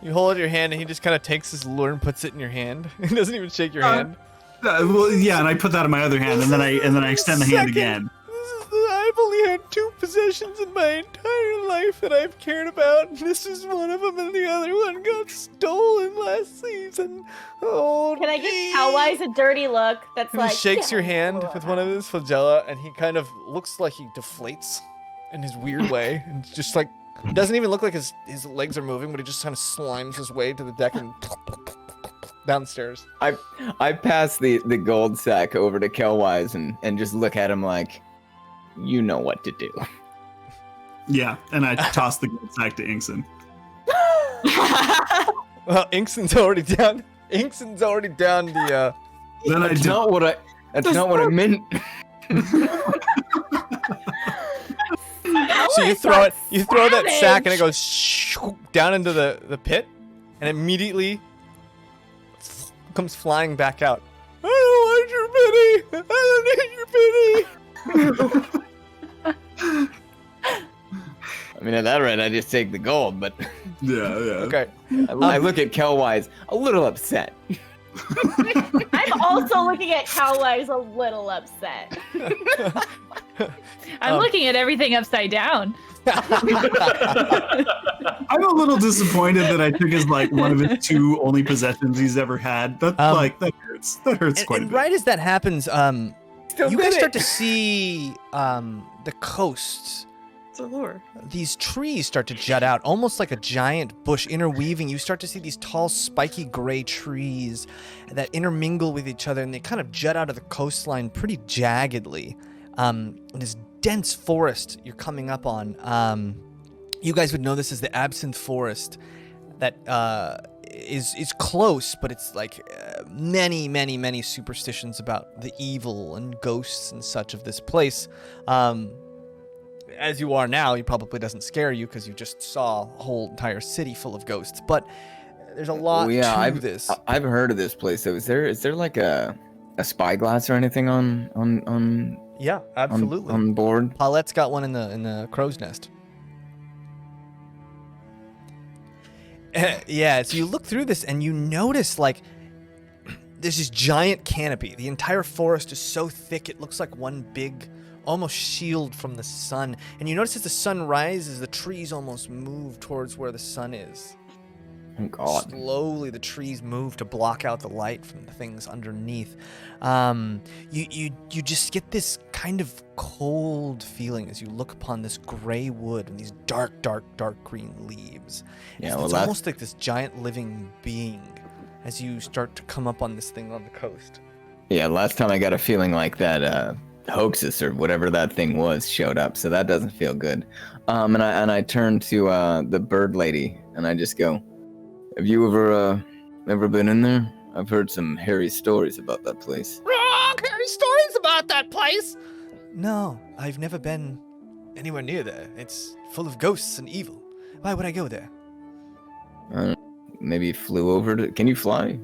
You hold your hand and he just kind of takes his lure and puts it in your hand. He doesn't even shake your hand. Well, yeah, and I put that in my other hand, and then I extend the hand again. I've only had 2 possessions in my entire life that I've cared about. And this is one of them, and the other one got stolen last season. Oh, Can I give Cowwise a dirty look that's He like... shakes your hand with one of his flagella, and he kind of looks like he deflates in his weird way, and just like doesn't even look like his legs are moving, but he just kind of slimes his way to the deck and downstairs. I pass the gold sack over to Kelwise and just look at him like, you know what to do. Yeah, and I toss the gold sack to Inkson. Well, Inkson's already down. Inkson's already down the. Then I That's do. not what I meant. So you is throw that it. You throw that sack, and it savage? goes shoo, down into the pit, and immediately comes flying back out. I don't want your pity. I don't need your pity. I mean, at that rate, I just take the gold, but Yeah. Okay. I look at Kelwise a little upset. I'm also looking at Cowlies a little upset. I'm looking at everything upside down. I'm a little disappointed that I took as like one of his 2 only possessions he's ever had. That that hurts. That hurts quite a And bit. right as that happens, Still you did guys it. start to see the coast. It's a lure. These trees start to jut out, almost like a giant bush interweaving. You start to see these tall, spiky gray trees that intermingle with each other, and they kind of jut out of the coastline pretty jaggedly. This dense forest you're coming up on. You guys would know this as the Absinthe Forest. That is close, but it's like many superstitions about the evil and ghosts and such of this place. As you are now, it probably doesn't scare you because you just saw a whole entire city full of ghosts. But there's a lot to this. I've heard of this place. So is there like a spyglass or anything on Yeah, absolutely. on board? Paulette's got one in the crow's nest. Yeah, so you look through this and you notice like there's this giant canopy. The entire forest is so thick it looks like one big almost shield from the sun. And you notice as the sun rises, the trees almost move towards where the sun is. Oh God! Slowly, the trees move to block out the light from the things underneath. You just get this kind of cold feeling as you look upon this gray wood and these dark green leaves. Yeah, It's almost like this giant living being as you start to come up on this thing on the coast. Yeah, last time I got a feeling like that. Hoaxes or whatever that thing was showed up, so that doesn't feel good. And I turn to the bird lady and I just go, "Have you ever been in there? I've heard some hairy stories about that place." Wrong! Hairy stories about that place! No, I've never been anywhere near there. It's full of ghosts and evil. Why would I go there? Maybe you flew over to... Can you fly?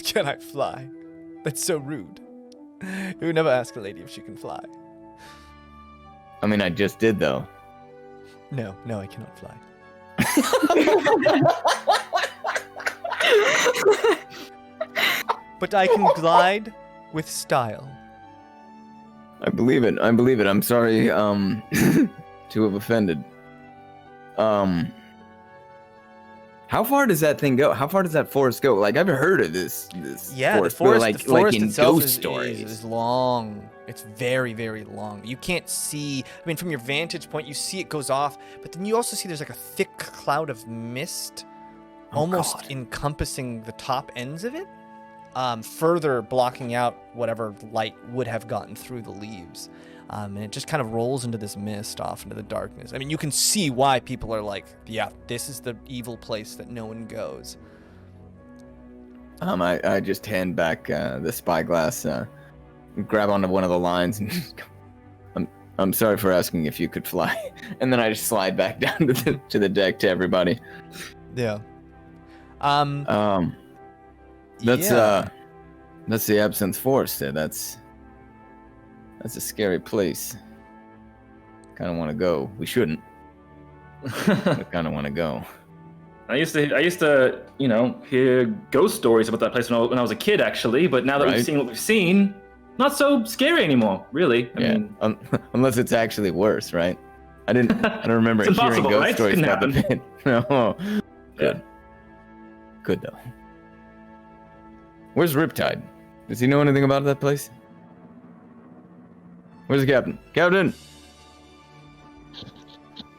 Can I fly? That's so rude. You would never ask a lady if she can fly. I mean, I just did, though. No, I cannot fly. But I can glide with style. I believe it. I'm sorry to have offended. How far does that thing go? How far does that forest go? Like, I've heard of this Yeah, forest, the forest, but the forest in itself ghost is stories. long. It's very, very long. You can't see. I mean, from your vantage point, you see it goes off, but then you also see there's like a thick cloud of mist, almost God. encompassing the top ends of it, further blocking out whatever light would have gotten through the leaves. And it just kind of rolls into this mist off into the darkness. I mean, you can see why people are like, yeah, this is the evil place that no one goes. I just hand back the spyglass, grab onto one of the lines, and I'm sorry for asking if you could fly. And then I just slide back down to the deck to everybody. Yeah. That's yeah. that's the Absinthe Forest there. That's a scary place. Kind of want to go. We shouldn't. I kind of want to go. I used to, hear ghost stories about that place when I was a kid, actually. But now that Right. we've seen what we've seen, not so scary anymore, really. I mean, Unless it's actually worse, right? I don't remember It's hearing impossible, ghost right? stories Couldn't about the pit. No. Good. Yeah. Good though. Where's Riptide? Does he know anything about that place? Where's the captain? Captain!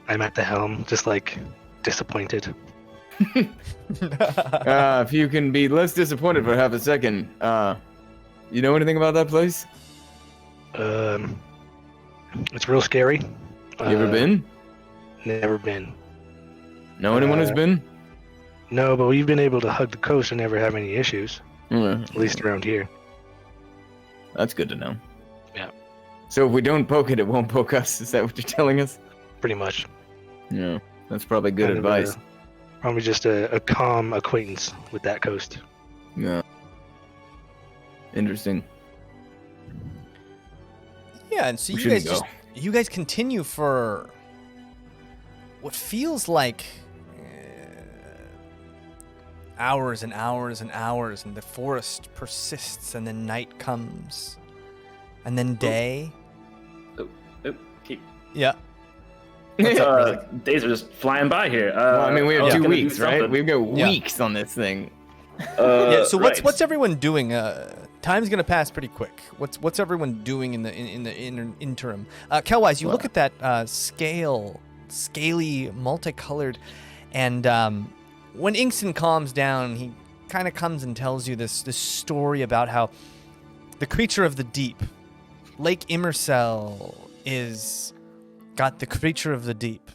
I'm at the helm, just like disappointed. If you can be less disappointed for half a second, you know anything about that place? It's real scary. You ever been? Never been. Know anyone who's been? No, but we've been able to hug the coast and never have any issues. At least around here. That's good to know. So if we don't poke it, it won't poke us. Is that what you're telling us? Pretty much. Yeah, that's probably good Kind of advice. Probably just a calm acquaintance with that coast. Yeah. Interesting. Yeah, and so We you guys shouldn't you guys continue for what feels like hours and hours and hours, and the forest persists, and then night comes, and then day. Keep. Yeah. What's up, brother? Days are just flying by here. Well, I mean, we have I was 2 gonna do weeks, right? something. We've got Yeah. weeks on this thing. Yeah. So Right. what's everyone doing? Time's gonna pass pretty quick. What's everyone doing in the interim? Kelwise, you look at that scaly, multicolored, and when Inkson calms down, he kind of comes and tells you this story about how the creature of the deep, Lake Immersel, is got the creature of the deep,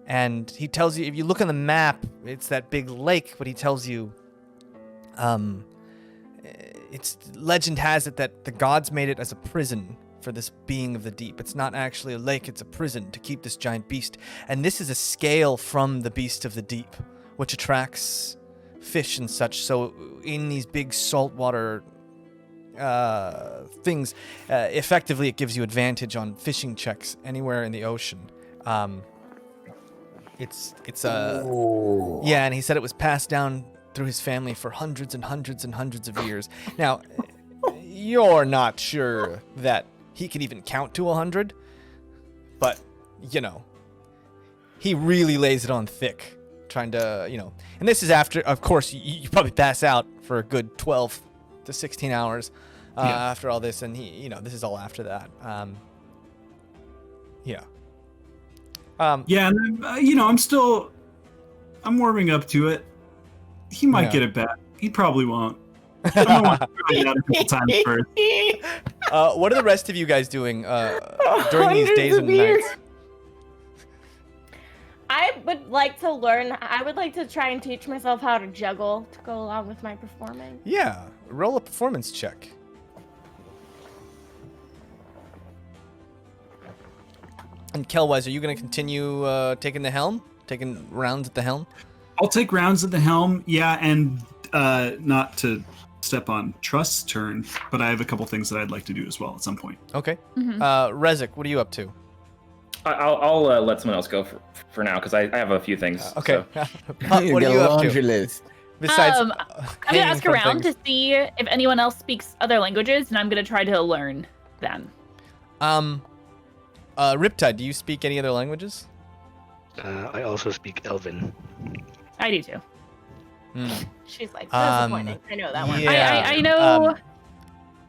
and he tells you, if you look on the map, it's that big lake, but he tells you it's legend has it that the gods made it as a prison for this being of the deep. It's not actually a lake, it's a prison to keep this giant beast. And this is a scale from the beast of the deep, which attracts fish and such. So in these big saltwater things, effectively it gives you advantage on fishing checks anywhere in the ocean. It's yeah, and he said it was passed down through his family for hundreds and hundreds and hundreds of years. Now, you're not sure that he can even count to 100, but, you know, he really lays it on thick, trying to, you know. And this is after, of course, you probably pass out for a good 12 to 16 hours after all this, and he, you know, this is all after that. Yeah. Yeah, and, I'm warming up to it. He might get it back. He probably won't. I'm gonna want to try it out a couple times first. What are the rest of you guys doing during these days and nights? I would like to learn. I would like to try and teach myself how to juggle to go along with my performing. Yeah, roll a performance check. And Kelwise, are you going to continue taking the helm? Taking rounds at the helm? I'll take rounds at the helm, yeah, and not to step on Trust's turn, but I have a couple things that I'd like to do as well at some point. Okay. Rezik, what are you up to? I'll let someone else go for now because I have a few things. Okay. So. Pup, what are you up to? List. Besides, I'm gonna hanging ask from around things. to see if anyone else speaks other languages, and I'm gonna try to learn them. Riptide, do you speak any other languages? I also speak Elven. I do too. She's like, disappointing. I know that one. Yeah. I know. It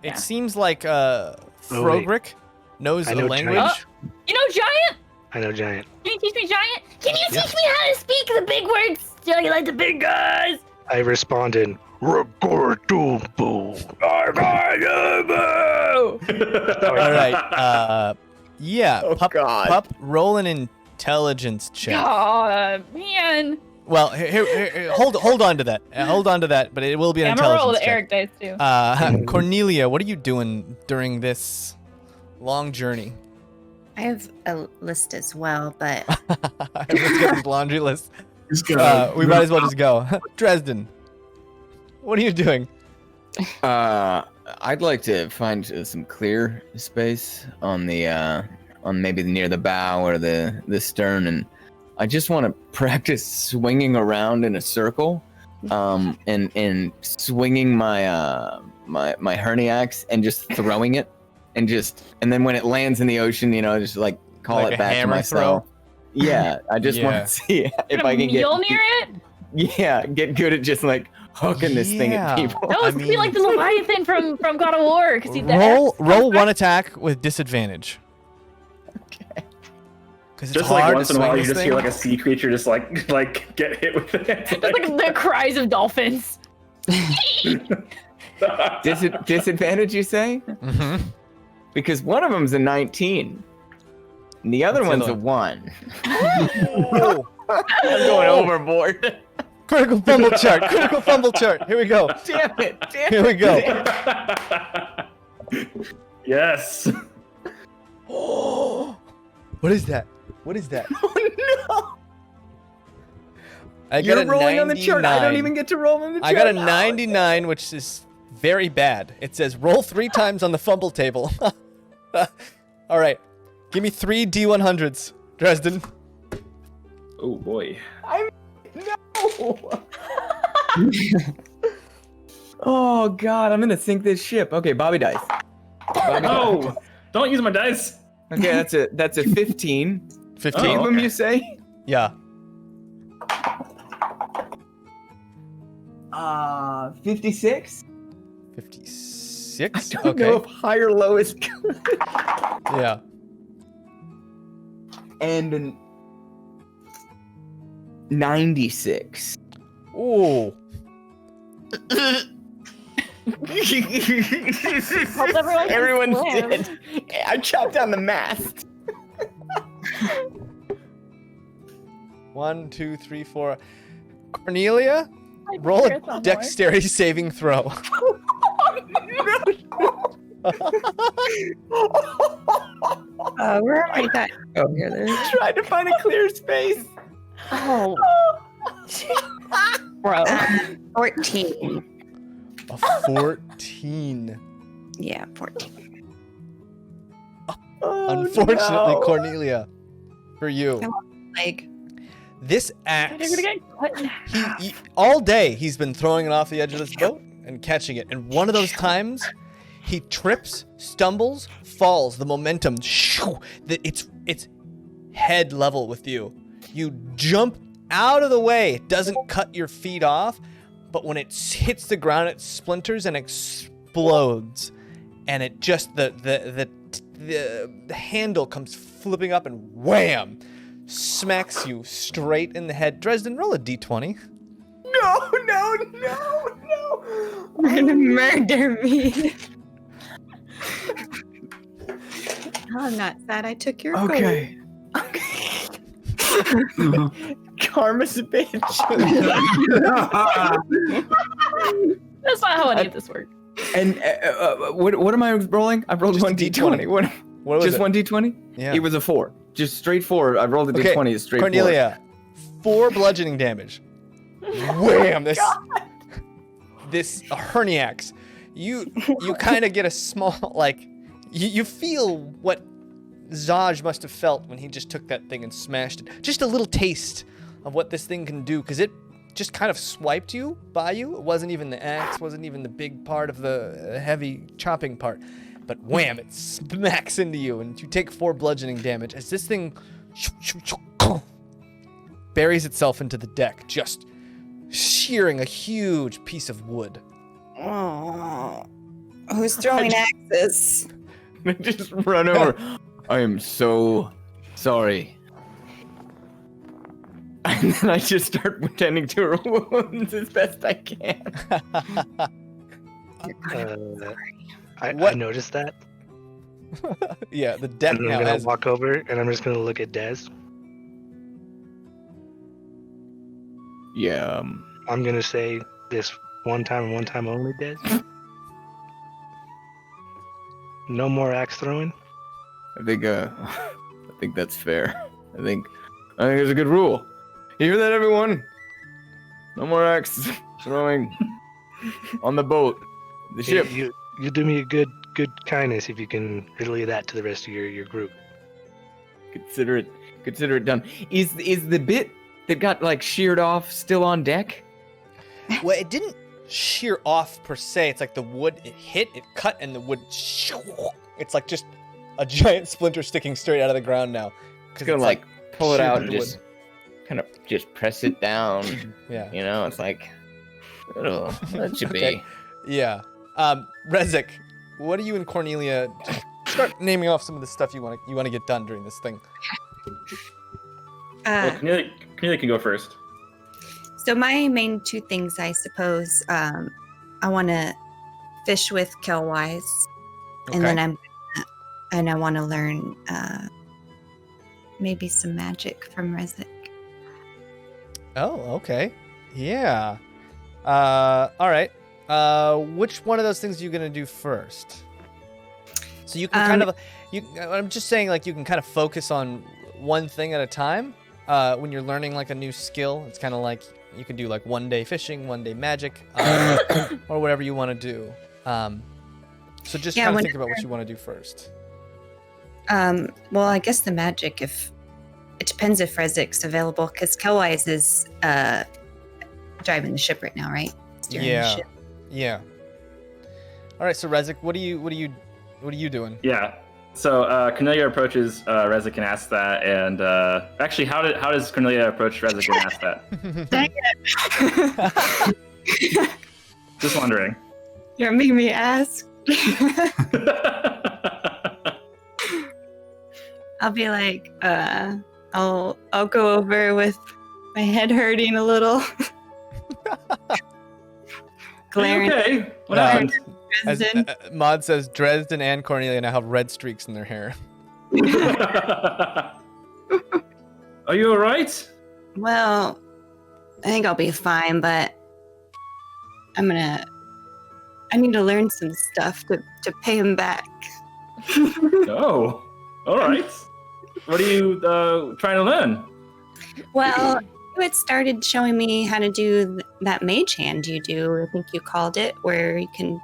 Yeah. seems like Frogrick knows I the know language. Giant. You know Giant? I know Giant. Can you teach me Giant? Can you teach me how to speak the big words? Do you like the big guys? I respond in Ragordubu. All right. Yeah. Oh, Pup, God. Pup, roll an intelligence check. Oh man. Well, here, hold on to that. Hold on to that, but it will be an I'm gonna roll intelligence with Eric check. dice too. Cornelia, what are you doing during this long journey? I have a list as well, but Let's get this laundry list. Just go. We might as well just go. Dresden, what are you doing? I'd like to find some clear space on the on maybe near the bow or the stern, and I just want to practice swinging around in a circle, and swinging my my herniax and just throwing it, and then when it lands in the ocean, just like call Like it a back to hammer myself. Yeah, I just Yeah. want to see if I can Mule near it? get good at just like hooking this thing at Yeah. people. That was be like the Leviathan from God of War. Cause Roll one attack with disadvantage. Okay. Because it's Just like hard once to in a while, swing you this just thing. hear like a sea creature just like get hit with it. It's like the cries of dolphins. Disadvantage, you say? Mhm. Because one of them's a 19, and the other What's the one's a other 1. Oh. I'm going overboard. Critical fumble chart. Critical fumble chart. Here we go. Damn it! Damn Here we it. go. Yes. What is that? What is that? Oh no! I got You're a rolling on the chart. I don't 99. even get to roll on the chart. I got a No. 99, which is very bad. It says roll 3 times on the fumble table. All right. Give me 3 D100s, Dresden. Oh boy. No. Oh god, I'm gonna sink this ship. Okay, Bobby dice. Bobby No! dice. Don't use my dice. Okay, that's a 15. 15. Two of them, okay. you say? Yeah. 56. 56. I don't Okay. know if high or low is good. Yeah. And an 96. Ooh. Hope everyone can Everyone's swim. dead. I chopped down the mast. 1, 2, 3, 4. Cornelia, I roll care a somewhere. dexterity saving throw. Where am I at? Oh, here there. Tried to find a clear space. Oh, Bro. 14. A 14. Yeah, 14. Oh, Unfortunately, no. Cornelia, for you, Like, this axe. They're gonna get cut in half. He all day he's been throwing it off the edge of this boat and catching it. And one of those times, he trips, stumbles, falls. The momentum, shoo, it's head level with you. You jump out of the way. It doesn't cut your feet off, but when it hits the ground, it splinters and explodes. And it just the handle comes flipping up and wham, smacks you straight in the head. Dresden, roll a d20. No. you're gonna murder me. I'm not sad I took your gold. Okay. Karma's a bitch. That's not how any of this works. And what am I rolling? I rolled Just one a D20. D20. What was just it? one D20? Yeah. It was a 4. Just straight 4. I rolled a Okay, D20. It's straight Cornelia, 4 bludgeoning damage. Wham! This herniax. You kind of get a small, like, you feel what Zaj must have felt when he just took that thing and smashed it. Just a little taste of what this thing can do, because it just kind of swiped you by you. It wasn't even the axe, wasn't even the big part of the heavy chopping part. But wham, it smacks into you, and you take 4 bludgeoning damage as this thing buries itself into the deck, just shearing a huge piece of wood. Oh, who's throwing axes? 4. Just run over. I am so sorry. And then I just start pretending to her wounds as best I can. I What? noticed that. Yeah, the deck And now I'm gonna has. walk over and I'm just gonna look at Dez. Yeah. I'm gonna say this one time and one time only, Dez. No more axe throwing. I think that's fair. I think it's a good rule. You hear that, everyone? No more axe throwing on the boat, the ship. You do me a good kindness if you can relay that to the rest of your group. Consider it done. Is the bit that got like sheared off still on deck? Well, it didn't shear off per se. It's like the wood, it hit, it cut, and the wood. It's like just a giant splinter sticking straight out of the ground now. It's gonna like pull it sheared out and wood. just kind of just press it down. Yeah. You know, it's like, oh, that should Okay. be. Yeah. Rezik, what are you and Cornelia? Just start naming off some of the stuff you want to get done during this thing. Well, Cornelia can go first. So my main 2 things, I suppose, I want to fish with Killwise, and then I want to learn maybe some magic from Rezik. Oh, okay. Yeah. All right. Which one of those things are you gonna do first? So you can kind of, I'm just saying, like, you can kind of focus on one thing at a time. When you're learning like a new skill, it's kind of like you can do like 1 day fishing, 1 day magic, or whatever you want to do. So just kind of think about what you want to do first. Well, I guess the magic, if it depends if Rezik's available, because Kelwise is driving the ship right now, right? Steering the ship. Yeah. All right, so Rezik, what are you doing? Yeah. So Cornelia approaches Rezik and asks that, and actually, how does Cornelia approach Rezik and ask that? Dang it! Just wondering. You're making me ask. I'll be like, I'll go over with my head hurting a little. Glaring. Okay. What happened? As Maud says, Dresden and Cornelia now have red streaks in their hair. Are you alright? Well, I think I'll be fine, but I need to learn some stuff to pay him back. Oh, alright. What are you trying to learn? Well, you had started showing me how to do that mage hand you do, I think you called it, where you can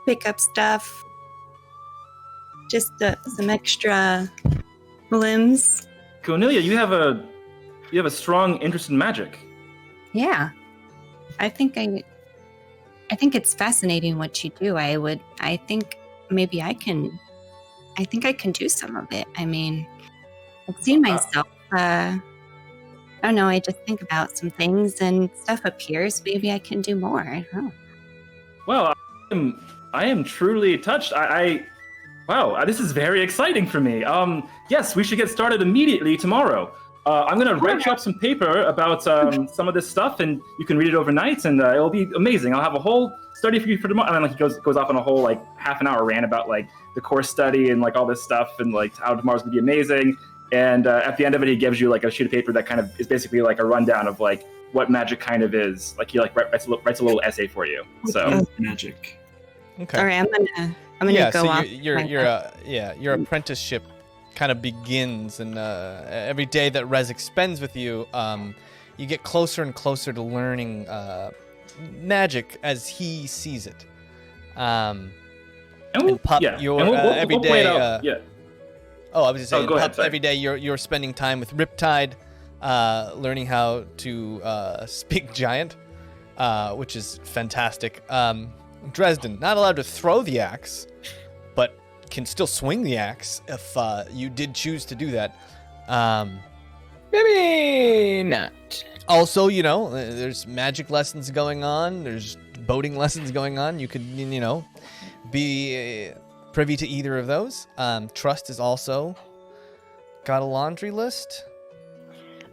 pick up stuff. Just some extra limbs. Cornelia, you have a strong interest in magic. Yeah. I think it's fascinating what you do. I think maybe I can do some of it. I mean, I've seen myself, I don't know, I just think about some things and stuff appears. Maybe I can do more. I don't know. Well, I am truly touched. Wow, this is very exciting for me. Yes, we should get started immediately tomorrow. I'm gonna write you up some paper about some of this stuff, and you can read it overnight, and it'll be amazing. I'll have a whole study for you for tomorrow. And then like he goes off on a whole like half an hour rant about like the course study and like all this stuff, and like how tomorrow's gonna be amazing. And at the end of it, he gives you like a sheet of paper that kind of is basically like a rundown of like what magic kind of is. Like he like writes a little essay for you. So magic. Okay. All right, I'm gonna go so off. your apprenticeship kind of begins, and every day that Rezik spends with you, you get closer and closer to learning magic as he sees it. And Pup, every day. I was just saying, go Pup, ahead, every day you're spending time with Riptide, learning how to speak giant, which is fantastic. Dresden, not allowed to throw the axe, but can still swing the axe if you did choose to do that. Maybe not. Also, there's magic lessons going on. There's boating lessons going on. You could, be privy to either of those. Trust is also got a laundry list.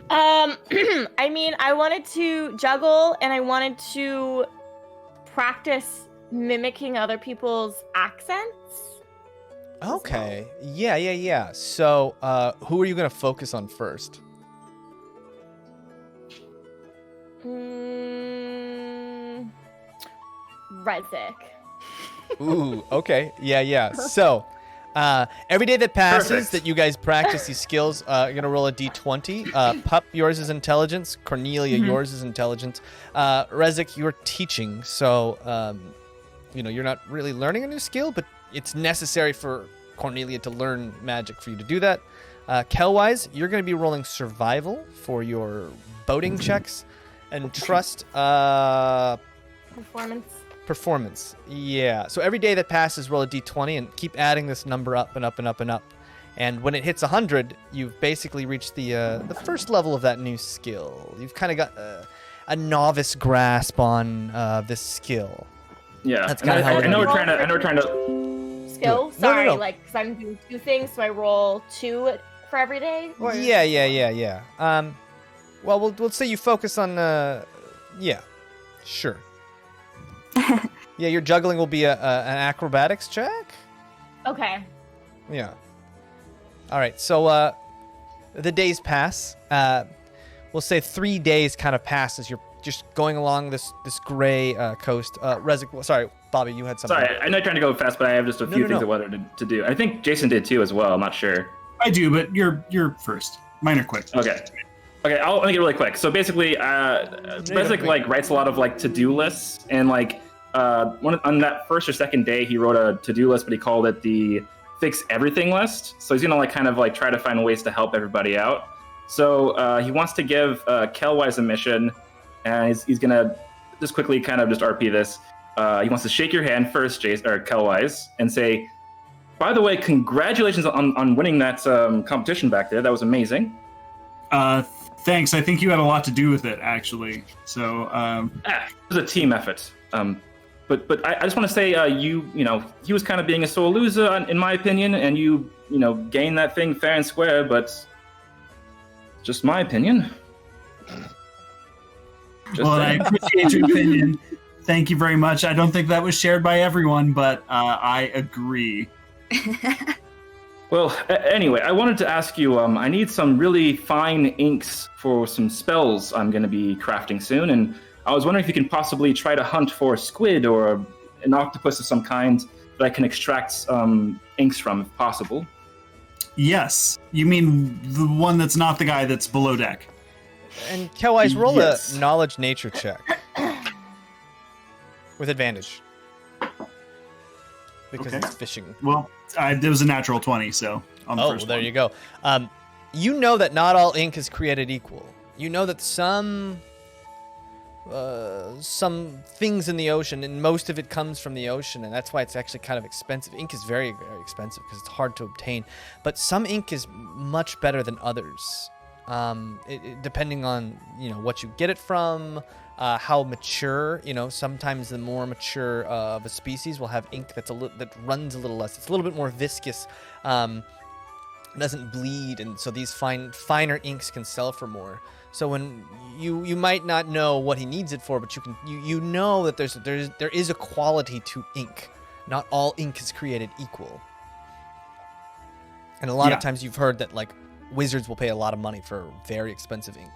I mean, I wanted to juggle and I wanted to practice mimicking other people's accents. Okay. Yeah. So, who are you going to focus on first? Rezik. Ooh, okay. Yeah. So, every day that passes Perfect. that you guys practice these skills, you're going to roll a d20. Pup, yours is intelligence. Cornelia, yours is intelligence. Rezik, you're teaching. So, you're not really learning a new skill, but it's necessary for Cornelia to learn magic for you to do that. Kelwise, you're going to be rolling survival for your boating checks. And trust, performance. Yeah. So every day that passes, roll a d20 and keep adding this number up and up and up and up. And when it hits 100, you've basically reached the first level of that new skill. You've kind of got a novice grasp on this skill. Yeah, That's kind of how I know we're trying to. Skill? No. Sorry, like, because I'm doing 2 things, so I roll 2 for every day? Or... Yeah. Well, we'll say you focus on. Yeah, sure. Yeah, your juggling will be an acrobatics check. Okay. Yeah. All right. So the days pass. We'll say 3 days kind of pass as you're just going along this gray coast. Rezik, sorry, Bobby, you had something. Sorry, I know you're trying to go fast, but I have just a few things I wanted to do. I think Jason did too as well. I'm not sure. I do, but you're first. Mine are quick. Okay, I'll make it really quick. So basically, Rezik like writes a lot of like to-do lists, and like on that first or second day, he wrote a to-do list, but he called it the fix everything list. So he's gonna like kind of like try to find ways to help everybody out. So he wants to give Kelwise a mission, and he's gonna just quickly kind of just RP this. He wants to shake your hand first, Kelwise, and say, by the way, congratulations on winning that competition back there. That was amazing. Thanks. I think you had a lot to do with it, actually. So it was a team effort. But I just want to say, he was kind of being a sore loser, in my opinion, and you gained that thing fair and square. But just my opinion. I appreciate your opinion. Thank you very much. I don't think that was shared by everyone, but I agree. Well, anyway, I wanted to ask you, I need some really fine inks for some spells I'm going to be crafting soon, and I was wondering if you can possibly try to hunt for a squid or an octopus of some kind that I can extract inks from, if possible. Yes. You mean the one that's not the guy that's below deck? And Kelwise, roll a knowledge nature check. With advantage. Because it's fishing. Well, there was a natural 20, so on the first there one. you go. You know that not all ink is created equal. You know that some things in the ocean, and most of it comes from the ocean, and that's why it's actually kind of expensive. Ink is very, very expensive because it's hard to obtain. But some ink is much better than others, depending on what you get it from, how mature. Sometimes the more mature of a species will have ink that runs a little less. It's a little bit more viscous, doesn't bleed, and so these finer inks can sell for more. So when you might not know what he needs it for, but you know that there is a quality to ink. Not all ink is created equal. And a lot of times you've heard that like wizards will pay a lot of money for very expensive ink.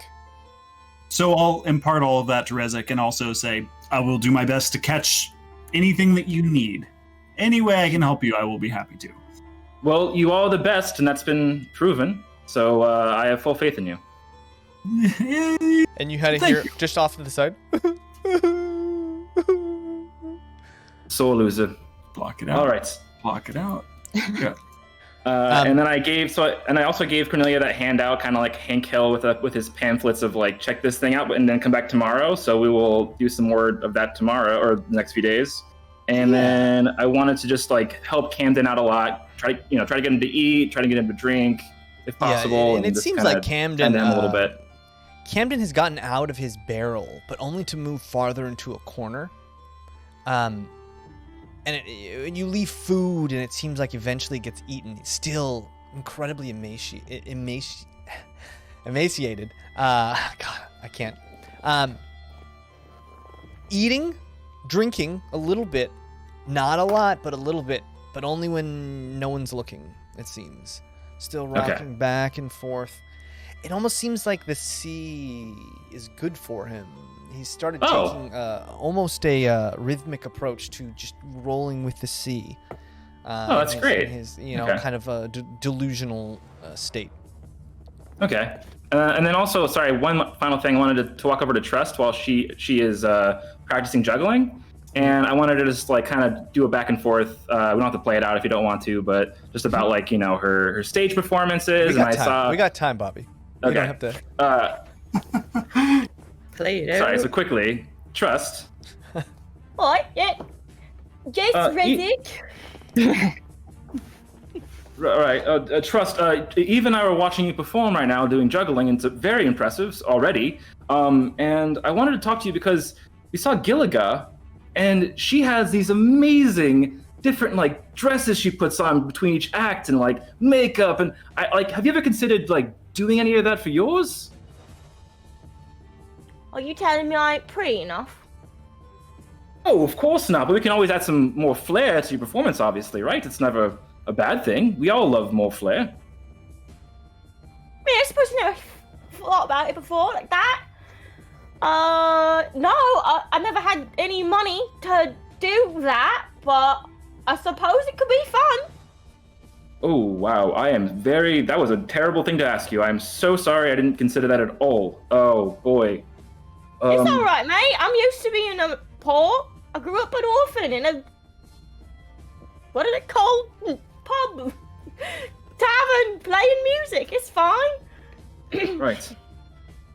So I'll impart all of that to Rezik and also say, I will do my best to catch anything that you need. Any way I can help you, I will be happy to. Well, you are the best, and that's been proven. So I have full faith in you. And you had to hear just off to the side. Sore loser. Block it out. All right. Block it out. Yeah. And then I also gave Cornelia that handout, kind of like Hank Hill with his pamphlets of like, check this thing out, and then come back tomorrow. So we will do some more of that tomorrow or the next few days. And then I wanted to just like help Camden out a lot. Try to get him to eat, try to get him to drink, if possible. Yeah, and it seems like Camden a little bit. Camden has gotten out of his barrel, but only to move farther into a corner. And you leave food, and it seems like eventually it gets eaten. It's still incredibly emaciated. God, I can't. Eating, drinking a little bit, not a lot, but a little bit, but only when no one's looking, it seems. Still rocking back and forth. It almost seems like the sea is good for him. He started taking almost a rhythmic approach to just rolling with the sea. That's great. His kind of a delusional state. Okay. And then also, sorry, one final thing. I wanted to walk over to Trust while she is practicing juggling. And I wanted to just like kind of do a back and forth. We don't have to play it out if you don't want to, but just about like, her stage performances. We got time, Bobby. Okay. We don't have to play it out. Sorry, so quickly, Trust. What? Yeah. Jason Rezik. Right, Trust. Eve and I were watching you perform right now, doing juggling, and it's very impressive already. And I wanted to talk to you because we saw Gilliga, and she has these amazing different like dresses she puts on between each act, and like makeup. And have you ever considered like doing any of that for yours? Are you telling me I ain't pretty enough? Oh, of course not. But we can always add some more flair to your performance, obviously, right? It's never a bad thing. We all love more flair. I mean, I suppose I never thought about it before like that. No, I never had any money to do that, but I suppose it could be fun. Oh, wow. That was a terrible thing to ask you. I'm so sorry. I didn't consider that at all. Oh, boy. It's all right, mate. I'm used to being poor. I grew up an orphan in a... What are they called? Pub. Tavern, playing music. It's fine. Right.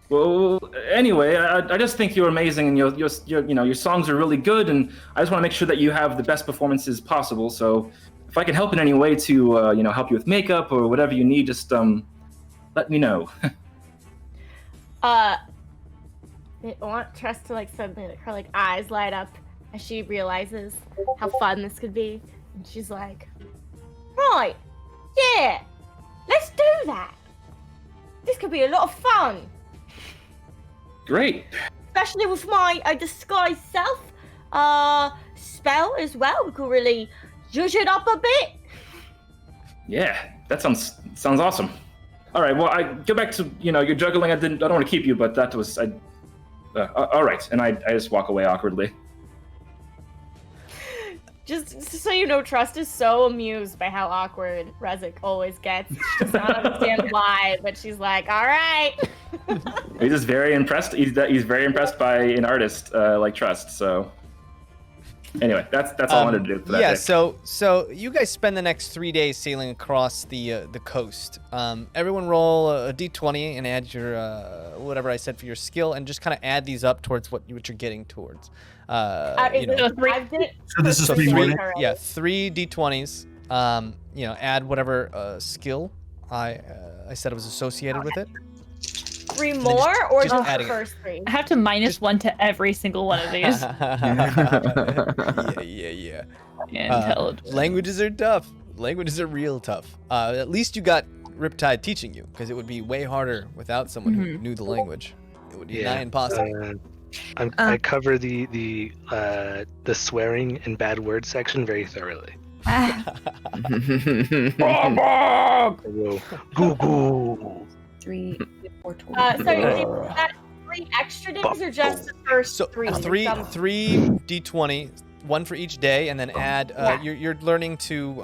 Well, anyway, I just think you're amazing, and your songs are really good, and I just want to make sure that you have the best performances possible. So, if I can help in any way to help you with makeup or whatever you need, just let me know. I want Tress to suddenly her eyes light up as she realizes how fun this could be, and she's like, "Right, yeah, let's do that. This could be a lot of fun." Great. Especially with my disguise self spell as well. We could really zhuzh it up a bit. Yeah, that sounds awesome. All right, well, I go back to your juggling. I don't want to keep you, but that was all right. And I just walk away awkwardly. Just so you know, Trust is so amused by how awkward Rezik always gets. She does not understand why, but she's like, all right. He's just very impressed. He's very impressed by an artist like Trust. So anyway, that's all I wanted to do for that day. So you guys spend the next 3 days sailing across the coast. Everyone roll a d20 and add your whatever I said for your skill, and just kind of add these up towards what you're getting towards. So this is 3 minutes? Yeah, 3 d20s. Add whatever skill I said was associated with it. 3 more, or just just the adding it. first 3? I have to -1 to every single one of these. Yeah. Intelligence. Languages are tough. Languages are real tough. At least you got Riptide teaching you, because it would be way harder without someone who knew the language. It would be nigh impossible. I cover the swearing and bad word section very thoroughly. Goo goo. 3, 4, 20. So is that 3 extra days, or just the first 3? Three d20, 1 for each day, and then add. You're learning to.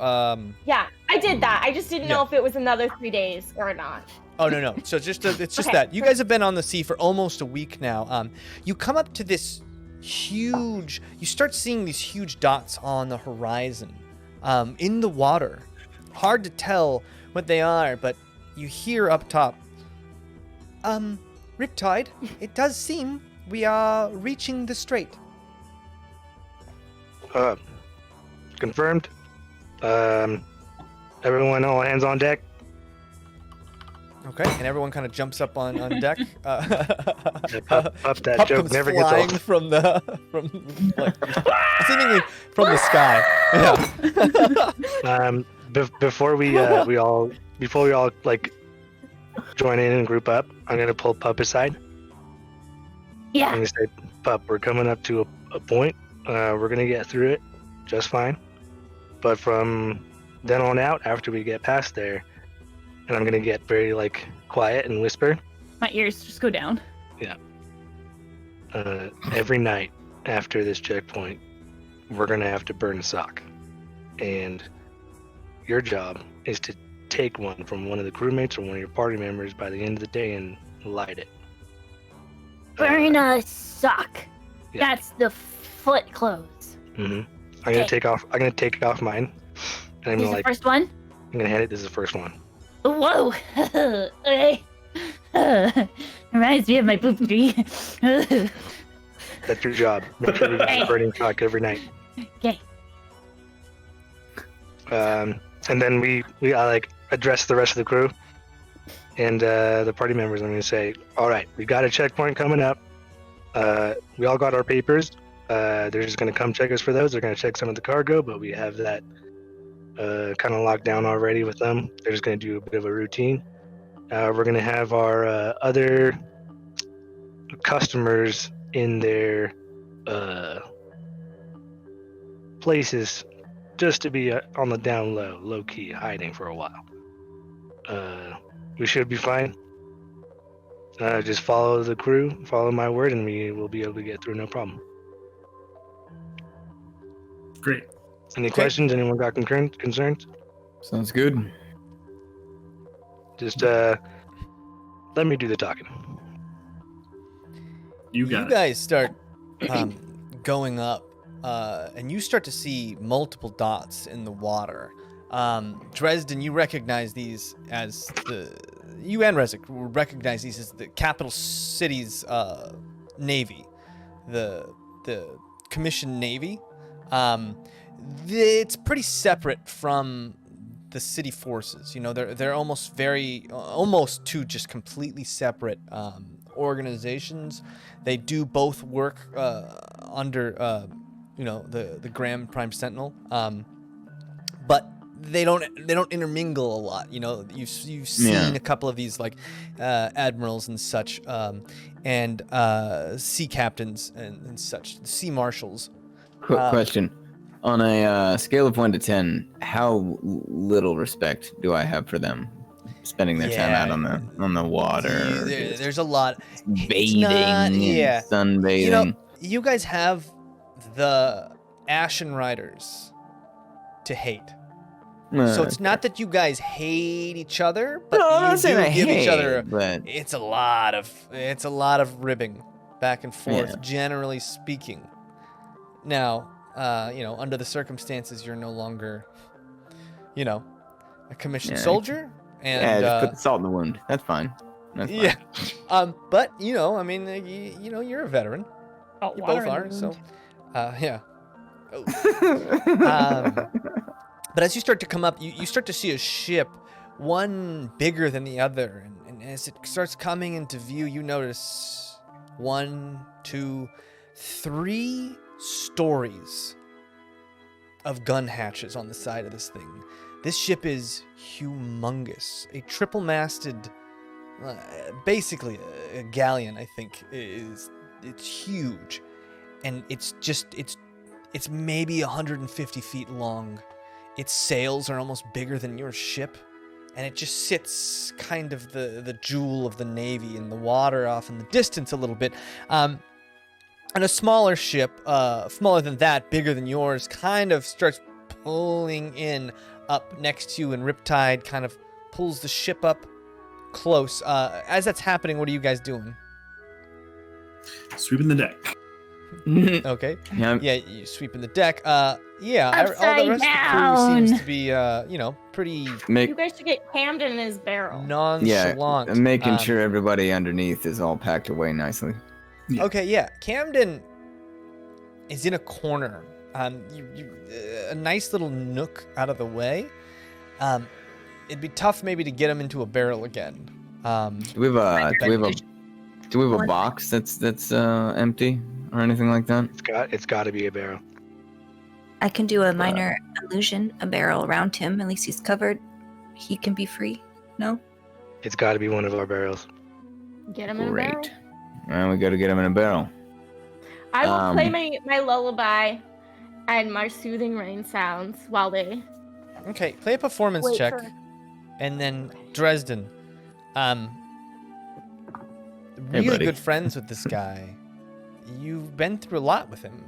Yeah, I did that. I just didn't know if it was another 3 days or not. Oh no. So it's just that you guys have been on the sea for almost a week now. You come up to this huge. You start seeing these huge dots on the horizon, in the water. Hard to tell what they are, but you hear up top. Riptide, it does seem we are reaching the strait. Confirmed. Everyone, all hands on deck. Okay, and everyone kind of jumps up on deck. Pup, that Pup joke comes never gets flying old. seemingly from the sky. Yeah. Before we all join in and group up, I'm gonna pull Pup aside. Yeah. I'm gonna say, Pup, we're coming up to a point. We're gonna get through it just fine. But from then on out, after we get past there, and I'm gonna get very quiet and whisper. My ears just go down. Yeah. Every night after this checkpoint, we're gonna have to burn a sock, and your job is to take one from one of the crewmates or one of your party members by the end of the day and light it. Burn a sock. Yeah. That's the foot clothes. I'm gonna take off mine, and I'm This is gonna the first one? I'm gonna hand it. This is the first one. Whoa. Okay. Reminds me of my poop tree. That's your job. Make sure we get a burning sock every night. Okay. And then we address the rest of the crew and the party members. I'm gonna say, all right, we got a checkpoint coming up. We all got our papers. They're just gonna come check us for those. They're gonna check some of the cargo, but we have that kind of locked down already with them. They're just gonna do a bit of a routine. We're gonna have our other customers in their places just to be on the down low key, hiding for a while. We should be fine. Just follow the crew, follow my word, and we will be able to get through no problem. Great. Any Okay. questions? Anyone got concerns? Sounds good. Just let me do the talking. You You got it. guys start going up, and you start to see multiple dots in the water. Dresden, you recognize these as you and Rezek recognize these as the capital city's navy, the commissioned navy. It's pretty separate from the city forces. You know, they're almost two just completely separate organizations. They do both work under the Grand Prime Sentinel, but they don't intermingle a lot. You know, you've seen a couple of these like admirals and such, and sea captains and such, sea marshals. Quick question. On a scale of 1 to 10, how little respect do I have for them? Spending their time out on the water. There's a lot. Bathing and sunbathing. You know, you guys have the Ashen Riders to hate. So it's not that you guys hate each other, but you do give each other. But It's a lot of ribbing back and forth, generally speaking. Now, under the circumstances, you're no longer, a commissioned soldier, and just put the salt in the wound. That's fine. That's fine. Yeah. But I mean, you're a veteran. You both are. So, yeah. But as you start to come up, you start to see a ship, one bigger than the other, and as it starts coming into view, you notice 1, 2, 3 stories of gun hatches on the side of this thing. This ship is humongous. A triple-masted, basically a galleon, I think. It's huge, and it's maybe 150 feet long. Its sails are almost bigger than your ship, and it just sits kind of the jewel of the Navy in the water off in the distance a little bit. And a smaller ship, smaller than that, bigger than yours, kind of starts pulling in up next to you, and Riptide kind of pulls the ship up close. As that's happening, what are you guys doing? Sweeping the deck. Okay. Yeah. Yeah, you sweeping the deck. All the Upside rest down. of the crew seems to be, pretty You guys should get Camden in his barrel. nonchalant. I'm making sure everybody underneath is all packed away nicely. Okay, yeah. Camden is in a corner. A nice little nook out of the way. It'd be tough maybe to get him into a barrel again. Do we have a box that's empty or anything like that? It's got to be a barrel. I can do a minor illusion, a barrel around him. At least he's covered. He can be free. No? It's got to be one of our barrels. Get him in a barrel. Great. Well, we got to get him in a barrel. I will play my lullaby and my soothing rain sounds while they Okay, play a performance wait check. for... And then Dresden. Hey, Really buddy. good friends with this guy. You've been through a lot with him.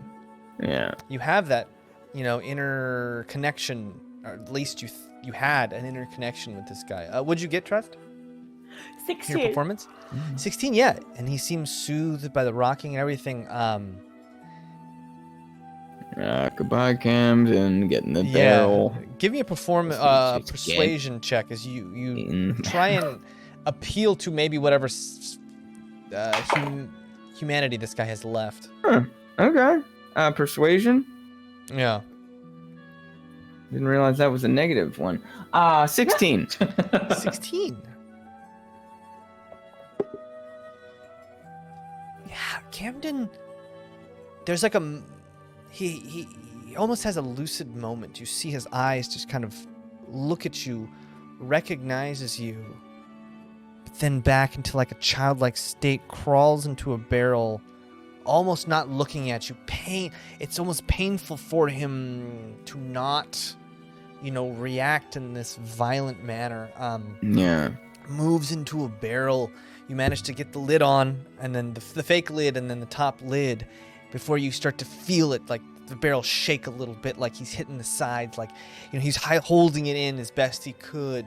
Yeah. You have that, inner connection, or at least you had an inner connection with this guy. What'd you get, Trust? 16. Your performance? 16, yeah. And he seems soothed by the rocking and everything. Goodbye, Camden. Get in the barrel. Give me a Just persuasion check as you try and appeal to maybe whatever humanity this guy has left. Okay. Persuasion. Yeah. Didn't realize that was a negative one. 16. 16. Yeah, Camden. There's like he almost has a lucid moment. You see his eyes just kind of look at you, recognizes you, but then back into like a childlike state, crawls into a barrel, almost not looking at you. It's almost painful for him to not, react in this violent manner. Yeah. Moves into a barrel. you manage to get the lid on, and then the fake lid, and then the top lid, before you start to feel it, like the barrel shake a little bit, like he's hitting the sides, like, you know, he's holding it in as best he could.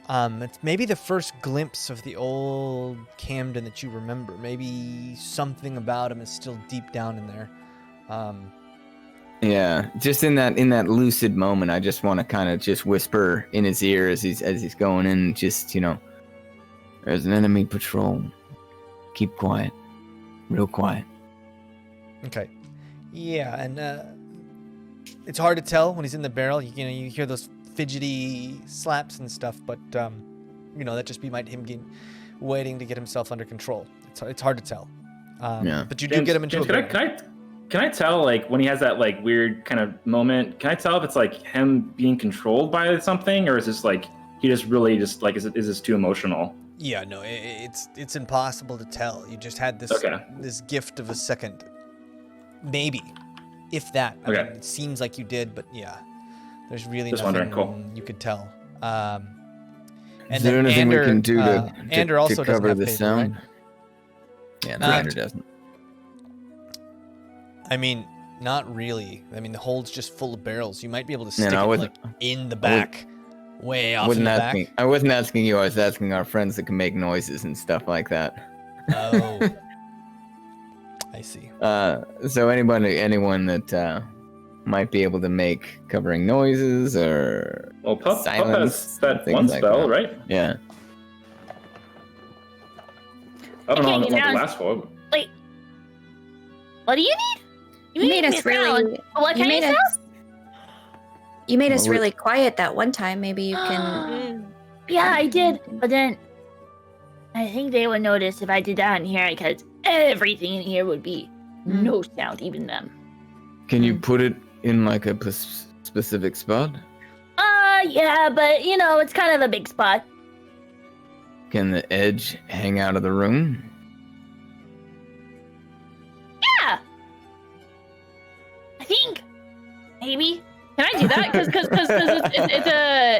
It's maybe the first glimpse of the old Camden that you remember. Maybe something about him is still deep down in there. Yeah, just in that lucid moment, I just want to kind of just whisper in his ear as he's going in, just, you know, there's an enemy patrol. Keep quiet, real quiet. Okay. Yeah, and it's hard to tell when he's in the barrel. You know, you hear those fidgety slaps and stuff, but you know, that just might him waiting to get himself under control. It's hard to tell. Yeah. But you do get him into James, a barrel. Can I tell, like, when he has that, like, weird kind of moment, can I tell if it's, like, him being controlled by something, or is this, like, he just really just, like, is this too emotional? Yeah, no, it's impossible to tell. You just had this this gift of a second. Maybe. If that. I mean, it seems like you did, but yeah. There's really Just nothing wondering, cool. you could tell. Is there anything we can do Ander also to doesn't cover have the paper, sound? right? Yeah, no, Ander doesn't. I mean, not really. I mean, the hold's just full of barrels. You might be able to stick I it wasn't- like in the back, way off in the back. I wasn't asking you. I was asking our friends that can make noises and stuff like that. Oh, I see. So anyone that might be able to make covering noises or Well, Pup silence, has that things one like spell, that. right? Yeah. I don't know can't what get the down. last for. Wait. What do you need? You made us really. What you kind made of us. You made us Well, really quiet that one time. Maybe you can. Yeah, I did. But then I think they would notice if I did that in here because everything in here would be no sound, even them. Can you put it in like a specific spot? Yeah, but you know, it's kind of a big spot. Can the edge hang out of the room? Yeah. I think maybe. Can I do that? Because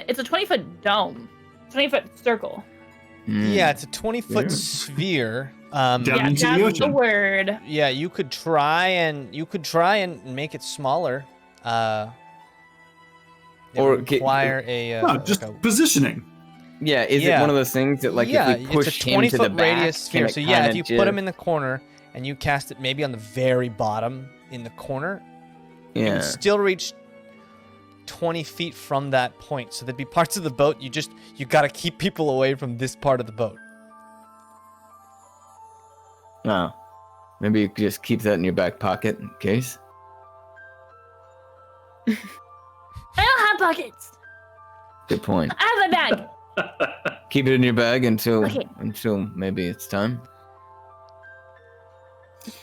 it's a 20-foot dome, 20-foot circle. Yeah, it's a 20-foot Yeah. sphere. Down Yeah, into the that's the ocean. word. Yeah, you could try and make it smaller. It Or would require a No, just like a- positioning. Yeah, is Yeah. it one of those things that, like, yeah, if we push it's a him to the 20-foot back, radius can sphere. it So yeah, if kinda you put him in the corner and you cast it maybe on the very bottom in the corner, you Yeah. would still reach 20 feet from that point. So there'd be parts of the boat you got to keep people away from this part of the boat. Oh. Maybe you could just keep that in your back pocket in case. I don't have pockets. Good point. I have a bag. Keep it in your bag until Okay. maybe it's time.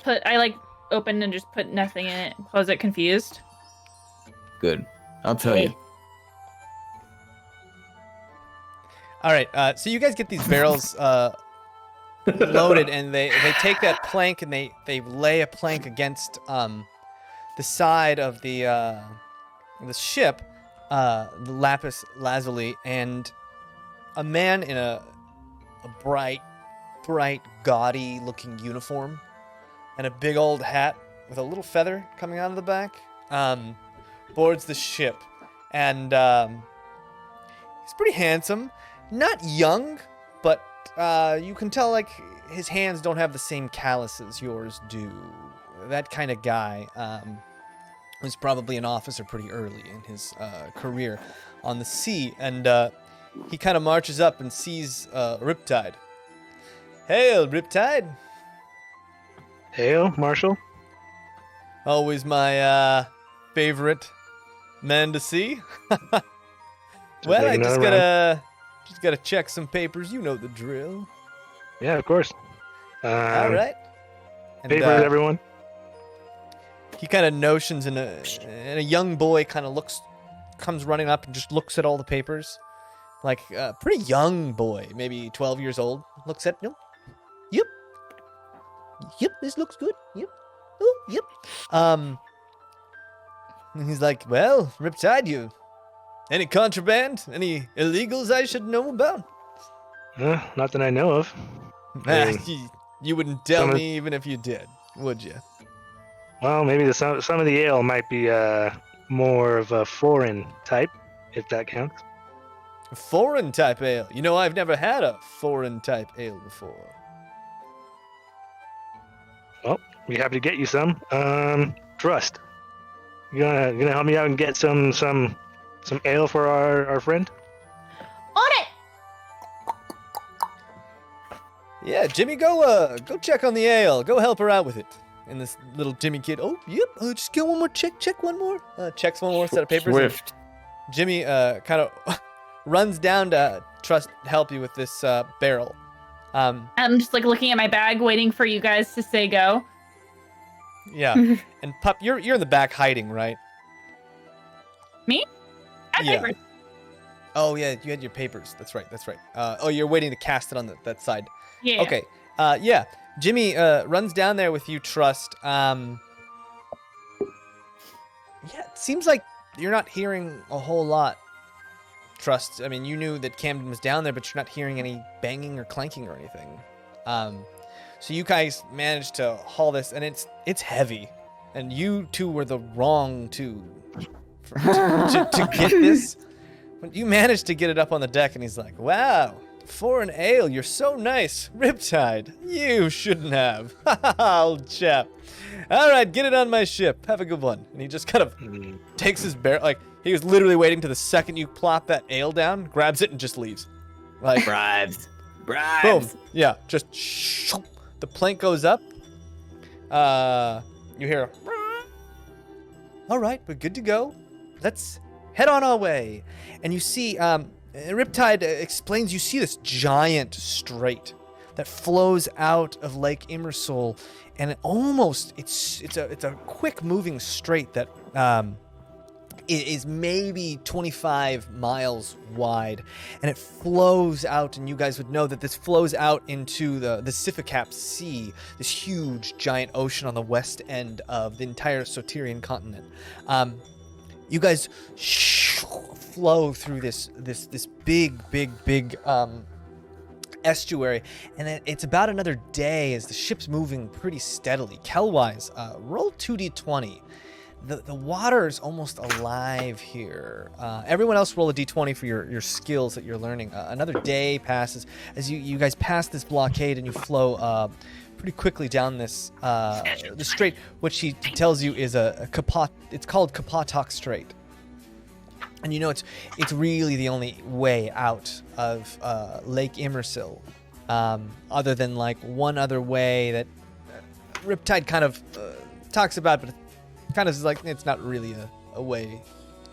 I like open and just put nothing in it. Close it confused. Good. I'll tell Okay. you. All right, so you guys get these barrels loaded, and they take that plank and they lay a plank against the side of the ship, the lapis lazuli, and a man in a bright, gaudy looking uniform and a big old hat with a little feather coming out of the back boards the ship, and he's pretty handsome. Not young, but you can tell, like, his hands don't have the same calluses yours do. That kind of guy was probably an officer pretty early in his career on the sea, and he kind of marches up and sees Riptide. Hail, Riptide! Hail, Marshal. Always my favorite man to see. Well, I making just another gotta check some papers. You know the drill. Yeah, of course. All right. And, Papers, everyone. he kind of notions, and a young boy kind of comes running up and just looks at all the papers, like a pretty young boy, maybe 12 years old. Looks at, yep, this looks good. Yep, oh, yep. And he's like, well, Riptide, you any contraband, any illegals I should know about? Not that I know of. You wouldn't tell some of- me even if you did, would you? Well, maybe some of the ale might be more of a foreign type, if that counts. Foreign type ale. You know, I've never had a foreign type ale before. Well, be happy to get you some. Trust. You gonna help me out and get some ale for our friend? On it! Yeah, Jimmy, go check on the ale. Go help her out with it. And this little Jimmy kid, just get one more check one more. Checks one more set of papers. Swift. Jimmy kind of runs down to help you with this barrel. I'm just like looking at my bag, waiting for you guys to say go. Yeah. And Pup, you're in the back hiding, right? Me? I have Yeah. papers. Oh yeah, you had your papers. That's right. You're waiting to cast it on that side. Yeah. Okay. Yeah. Jimmy runs down there with you, Trust. Yeah, it seems like you're not hearing a whole lot, Trust. I mean, you knew that Camden was down there, but you're not hearing any banging or clanking or anything. So you guys managed to haul this, and it's heavy, and you two were the wrong two to get this. But you managed to get it up on the deck, and he's like, "Wow, foreign ale, you're so nice. Riptide, you shouldn't have. Ha ha ha, old chap. All right, get it on my ship. Have a good one." And he just kind of takes his barrel, like, he was literally waiting to the second you plop that ale down, grabs it, and just leaves. Like, Bribes. boom. Yeah, just the plank goes up. You hear, "All right, we're good to go. Let's head on our way." And you see, Riptide explains, you see this giant strait that flows out of Lake Immersol, and it's a quick moving strait that is maybe 25 miles wide, and it flows out, and you guys would know that this flows out into the Sifficap Sea, this huge giant ocean on the west end of the entire Soterian continent. You guys flow through this big estuary, and then it's about another day as the ship's moving pretty steadily. Kelwise, roll 2d20. The water is almost alive here. Everyone else roll a d20 for your skills that you're learning. Another day passes as you guys pass this blockade, and you flow pretty quickly down this the strait, which he tells you is a Kapot. It's called Kapotok Strait, and you know it's really the only way out of Lake Immersil, other than like one other way that Riptide kind of talks about, but it kind of is like it's not really a way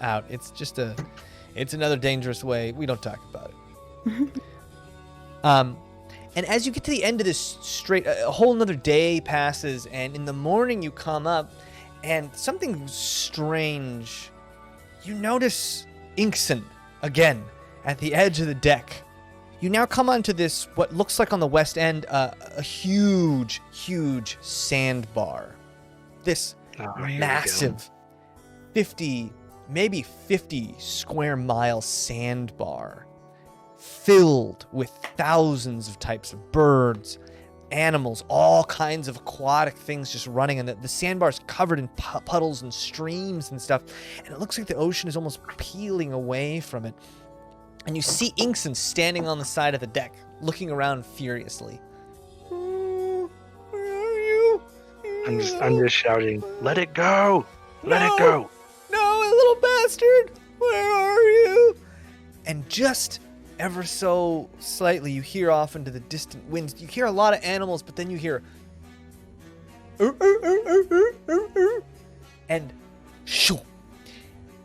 out. It's just it's another dangerous way. We don't talk about it. And as you get to the end of this strait, a whole another day passes, and in the morning you come up, and something strange. You notice Inkson again at the edge of the deck. You now come onto this, what looks like on the west end, a huge sandbar. This massive 50 square mile sandbar, filled with thousands of types of birds, animals, all kinds of aquatic things just running, and the sandbar is covered in puddles and streams and stuff, and it looks like the ocean is almost peeling away from it. And you see Inkson standing on the side of the deck, looking around furiously. Where are you? I'm just shouting, "Let it go! Let it go!" No, little bastard! Where are you? And just ever so slightly, you hear off into the distant winds. You hear a lot of animals, but then you hear, and shoo,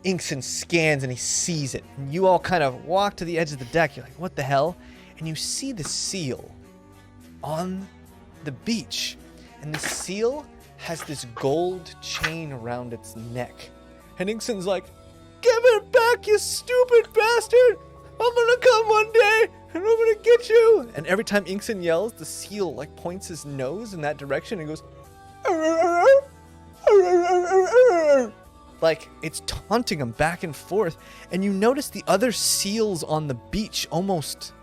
Inkson scans and he sees it. And you all kind of walk to the edge of the deck. You're like, what the hell? And you see the seal on the beach. And the seal has this gold chain around its neck. And Inkson's like, "Give it back, you stupid bastard! I'm gonna come one day, and I'm gonna get you!" And every time Inkson yells, the seal like points his nose in that direction and goes, like it's taunting him back and forth. And you notice the other seals on the beach almost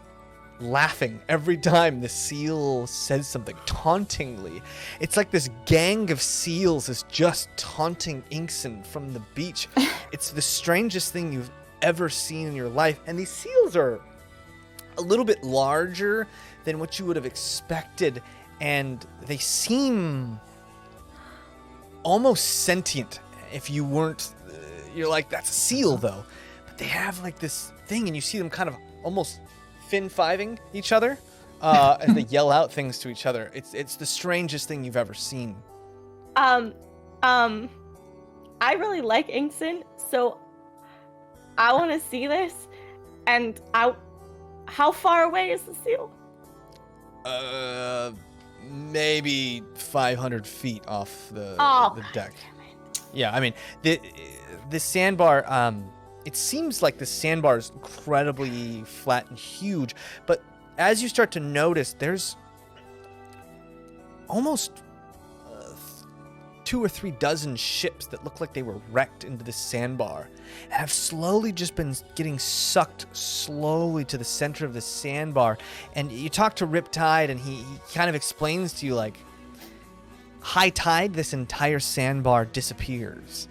laughing every time the seal says something tauntingly. It's like this gang of seals is just taunting Incent from the beach. It's the strangest thing you've ever seen in your life. And these seals are a little bit larger than what you would have expected, and they seem almost sentient. If you weren't, you're like, that's a seal though. But they have like this thing, and you see them kind of almost fin-fiving each other as they yell out things to each other. It's the strangest thing you've ever seen. I really like Incent, so I want to see this. And how far away is the seal? Maybe 500 feet off the deck. Yeah, I mean, the sandbar, it seems like the sandbar is incredibly flat and huge, but as you start to notice, there's almost 2 or 3 dozen ships that look like they were wrecked into the sandbar and have slowly just been getting sucked slowly to the center of the sandbar. And you talk to Riptide, and he kind of explains to you, like, high tide, this entire sandbar disappears.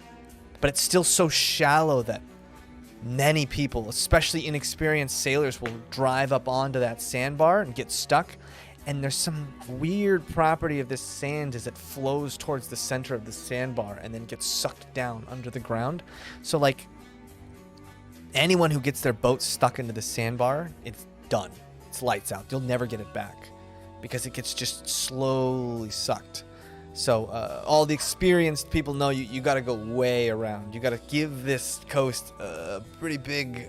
But it's still so shallow that many people, especially inexperienced sailors, will drive up onto that sandbar and get stuck. And there's some weird property of this sand as it flows towards the center of the sandbar and then gets sucked down under the ground. So, like, anyone who gets their boat stuck into the sandbar, it's done. It's lights out. You'll never get it back because it gets just slowly sucked. So all the experienced people know you got to go way around. You got to give this coast a pretty big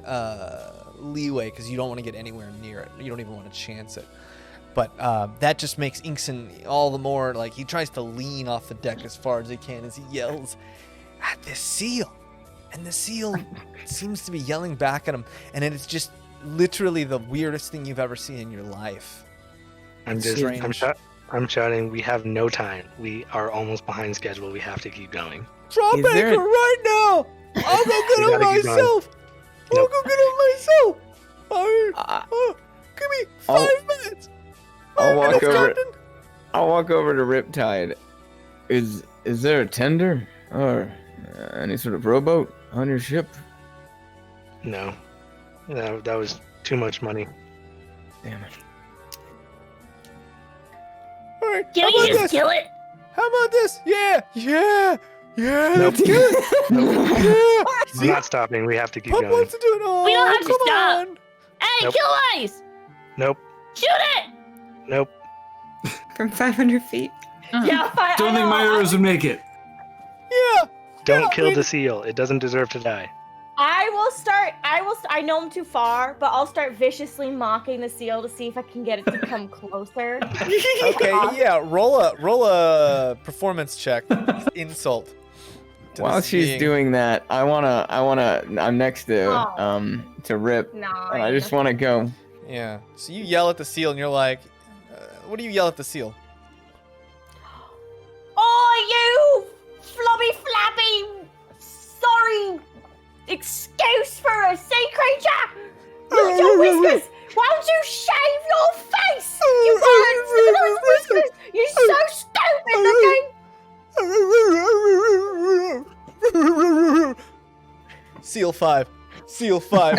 leeway because you don't want to get anywhere near it. You don't even want to chance it. But that just makes Incent all the more, like, he tries to lean off the deck as far as he can as he yells at this seal. And the seal seems to be yelling back at him. And it's just literally the weirdest thing you've ever seen in your life. I'm shouting, we have no time. We are almost behind schedule. We have to keep going. Drop anchor right now! I'll go get him myself! I'll go get him myself! Give me 5 minutes! I'll walk over to Riptide. Is there a tender or any sort of rowboat on your ship? No. That was too much money. Damn it. All right, Can we just kill it? How about this? Yeah, Nope. let's kill it. Yeah. We're not stopping. We have to keep Pup going. wants to do it. Oh, We don't have to come stop. on. Hey, Nope. kill ice! Nope. Shoot it! Nope. From 500 feet. Yeah, fine. Don't think my arrows would make it. Yeah. Don't kill the seal. It doesn't deserve to die. I know I'm too far, but I'll start viciously mocking the seal to see if I can get it to come closer. Okay, yeah. Roll a performance check. Insult. to While this she's being. doing that, I'm next to Rip, and I just want to go. Yeah. So you yell at the seal, and you're like, what do you yell at the seal? Oh, you flubby flappy, sorry excuse for a sea creature! Look at your whiskers! Why don't you shave your face? You weren't those whiskers! You're so stupid looking! Seal 5. Seal 5.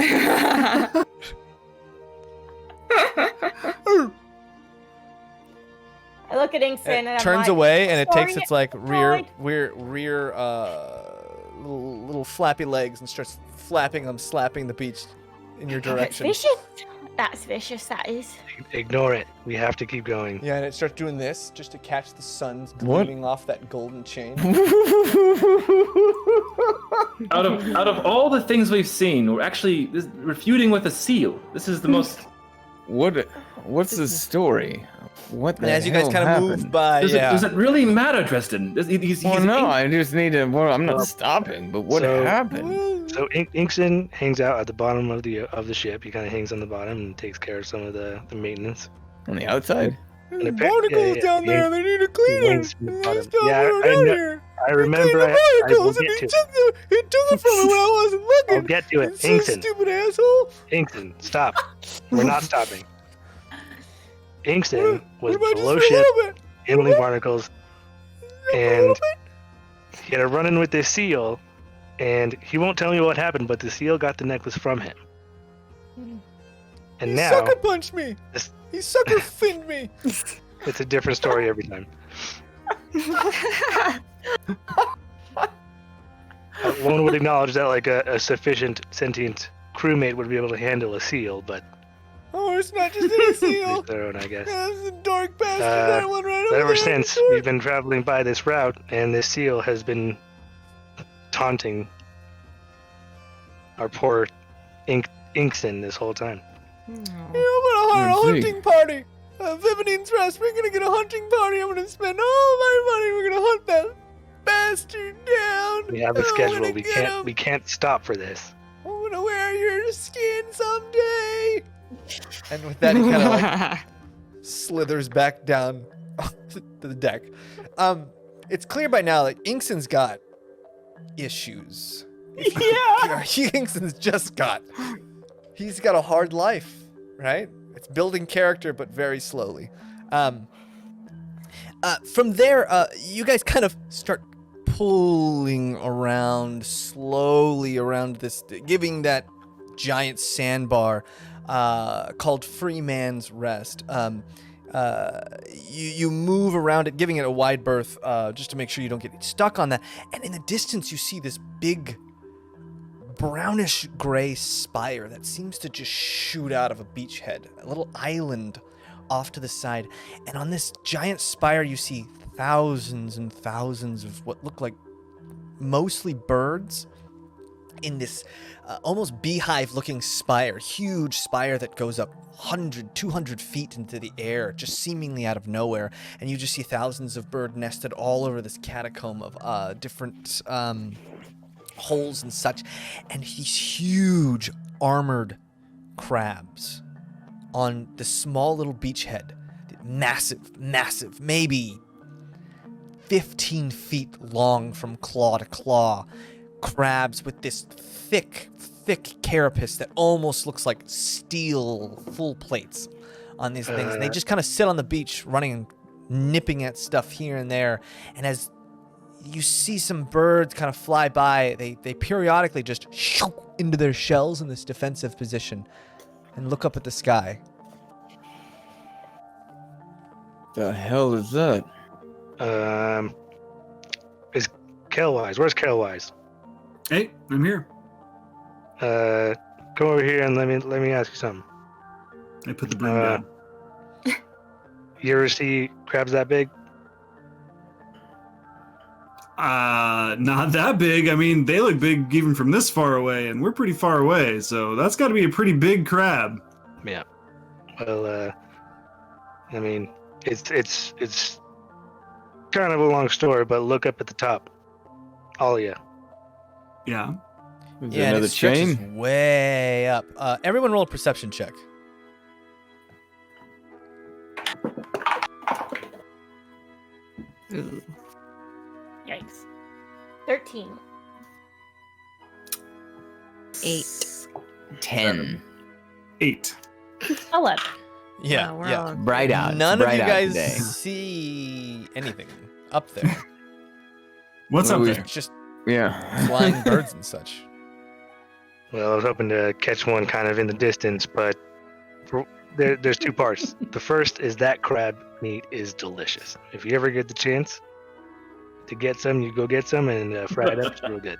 I look at Incent and I'm turns like, away, and it takes "Sorry, its like rear Droid." little flappy legs and starts flapping them, slapping the beach in your That's direction. vicious. That's vicious, that is. Ignore it. We have to keep going. Yeah, and it starts doing this just to catch the sun's What? gleaming off that golden chain. Out of all the things we've seen, we're feuding with a seal. This is the most. What's the story? What the And as you guys hell kind of happened? move by, Does it really matter, Dresden? I just need to. Well, I'm not stopping. But what So- happened? So Inkson hangs out at the bottom of the ship. He kind of hangs on the bottom and takes care of some of the maintenance. On the outside? There's And a barnacles yeah, down there. They need to clean them. hangs from the And bottom. they still Yeah, haven't I out know- here. I They remember. cleaned I the will barnacles, and get he to took it from me when I wasn't looking. I'll get to it. You so Inkson. stupid asshole. Inkson, stop. We're not stopping. Incento was below ship, handling barnacles, and he had a run-in with this seal, and he won't tell me what happened, but the seal got the necklace from him. And He now, sucker punched me. this- He sucker finned me. it's a different story every time. One would acknowledge that like a sufficient sentient crewmate would be able to handle a seal, but Oh, it's not just a seal. each their own, I guess. That's a dark bastard. Uh, That one right But over ever there. since, we've been traveling by this route, and this seal has been taunting our poor Inkson this whole time. I'm gonna hire a Let's see. hunting party. 15th rest. We're gonna get a hunting party. I'm gonna spend all my money. We're gonna hunt that bastard down. We have a I'm schedule. gonna We get can't. him. We can't stop for this. I'm gonna wear your skin someday. And with that, he kind of like slithers back down to the deck. It's clear by now that Inkson's got issues. Yeah. Inkson's just got. He's got a hard life, right? It's building character, but very slowly. From there, you guys kind of start pulling around slowly around this, giving that giant sandbar called Free Man's Rest. You move around it, giving it a wide berth just to make sure you don't get stuck on that. And in the distance, you see this big brownish gray spire that seems to just shoot out of a beachhead, a little island off to the side. And on this giant spire, you see thousands and thousands of what look like mostly birds in this almost beehive looking spire, huge spire that goes up 100, 200 feet into the air, just seemingly out of nowhere. And you just see thousands of bird nested all over this catacomb of different holes and such. And these huge armored crabs on the small little beachhead, massive, maybe 15 feet long from claw to claw, crabs with this thick carapace that almost looks like steel full plates on these things. And they just kind of sit on the beach running and nipping at stuff here and there. And as you see some birds kind of fly by, they periodically just shoot into their shells in this defensive position and look up at the sky. The hell is that? Is Kelwise? Where's Kelwise? Hey, I'm here. Come over here and let me ask you something. I put the broom down. You ever see crabs that big? Not that big. I mean, they look big even from this far away, and we're pretty far away, so that's got to be a pretty big crab. Yeah. Well, I mean, it's kind of a long story, but look up at the top, all of you. Yeah. Is there Yeah, and another it stretches chain? way up. Everyone roll a perception check. Yikes. 13. 8. 10. 8. 11. Yeah, Wow, we're yeah. all Bright out. None of bright you out guys today. see anything up there. What's up What there? It's just Yeah. flying birds and such. Well, I was hoping to catch one kind of in the distance, but there's two parts. The first is that crab meat is delicious. If you ever get the chance to get some, you go get some and fry it up. It's real good.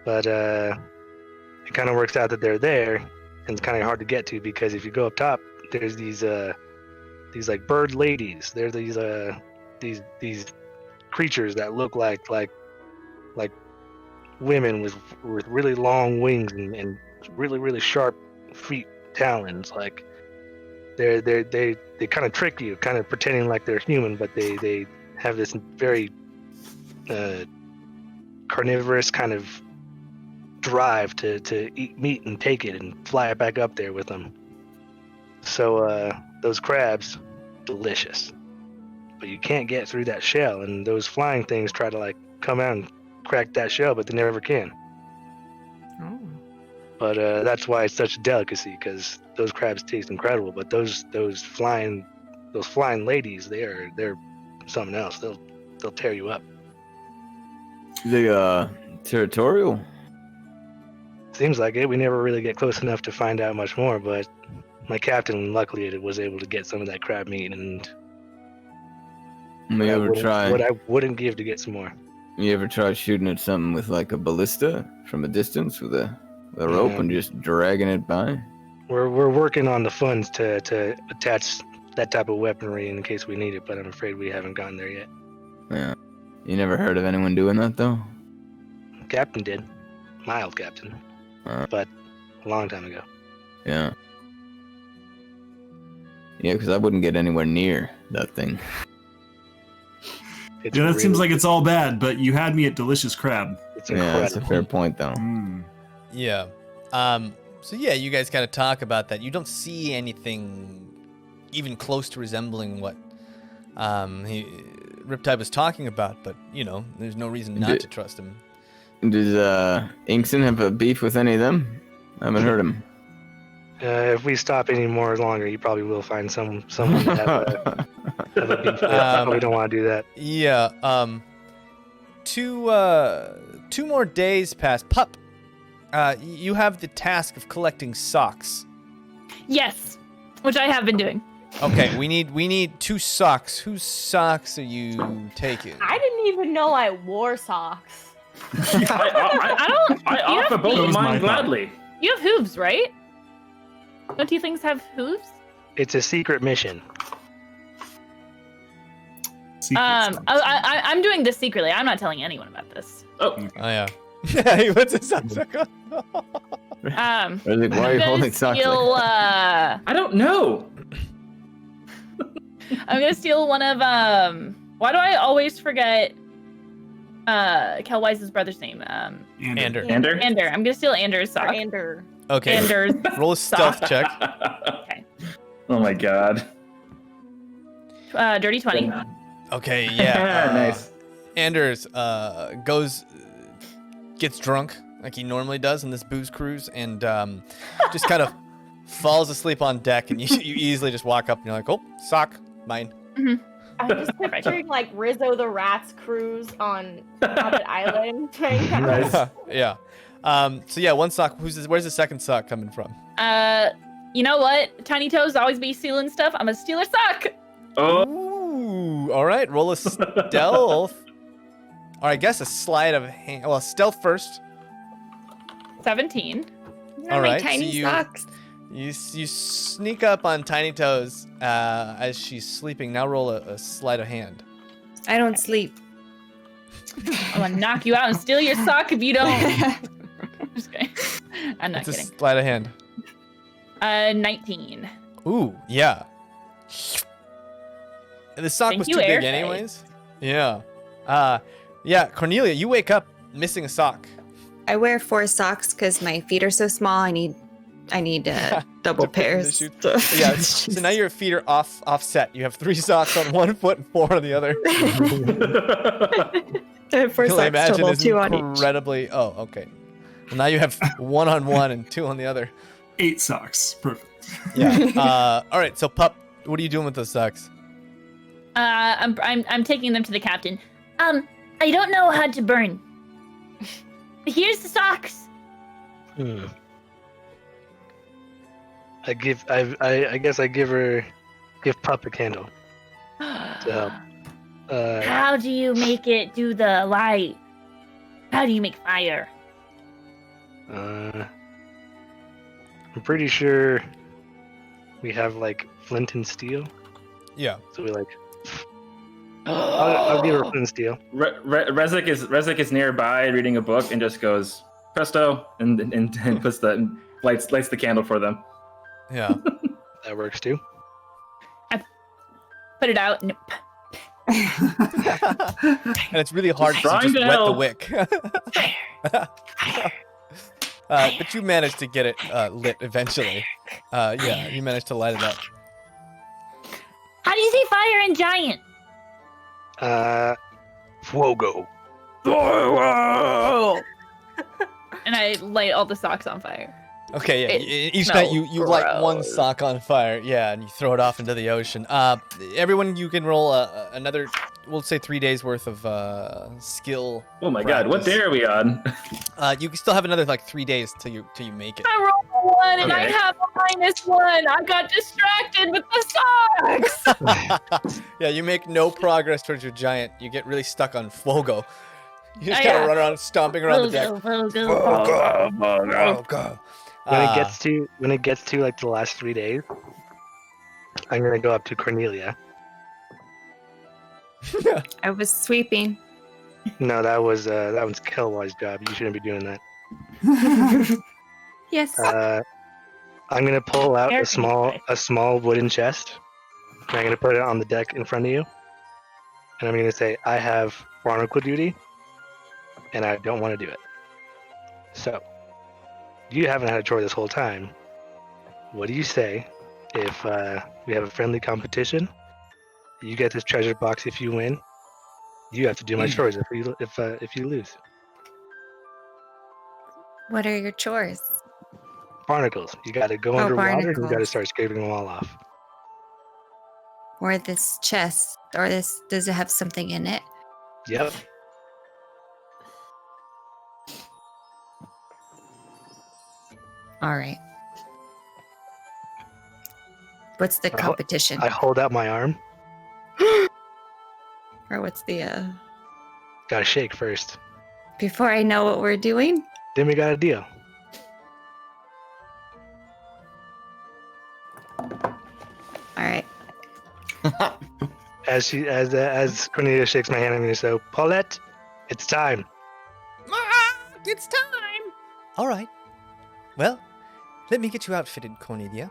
But it kind of works out that they're there, and it's kind of hard to get to because if you go up top, there's these like bird ladies. They're these creatures that look like women with really long wings and really sharp feet talons. Like they kind of trick you, kind of pretending like they're human, but they have this very carnivorous kind of drive to eat meat and take it and fly it back up there with them. So those crabs, delicious, but you can't get through that shell, and those flying things try to like come out and crack that shell, but they never can. Oh. But that's why it's such a delicacy, because those crabs taste incredible, but those flying those flying ladies, they're something else. They'll tear you up. The territorial. Seems like it. We never really get close enough to find out much more, but my captain luckily was able to get some of that crab meat, and You ever try? what I wouldn't give to get some more. You ever try shooting at something with like a ballista from a distance with a rope and just dragging it by? We're working on the funds to attach that type of weaponry in case we need it, but I'm afraid we haven't gotten there yet. Yeah. You never heard of anyone doing that though? Captain did, my old captain, but a long time ago. Yeah. Yeah, because I wouldn't get anywhere near that thing. It's Yeah, that really- seems like it's all bad, but you had me at delicious crab. it's Yeah, that's a incredible. fair point though. Yeah. So yeah, you guys kind of talk about that. You don't see anything even close to resembling what Riptide was talking about, but you know, there's no reason not to trust him. Does Inkson have a beef with any of them? I haven't heard him. If we stop any more longer, you probably will find someone to have a beef with. Probably don't want to do that. Yeah. 2 more days pass. Pup, you have the task of collecting socks. Yes, which I have been doing. Okay, we need 2 socks. Whose socks are you taking? I didn't even know I wore socks. I offer both That of was my mine thought. gladly. You have hooves, right? Don't you things have hooves? It's a secret mission. I'm doing this secretly. I'm not telling anyone about this. Oh, Oh yeah. What's his sock? Why are you I'm gonna holding socks? steal. I don't know. I'm gonna steal one of. Why do I always forget? Kelwise's brother's name. Ander. Ander? Ander. I'm gonna steal Ander's sock. Ander. Okay. Ander's. Roll a stealth sock. check. Okay. Oh my god. Dirty 20. Okay, yeah. Nice. Anders gets drunk like he normally does in this booze cruise, and just kind of falls asleep on deck, and you easily just walk up and you're like, oh, sock, mine. I'm just picturing like Rizzo the Rat's cruise on Hobbit Island. Nice. Yeah. So yeah, 1 sock. Where's the second sock coming from? You know what? Tiny Toes always be stealing stuff. I'm gonna steal her sock. Oh, Ooh, all right. Roll a stealth. Or I guess a sleight of hand. Well, stealth first. 17. All right. Tiny so you, socks. you sneak up on Tiny Toes as she's sleeping. Now roll a sleight of hand. I don't sleep. I'm gonna knock you out and steal your sock if you don't. Just kidding. I'm not It's a kidding. sleight of hand. 19. Ooh, yeah. The sock Thank was you, too big Airfay. anyways. Yeah. Yeah, Cornelia, you wake up missing a sock. I wear 4 socks because my feet are so small. I need double To fit in the pairs. shoe. So Yeah, it's so just- now your feet are offset. You have 3 socks on one foot and 4 on the other. I have 4 Can I socks imagine total, is 2 on each. incredibly. Oh, okay. Well, now you have 1 on one and 2 on the other. 8 socks. Perfect. Yeah. All right. So, Pup, what are you doing with those socks? I'm taking them to the captain. I don't know how to burn. Here's the socks. I guess I give Pup a candle to help. How do you make it do the light? How do you make fire? I'm pretty sure we have like flint and steel. Yeah. So we like. I'll give her flint and steel. Rezek is nearby reading a book and just goes presto and puts lights the candle for them. Yeah. That works too. Put it out. Nope. And it's really hard to Trying just to wet the help. wick. But you managed to get it lit eventually. Yeah, you managed to light it up. How do you say fire in giant? Fuogo. And I light all the socks on fire. Okay, yeah. It Each night smells you light one gross. sock on fire, yeah, and you throw it off into the ocean. Everyone, you can roll another, we'll say 3 days worth of skill. Oh my god, what practice. day are we on? You can still have another like 3 days till you make it. I rolled a 1 and I Okay. have a -1. I got distracted with the socks. Yeah, you make no progress towards your giant. You get really stuck on Fogo. You just Oh, kind of yeah. run around stomping around the deck. Fogo. When it gets to like the last 3 days, I'm gonna go up to Cornelia. I was sweeping. No, that one's Kelwai's job. You shouldn't be doing that. Yes. I'm gonna pull out Very a small wooden chest. And I'm gonna put it on the deck in front of you. And I'm gonna say, I have barnacle duty, and I don't want to do it. So, you haven't had a chore this whole time. What do you say if we have a friendly competition? You get this treasure box if you win. You have to do my chores if you lose. What are your chores? Barnacles. You got to go Oh, underwater and you got to barnacles. start scraping them all off. Or this chest? Or this, does it have something in it? Yep. All right. What's the I ho- competition? I hold out my arm. Or what's the, Gotta shake first. before I know what we're doing? Then we got a deal. All right. As Cornelia shakes my hand, I'm gonna say, Paulette, it's time. It's time. All right. Well, let me get you outfitted, Cornelia.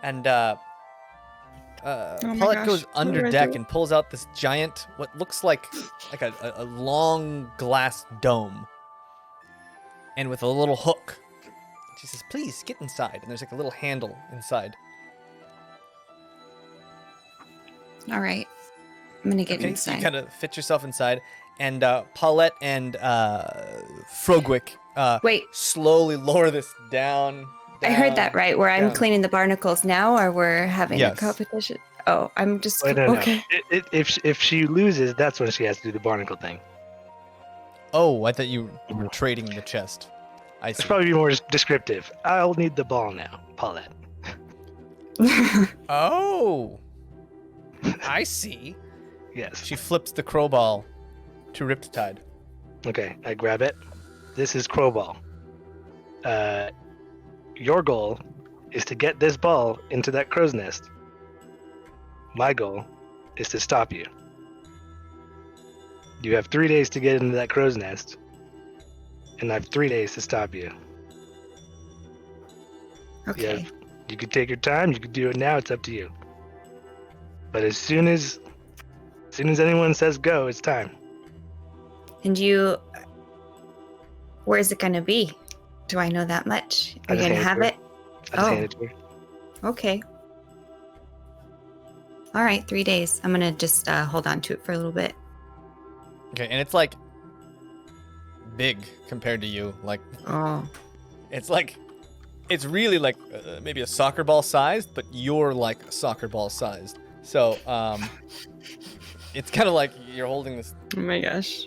And my Paulette gosh, goes what do under I deck do? and pulls out this giant, what looks like a long glass dome, and with a little hook. She says, "Please get inside." And there's like a little handle inside. All right. I'm going to get Okay, so inside. you kind of fit yourself inside, and Paulette and Frogwick Wait, slowly lower this down. I heard that right. Where I'm down. cleaning the barnacles now, or we're having Yes. a competition? Oh, I'm just Wait, no. okay. If she loses, that's when she has to do the barnacle thing. Oh, I thought you were trading the chest. I It's see. probably be more descriptive. I'll need the ball now, Paulette. Oh, I see. Yes. She flips the crowball to Riptide. Okay, I grab it. This is crowball. Your goal is to get this ball into that crow's nest. My goal is to stop you. You have 3 days to get into that crow's nest, and I have 3 days to stop you. Okay. You could take your time. You could do it now. It's up to you. But as soon as anyone says go, it's time. And where's it going to be? Do I know that much? I Are you just going to hand have her. it? I just Oh. hand it to her. Okay. All right, 3 days. I'm going to just hold on to it for a little bit. Okay, and it's like big compared to you. Like Oh. it's really like maybe a soccer ball sized, but you're like soccer ball sized. So it's kind of like you're holding this. Oh my gosh.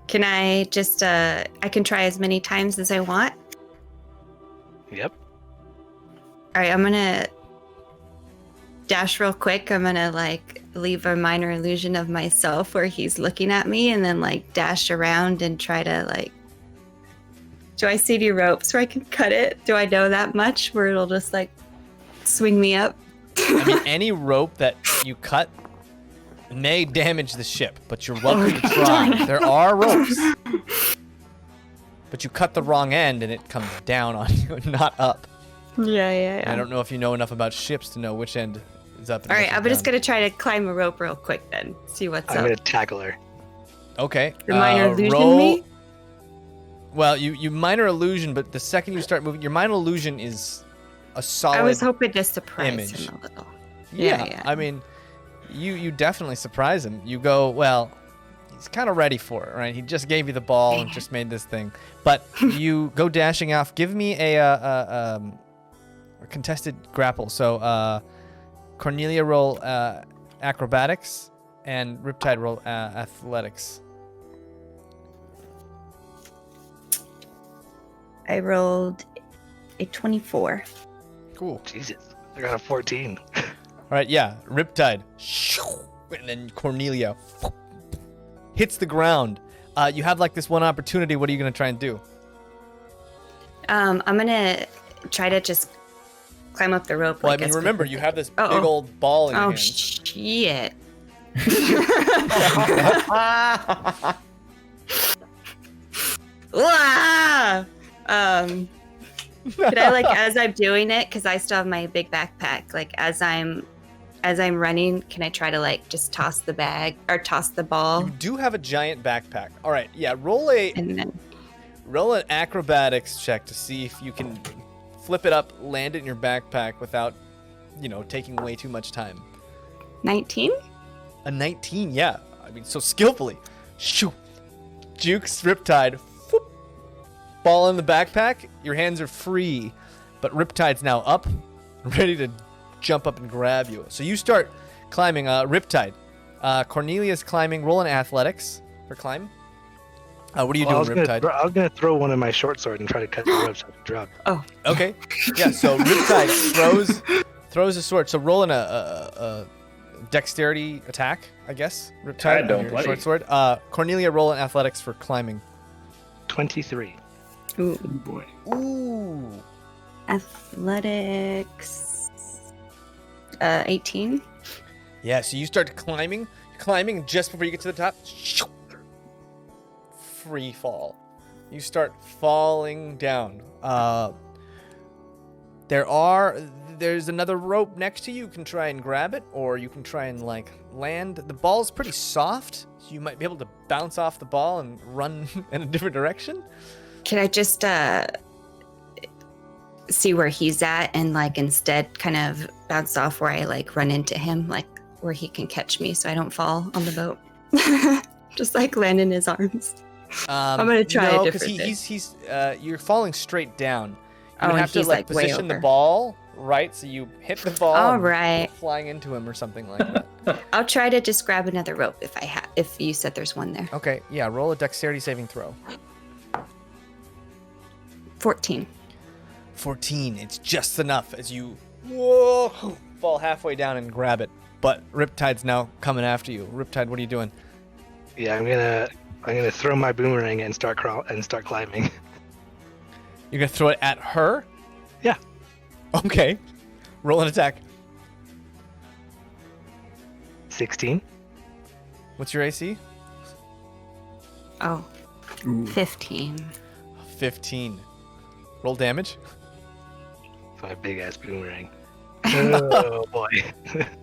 Can I just, I can try as many times as I want? Yep. All right, I'm going to dash real quick. I'm going to like leave a minor illusion of myself where he's looking at me and then like dash around and try to like, do I see any ropes where I can cut it? Do I know that much where it'll just like swing me up? I mean, any rope that you cut may damage the ship, but you're welcome to try. There are ropes, but you cut the wrong end and it comes down on you, not up. Yeah. I don't know if you know enough about ships to know which end is up. And All which right, is I'm just down. going to try to climb a rope real quick then. See what's I'm up. gonna tackle her. Okay. The minor illusion roll. me? Well, you minor illusion, but the second you start moving, your minor illusion is a solid. I was hoping to surprise image. him a little. Yeah, Yeah. I mean, you definitely surprise him. You go, well, he's kind of ready for it, right? He just gave you the ball and just made this thing. But you go dashing off. Give me a contested grapple. So Cornelia roll acrobatics and Riptide roll athletics. I rolled a 24. Cool. Jesus, I got a 14. All right, yeah. Riptide. And then Cornelia hits the ground. You have like this one opportunity. What are you going to try and do? I'm gonna try to just climb up the rope. Well, like I mean, as remember, quickly- you have this Oh, big oh. old ball in your Oh hand. shit! Wah! Could I, like, as I'm doing it, because I still have my big backpack, like as I'm running, can I try to like just toss the bag or toss the ball? You do have a giant backpack. All right, yeah. And then Roll an acrobatics check to see if you can flip it up, land it in your backpack without, taking way too much time. 19? A 19, yeah. I mean, so skillfully. Shoo. Jukes Riptide. Whoop. Ball in the backpack. Your hands are free, but Riptide's now up, ready to jump up and grab you. So you start climbing. Riptide. Cornelia's climbing. Roll an athletics for climb. What are you doing, Riptide? I was gonna throw one of my short sword and try to cut the ropes out the drop. Oh. Okay. Yeah. So Riptide throws a sword. So roll in a dexterity attack, I guess. Riptide. I don't on your play. short sword. Cornelia, roll in athletics for climbing. 23. Ooh. Oh boy. Ooh. Athletics. 18. Yeah. So you start climbing, and just before you get to the top, free fall. You start falling down. There's another rope next to you. You can try and grab it, or you can try and land. The ball's pretty soft, so you might be able to bounce off the ball and run in a different direction. Can I just see where he's at and instead kind of bounce off where I run into him, where he can catch me so I don't fall on the boat? Just land in his arms. I'm gonna try a different thing. He's you're falling straight down. You Oh, would and have to he's, way position the over. ball right, so you hit the ball. All and right. go flying into him or something like that. I'll try to just grab another rope if you said there's one there. Okay, yeah. Roll a dexterity saving throw. 14. 14. It's just enough as you fall halfway down and grab it. But Riptide's now coming after you. Riptide, what are you doing? Yeah, I'm gonna throw my boomerang and start climbing. You're gonna throw it at her? Yeah. Okay. Roll an attack. 16. What's your AC? Oh, Ooh. 15. 15. Roll damage. My big ass boomerang. Oh boy.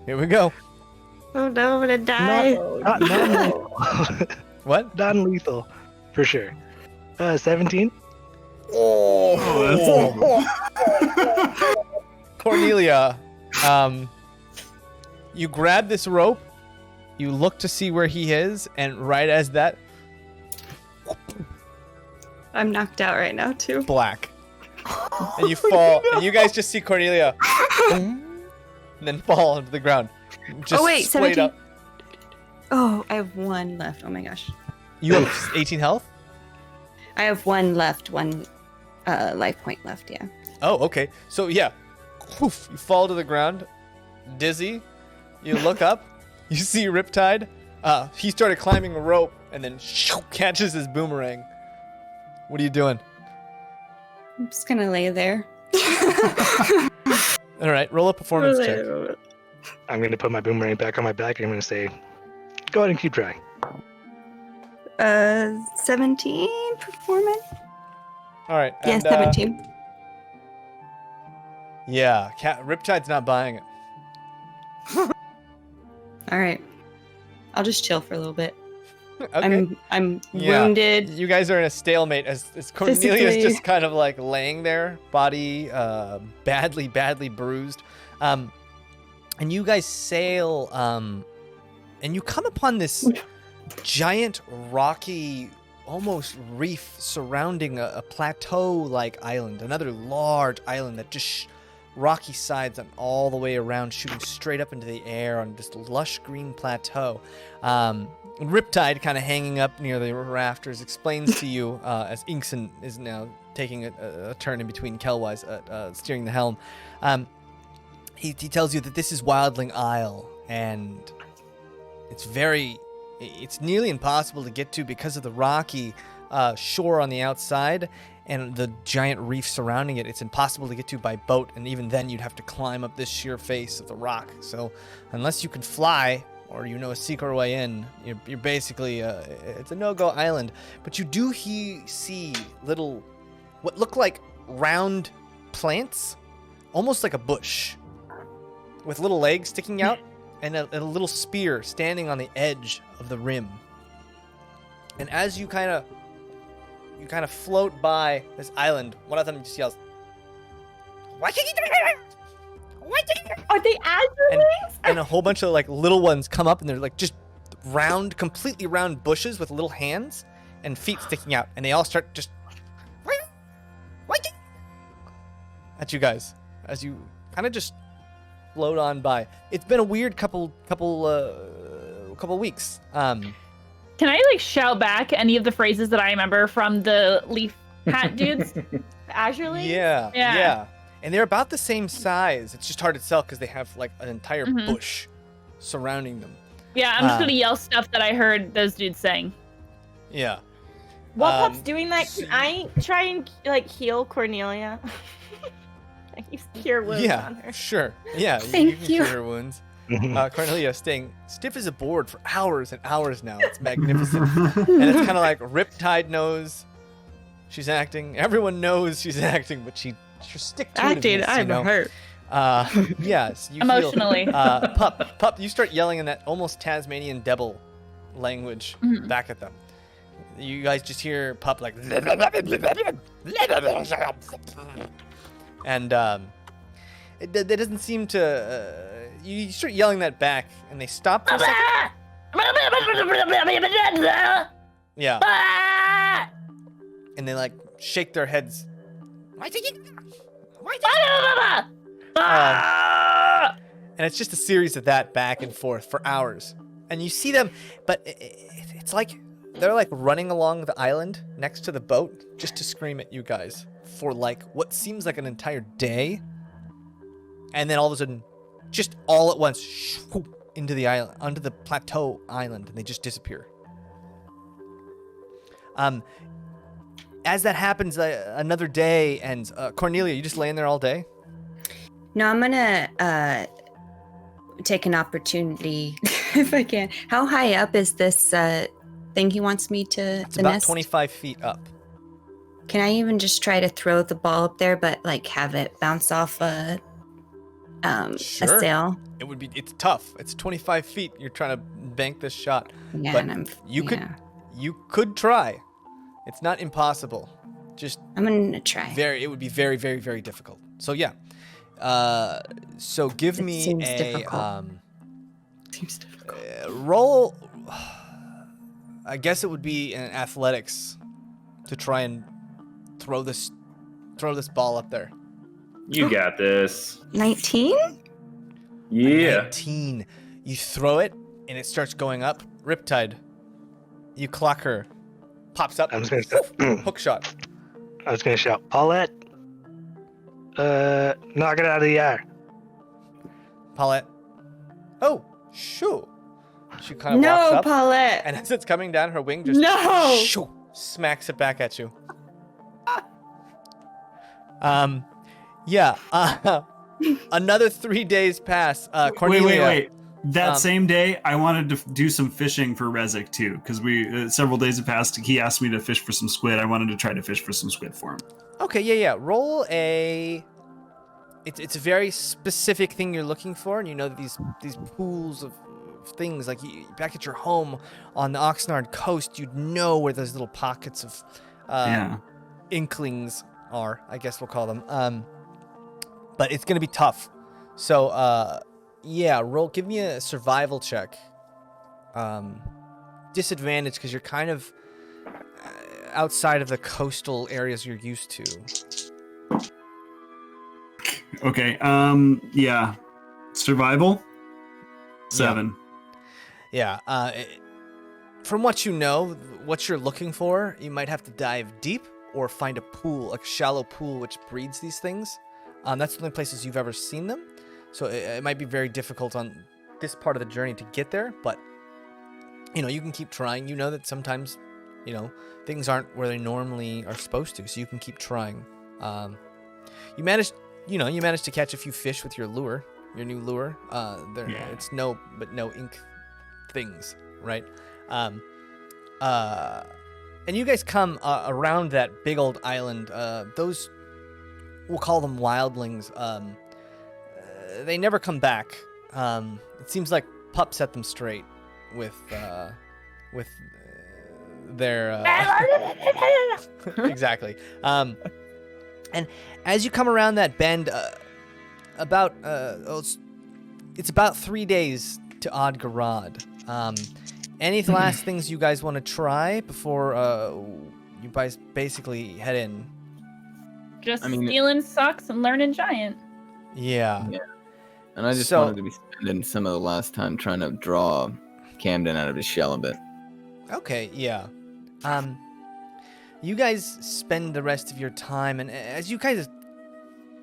Here we go. Oh no, I'm gonna die. No. What? Non-lethal, for sure. 17. Cornelia, you grab this rope, you look to see where he is, and right as that, I'm knocked out right now too. black. And you fall, and you guys just see Cornelia, and then fall into the ground. Just Oh, wait, splayed 17? up. Oh, I have one left. Oh my gosh. You have 18 health? I have one left, one life point left, yeah. Oh, okay. So yeah, poof, you fall to the ground, dizzy. You look up, you see Riptide. He started climbing a rope and then catches his boomerang. What are you doing? I'm just gonna lay there. All right, roll a performance check. I'm gonna put my boomerang back on my back and I'm gonna say, go ahead and keep trying. 17 performance? All right. Yeah, and, 17. Yeah, Riptide's not buying it. All right. I'll just chill for a little bit. Okay. I'm Yeah. wounded. You guys are in a stalemate as Cornelia's Physically. just kind of laying there, body badly bruised. And you guys sail, and you come upon this giant rocky almost reef surrounding a plateau-like island, another large island that just rocky sides and all the way around, shooting straight up into the air on this lush green plateau. Riptide, kind of hanging up near the rafters, explains to you as Incent is now taking a turn in between Kelwise, steering the helm. He tells you that this is Wildling Isle, and it's nearly impossible to get to because of the rocky shore on the outside and the giant reef surrounding it. It's impossible to get to by boat, and even then you'd have to climb up this sheer face of the rock. So unless you can fly or you know a secret way in, you're basically it's a no-go island. But you do see little, what look like round plants, almost like a bush, with little legs sticking out and a little spear standing on the edge of the rim. And as you kind of float by this island, one of them just yells, Are they azurlings? and a whole bunch of like little ones come up, and they're like just round, completely round bushes with little hands and feet sticking out, and they all start just at you guys as you kind of just float on by. It's been a weird couple weeks. Can I like shout back any of the phrases that I remember from the leaf hat dudes? Azurlings? Yeah. And they're about the same size. It's just hard to tell because they have like an entire bush surrounding them. Yeah, I'm just gonna yell stuff that I heard those dudes saying. Yeah. While Pop's doing that, can I try and like heal Cornelia? I use cure wounds on her. Sure. Yeah, Thank you can cure her wounds. Cornelia staying stiff as a board for hours and hours now. It's magnificent. And it's kind of like Riptide knows she's acting. Everyone knows she's acting, but she stick to Acting, I'm hurt. Yes, you Emotionally. Feel, Pup, you start yelling in that almost Tasmanian devil language back at them. You guys just hear Pup like, and it doesn't seem to. You start yelling that back, and they stop for a second. Yeah. And they like shake their heads. And it's just a series of that back and forth for hours. And you see them, but it's like they're like running along the island next to the boat just to scream at you guys for like what seems like an entire day. And then all of a sudden, just all at once, into the island, onto the plateau island, and they just disappear. As that happens, another day ends. Cornelia, you just laying there all day? No, I'm gonna take an opportunity if I can. How high up is this thing he wants me to It's about nest? 25 feet up. Can I even just try to throw the ball up there, but like have it bounce off a Sure. sail? It's tough. It's 25 feet. You're trying to bank this shot. Yeah, but and you could try. It's not impossible. Just I'm gonna try. it would be very, very, very difficult. So yeah. So give me seems a difficult. Seems difficult. roll. I guess it would be in athletics to try and throw this ball up there. You got this. 19? Yeah. 19. You throw it, and it starts going up. Riptide. You clock her. Pops up. I'm just gonna Hook shot. I was gonna shout, Paulette, knock it out of the air. Paulette. Oh, sure. She kind of walks No, up, Paulette. and as it's coming down, her wing just No. shoo, smacks it back at you. Yeah. Another 3 days pass. Cornelia. Wait. That same day, I wanted to do some fishing for Rezik too, because we several days have passed. He asked me to fish for some squid. I wanted to try to fish for some squid for him. Okay, yeah. Roll a. It's a very specific thing you're looking for, and you know that these pools of things, like back at your home on the Oxnard coast, you'd know where those little pockets of inklings are. I guess we'll call them. But it's gonna be tough. So, yeah, roll. Give me a survival check. To disadvantaged because you're kind of outside of the coastal areas you're used to. Okay. Yeah. Survival. 7. Yeah. From what you know, what you're looking for, you might have to dive deep or find a pool, a shallow pool, which breeds these things. That's the only places you've ever seen them. So it might be very difficult on this part of the journey to get there, but you can keep trying. You know that sometimes, things aren't where they normally are supposed to, so you can keep trying. You managed to catch a few fish with your lure, your new lure. It's no ink things, right? And you guys come around that big old island. Those, we'll call them wildlings. They never come back. It seems like Pup set them straight with their exactly. And as you come around that bend, it's about 3 days to Odgarad. Any last things you guys want to try before you guys basically head in? Just stealing socks and learning giant. Yeah. And I just wanted to be spending some of the last time trying to draw Camden out of his shell a bit. Okay, yeah. You guys spend the rest of your time, and as you guys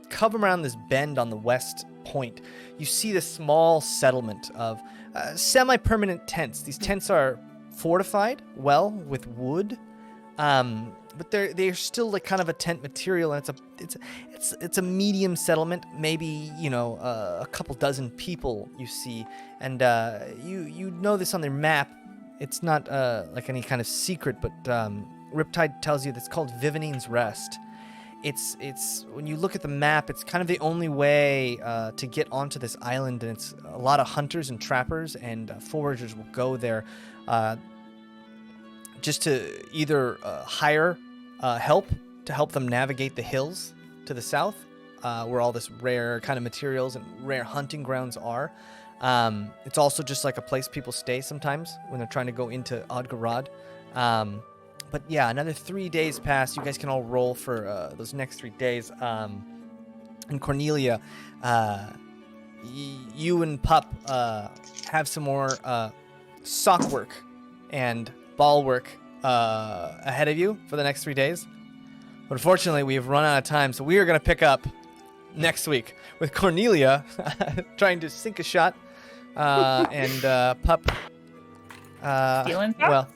come around this bend on the west point, you see this small settlement of semi-permanent tents. These tents are fortified well with wood, but they're still like kind of a tent material, and it's a medium settlement. Maybe a couple dozen people you see, and you know this on their map. It's not like any kind of secret, but Riptide tells you that's called Vivanine's Rest. It's when you look at the map, it's kind of the only way to get onto this island, and it's a lot of hunters and trappers and foragers will go there just to either hire help to help them navigate the hills to the south, where all this rare kind of materials and rare hunting grounds are. It's also just like a place people stay sometimes when they're trying to go into Odgarad. But yeah, another 3 days pass. You guys can all roll for those next 3 days. And Cornelia, you and Pup have some more sock work and ball work ahead of you for the next 3 days. But unfortunately, we have run out of time, so we are going to pick up next week with Cornelia trying to sink a shot and Pup Stealing socks?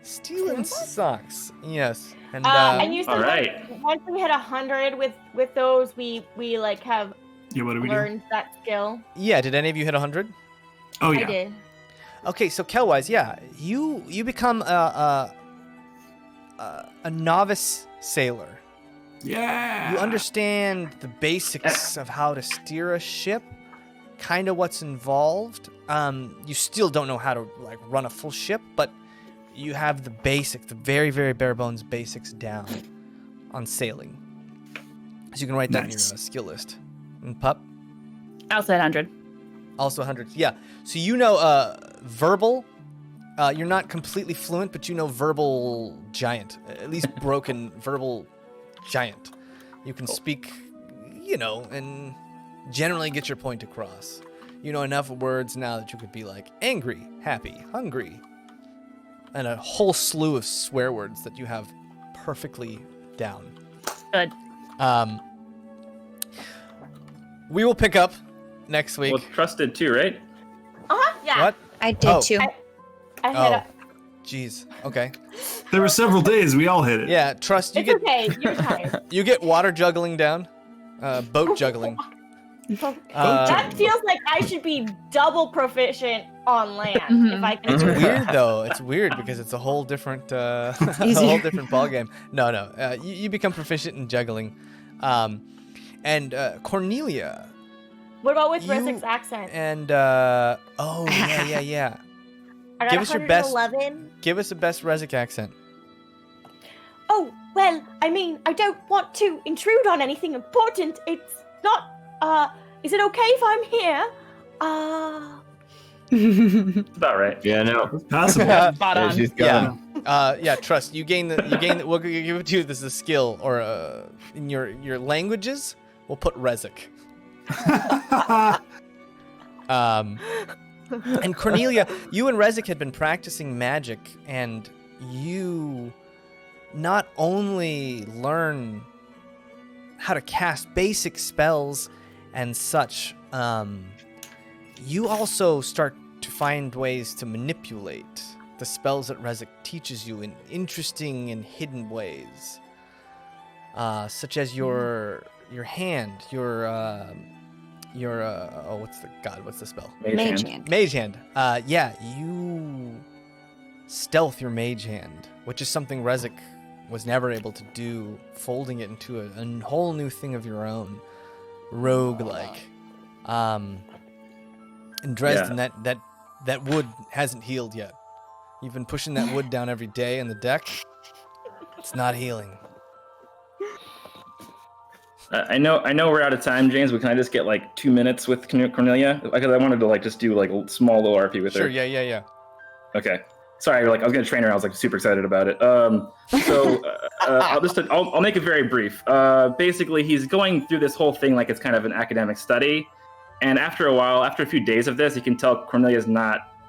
Stealing socks, yes. And you all said right. once we hit 100 with those, we like have What do we do? learned that skill. Yeah, did any of you hit 100? Oh yeah. I did. Okay, so Kelwise, yeah, you become a novice sailor. Yeah. You understand the basics of how to steer a ship, kind of what's involved. You still don't know how to like run a full ship, but you have the basics, the very, very bare bones basics down on sailing. So you can write that in your skill list. And Pup? I'll say 100. Also 100. Yeah. So you know verbal. You're not completely fluent, but you know verbal giant. At least broken verbal giant. You can speak, and generally get your point across. You know enough words now that you could be like angry, happy, hungry, and a whole slew of swear words that you have perfectly down. Good. We will pick up next week. Well, trusted too, right? Yeah. What? I did too. I hit Oh, it. jeez. Okay. There were several days we all hit it. Yeah, trust. You It's get okay. You're tired. you get water juggling down, boat juggling. That feels like I should be double proficient on land if I can. It's do it. weird though. It's weird because it's a whole different, a whole different ball game. No. You become proficient in juggling, and Cornelia. What about with You- Rezik's accent? And yeah. I got give us your best- 111. Give us the best Rezik accent. Oh, well, I mean, I don't want to intrude on anything important. It's not, is it okay if I'm here? It's about right. Yeah, no. Possible. Spot on. She's gone. Yeah, trust. You gain the we'll give it to you. This is a skill, or in your languages, we'll put Rezik. And Cornelia, you and Rezik had been practicing magic, and you not only learn how to cast basic spells and such, you also start to find ways to manipulate the spells that Rezik teaches you in interesting and hidden ways, such as your hand, what's the spell? Mage hand. Mage hand. Yeah, you stealth your mage hand, which is something Rezik was never able to do, folding it into a whole new thing of your own, rogue-like. And Dresden, that wood hasn't healed yet. You've been pushing that wood down every day in the deck. It's not healing. I know we're out of time, James, but can I just get like 2 minutes with Cornelia? Because I wanted to like just do like a small little RP with her. Sure, yeah. Okay. Sorry, like I was gonna train her. I was like super excited about it. I'll make it very brief. Basically, he's going through this whole thing like it's kind of an academic study, and after a while, after a few days of this, you can tell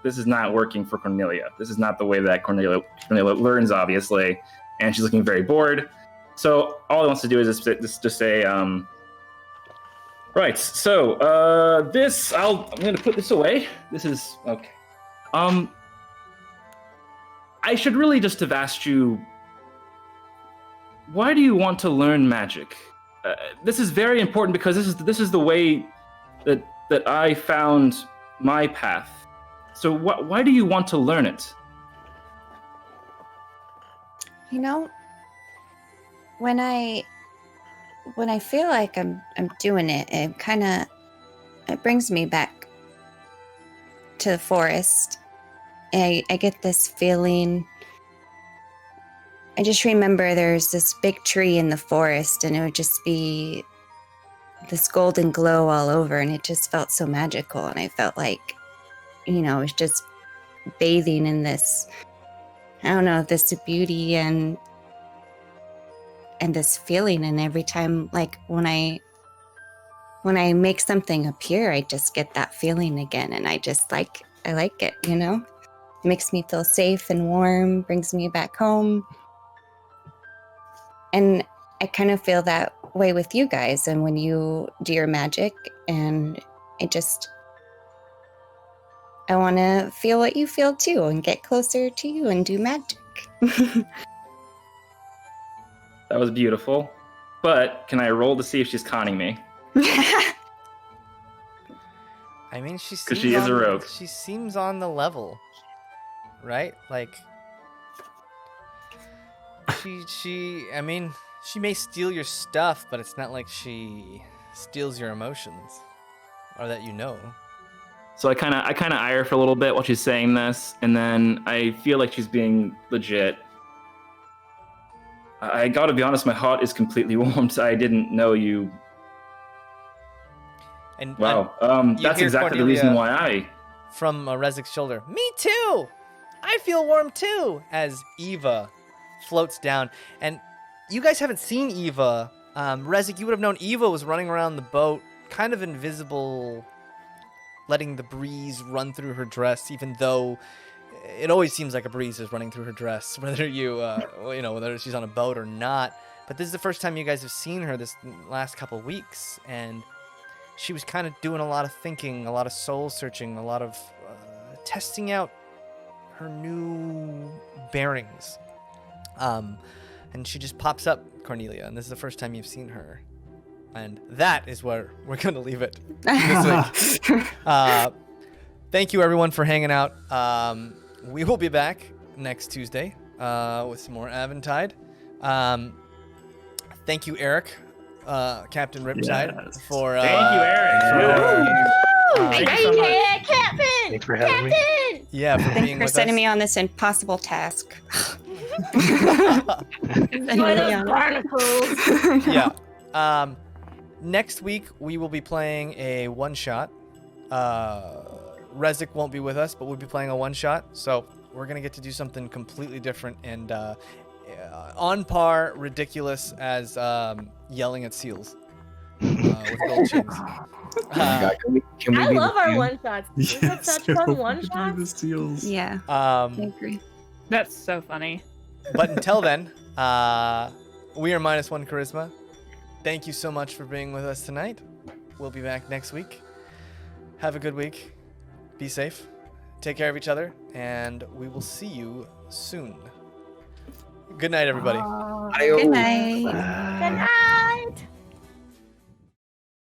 this is not working for Cornelia. This is not the way that Cornelia learns, obviously, and she's looking very bored. So all he wants to do is just say, right. So I'm gonna put this away. This is okay. I should really just have asked you, why do you want to learn magic? This is very important because this is the way that I found my path. So why do you want to learn it? You know, when I feel like I'm doing it, it brings me back to the forest. I get this feeling. I just remember there's this big tree in the forest, and it would just be this golden glow all over, and it just felt so magical. And I felt like, I was just bathing in this, I don't know, this beauty and this feeling. And every time, like when I make something appear, I just get that feeling again, and I like it, It makes me feel safe and warm, brings me back home. And I kind of feel that way with you guys, and when you do your magic, and I want to feel what you feel too, and get closer to you and do magic. That was beautiful. But can I roll to see if she's conning me? I mean, she is a rogue. She seems on the level, right? Like, she may steal your stuff, but it's not like she steals your emotions, or that you know. So I kind of eye her for a little bit while she's saying this, and then I feel like she's being legit. I gotta be honest, my heart is completely warmed. I didn't know you. And wow, that's hear exactly Cornelia the reason why I. From Rezik's shoulder, me too. I feel warm too. As Eva floats down, and you guys haven't seen Eva. Rezik, you would have known Eva was running around the boat, kind of invisible, letting the breeze run through her dress, even though it always seems like a breeze is running through her dress, whether whether she's on a boat or not. But this is the first time you guys have seen her this last couple weeks, and she was kind of doing a lot of thinking, a lot of soul searching, a lot of testing out her new bearings. And she just pops up, Cornelia, and this is the first time you've seen her. And that is where we're going to leave it this week. Thank you, everyone, for hanging out. We will be back next Tuesday with some more Aventide. Thank you, Eric, Captain Riptide, for... Thank you, Eric. Thank you so much. Captain! Thanks for having me. Captain! Yeah, for being Thanks for with sending us. me on this impossible task. Enjoy those barnacles. Yeah. Next week, we will be playing a one-shot Rezik won't be with us, but we'll be playing a one-shot. So we're going to get to do something completely different and on par ridiculous as yelling at seals with gold chains. I love our one shots. We've had Yes, such fun one the shots. seals. Yeah, I agree. That's so funny. But until then, we are MinusOneCHarisma. Thank you so much for being with us tonight. We'll be back next week. Have a good week. Be safe. Take care of each other. And we will see you soon. Good night, everybody. Good night. Good night.